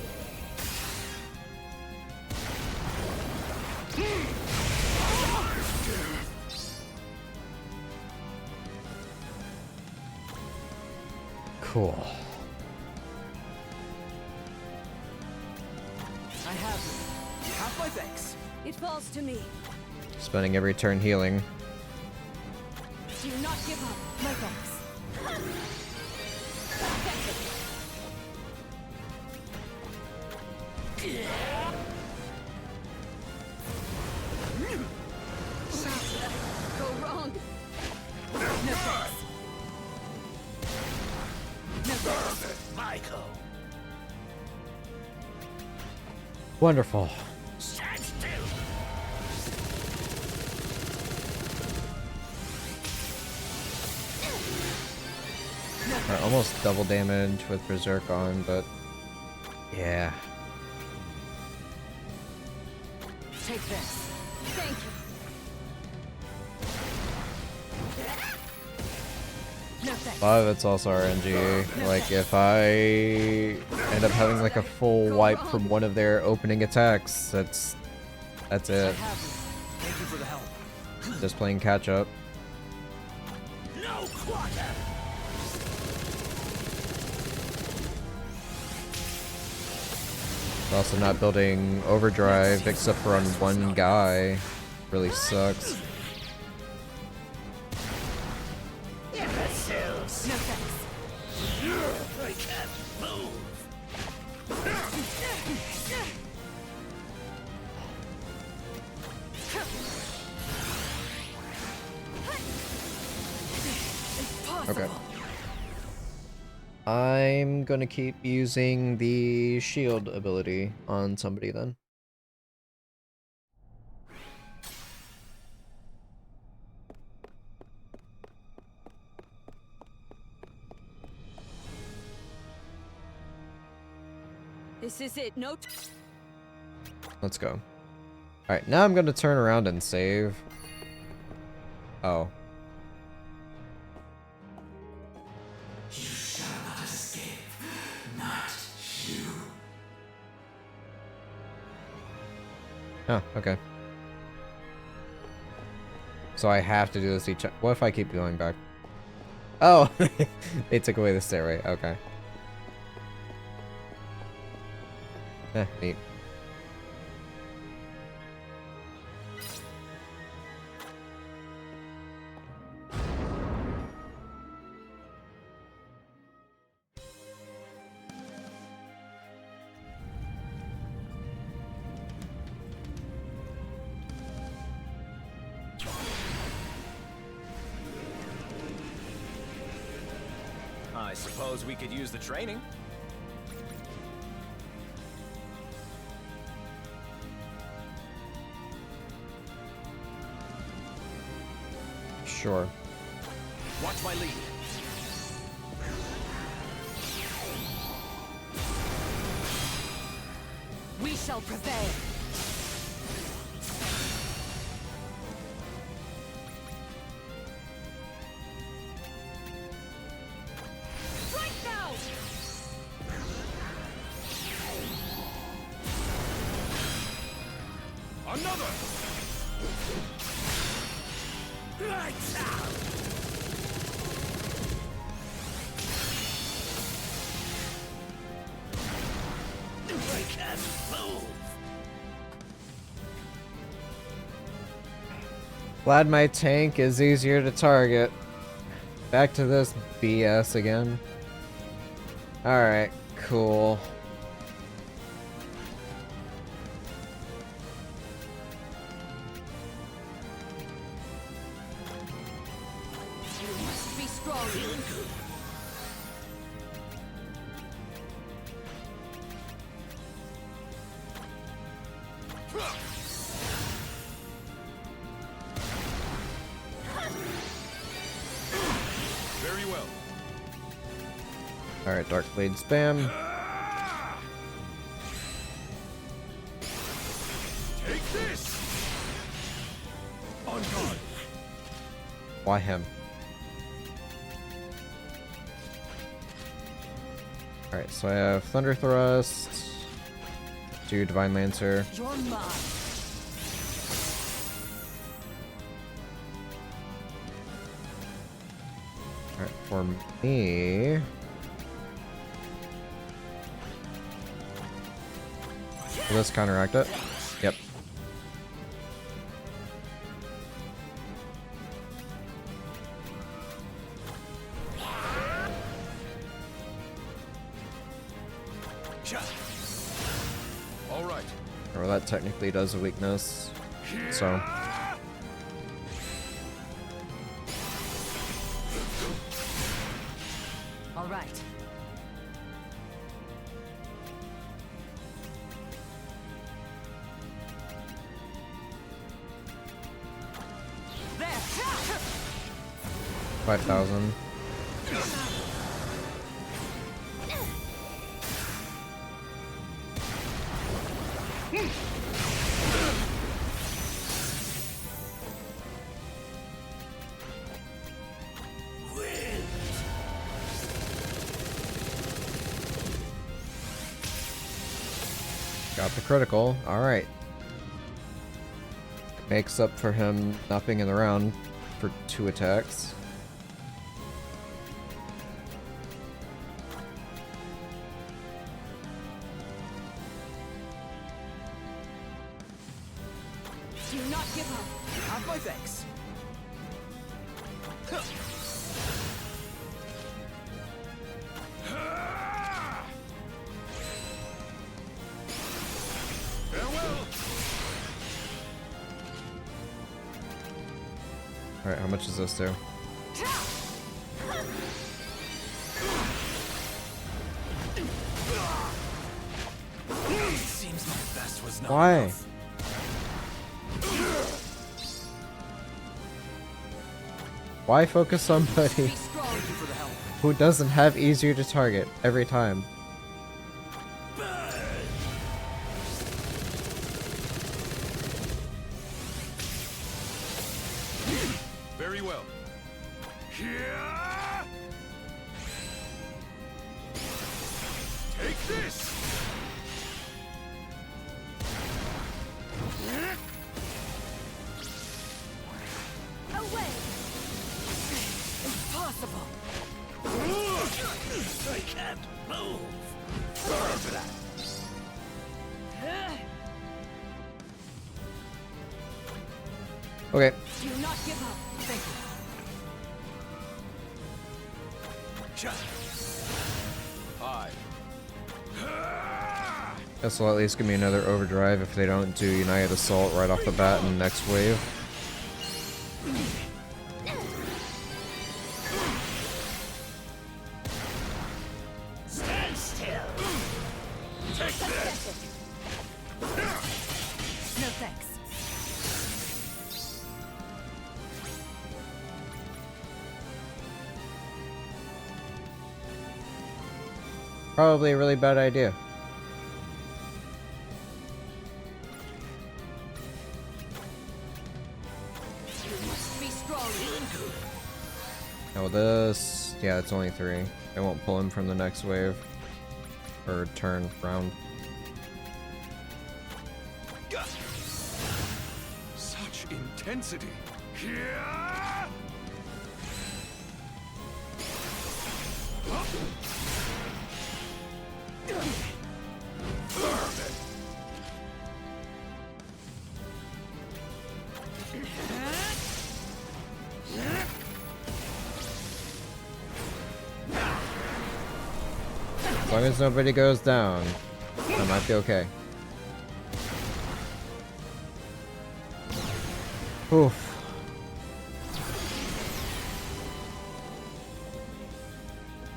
Cool. I have you. You have my thanks. It falls to me. Spending every turn healing. Do not give up. My thanks. Pathetic. Go wrong. No thanks. No thanks. Michael. Wonderful. Stand still. Alright, almost double damage with berserk on, but yeah. Take this. Thank you. No thanks. A lot of it's also RNG. Like, if I end up having like a full wipe from one of their opening attacks, that's I it. have you. Thank you for the help. Just playing catch up. No quacker! Also not building overdrive except for on one guy. Really sucks. Imbeciles! No thanks. I can't move. Impossible. Okay. I'm gonna keep using the shield ability on somebody then. This is it. No. Let's go. Alright, now I'm gonna turn around and save. Oh. You shall not escape. Not you. Oh, okay. So I have to do this each. What if I keep going back? Oh, they took away the stairway. Okay. Neat. I suppose we could use the training. Sure. Watch my lead. We shall prevail. Strike now! Another! Lights out! I can't move! Glad my tank is easier to target. Back to this BS again. Alright, cool. You must be strong. Very well. Alright, Dark Blade spam. Take this! On guard. Why him? Alright, so I have Thunder Thrust. Do Divine Lancer. You're mine. Alright, for me. Will this counteract it? Yep. All right. Or that technically does a weakness. So. All right. There. 5,000. Got the critical. Alright. Makes up for him not being in the round for 2 attacks. Do not give up. Have my thanks. Farewell! Alright, how much does this do? Seems my best was not Why? enough. Why focus somebody Be strong. For the help. who doesn't have easier to target every time? Very well. Take this! Away. Impossible. I can't move! Okay, Do not give up. Thank you. Aye. this will at least give me another overdrive if they don't do United Assault right off the bat in the next wave. Stand still! Take this! No thanks. Probably a really bad idea. this. Yeah, it's only 3. I won't pull him from the next wave. Or turn round. Such intensity. Yeah! As long as nobody goes down, I might be okay. Oof.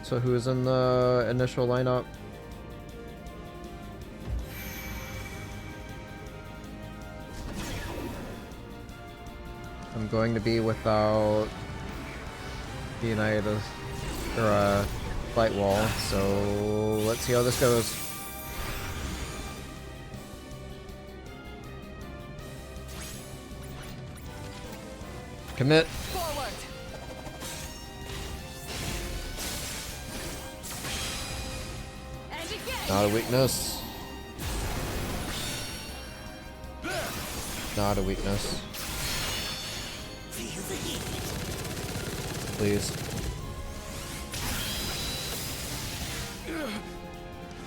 So who's in the initial lineup? I'm going to be without United or Light Wall, so let's see how this goes. Commit. Forward. And again. Not a weakness. Not a weakness. Feel the heat. Please.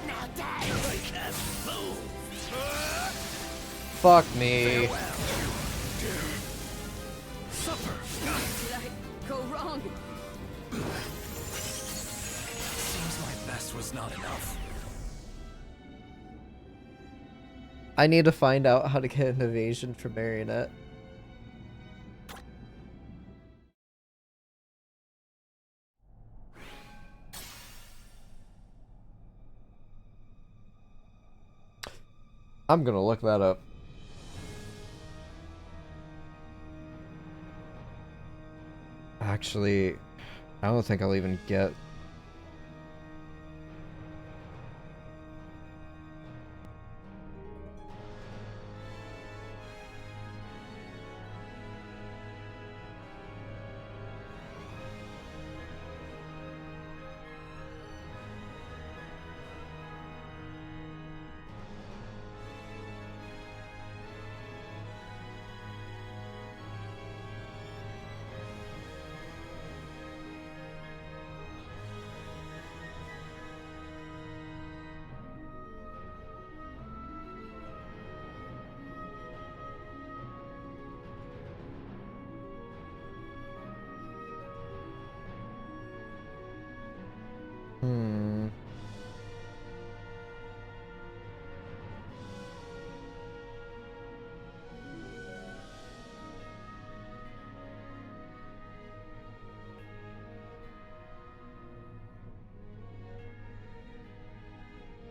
Now die like a fool. Fuck me. Did I go wrong? Seems my best was not enough. I need to find out how to get an evasion for Marionette. I'm gonna look that up. Actually, I don't think I'll even get...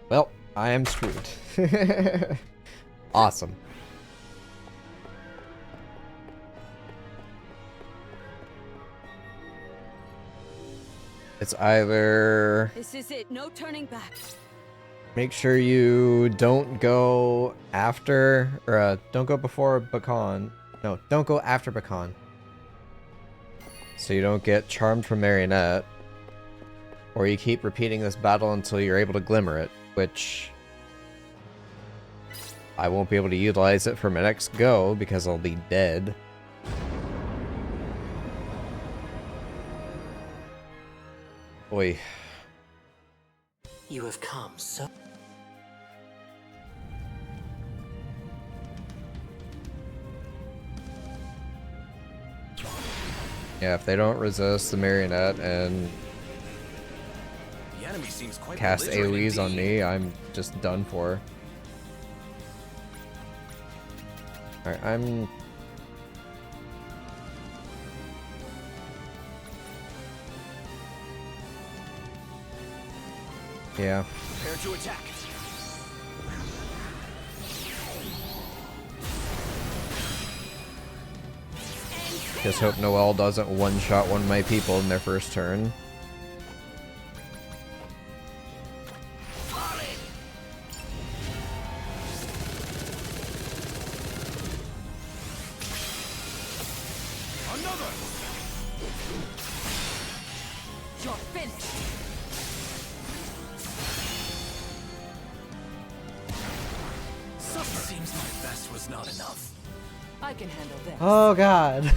Well, I am screwed. Awesome. It's either... This is it. No turning back. Make sure you don't go after, or don't go before Bakan. No, don't go after Bakan. So you don't get charmed from Marionette. Or you keep repeating this battle until you're able to glimmer it, which... I won't be able to utilize it for my next go because I'll be dead. Oi. You have come so... Yeah, if they don't resist the Marionette and The enemy seems quite cast belligerent AoEs on indeed. me, I'm just done for. Alright, I'm... Yeah. Prepare to attack. Just hope Noelle doesn't one-shot one of my people in their first turn. best was not enough. I can handle this. Oh god.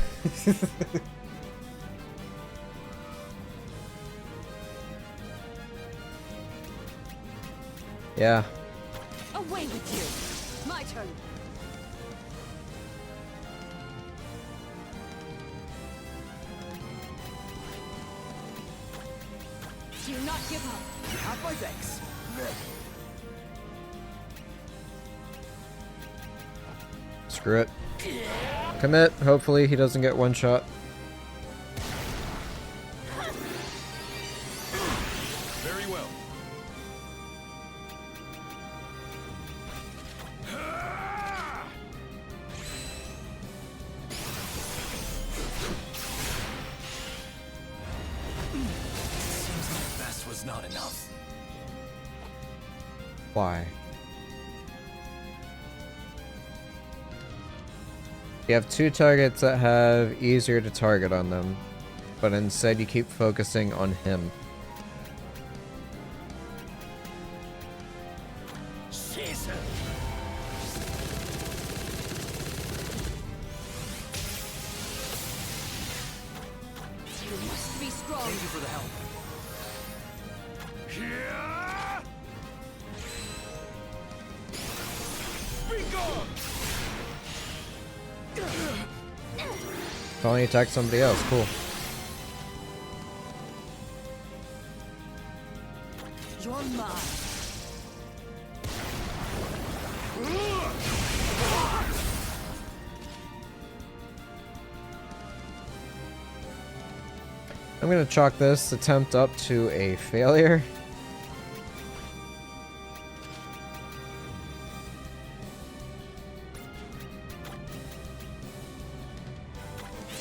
Yeah. Away with you. My turn. Do not give up. You have my thanks. Screw it. Commit. Hopefully he doesn't get one shot. Very well. Seems my best was not enough. Why? You have two targets that have easier to target on them, but instead you keep focusing on him. Caesar! You must be strong. Thank you for the help. Be gone! Only attack somebody else. Cool. You're mine. I'm gonna chalk this attempt up to a failure.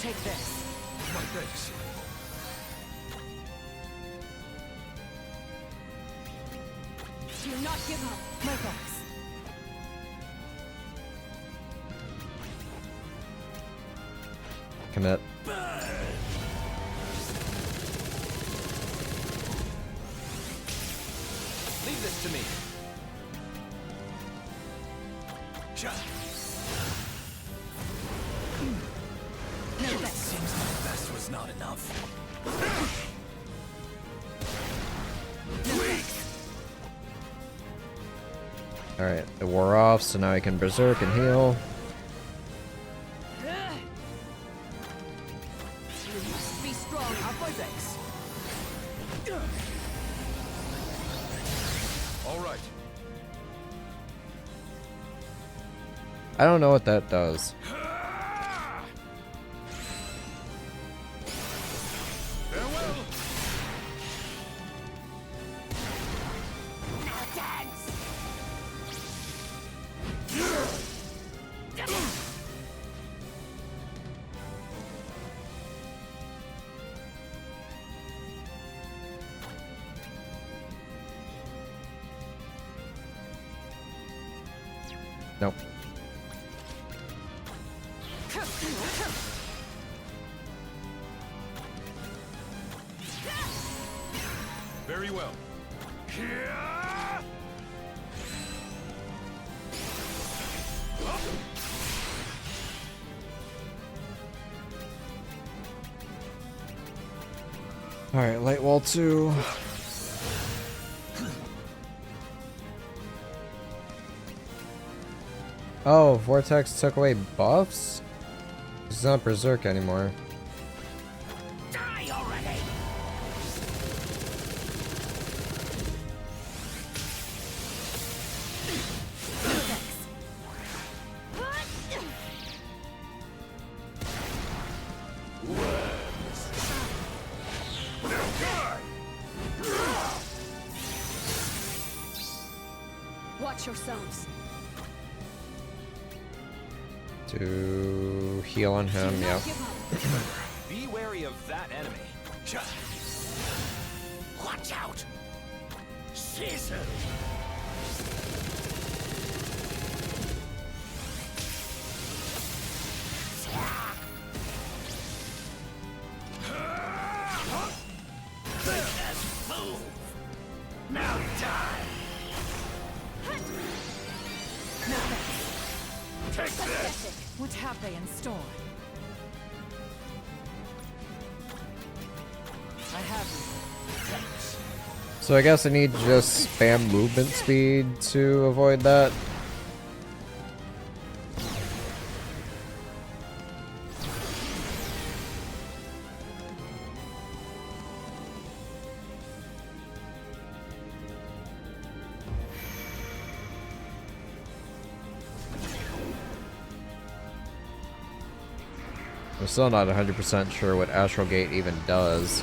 Take this. My thanks. Do not give up. My thanks. Commit. Leave this to me. No thanks. Seems my best was not enough. Alright, it wore off, so now I can berserk and heal. You must be strong. Have my thanks. All right. I don't know what that does. Farewell. Nope. Very well. Alright, light wall 2. Oh, Vortex took away buffs? It's not Berserk anymore. Die already! Watch yourselves. To heal on him, Do yeah. not give up. Be wary of that enemy. Watch out! Caesar! Move! Now die! Pathetic. What have they in store? I have you. So I guess I need to just spam movement speed to avoid that. I'm still not 100% sure what Astral Gate even does.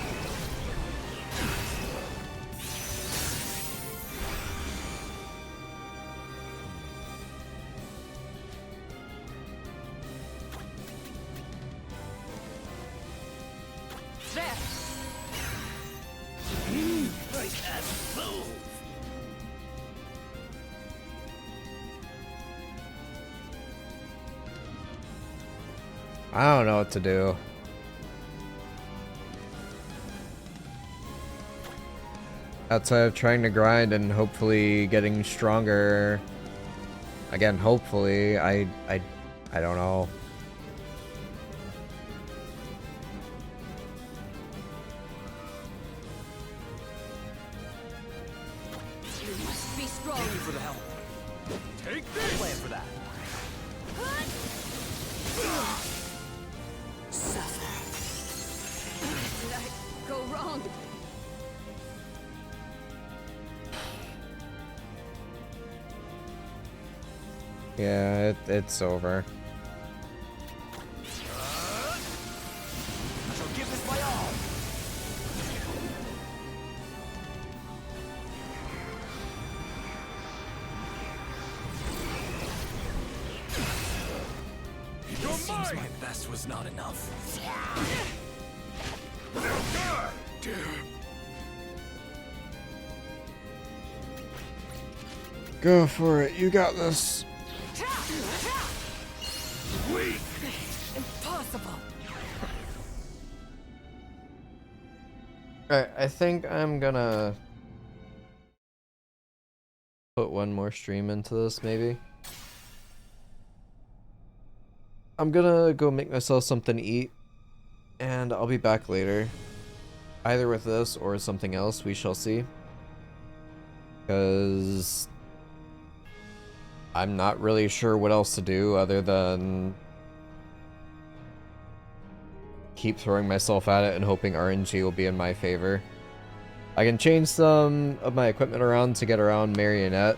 I don't know what to do. Outside of trying to grind and hopefully getting stronger. Again, hopefully. I don't know. You must be strong. Thank you for the help. Take this! Plan for that. Did I go wrong? Yeah, it's over. I shall give this my all. You're It seems mine! my best was not enough. God damn! Go for it. You got this. Weak! Impossible. Alright, I think I'm gonna put one more stream into this, maybe. I'm gonna go make myself something to eat, and I'll be back later. Either with this or something else, we shall see. Because I'm not really sure what else to do other than keep throwing myself at it and hoping RNG will be in my favor. I can change some of my equipment around to get around Marionette,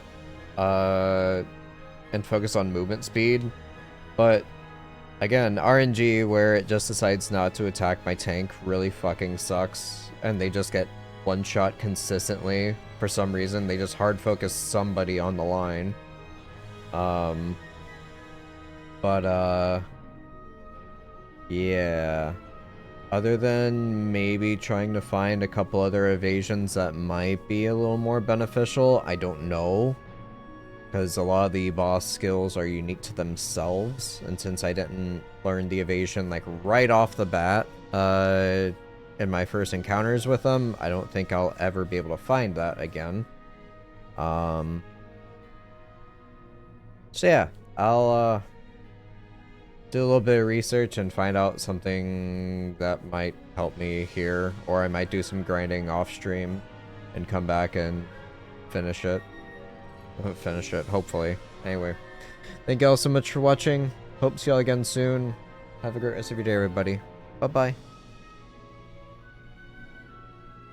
and focus on movement speed, but again, RNG where it just decides not to attack my tank really fucking sucks, and they just get one shot consistently for some reason. They just hard focus somebody on the line. Yeah. Other than maybe trying to find a couple other evasions that might be a little more beneficial, I don't know. Because a lot of the boss skills are unique to themselves, and since I didn't learn the evasion like right off the bat, in my first encounters with them, I don't think I'll ever be able to find that again. So yeah, I'll do a little bit of research and find out something that might help me here, or I might do some grinding off stream and come back and finish it. Hopefully. Anyway, thank you all so much for watching. Hope to see y'all again soon. Have a great rest of your day, everybody. Bye-bye.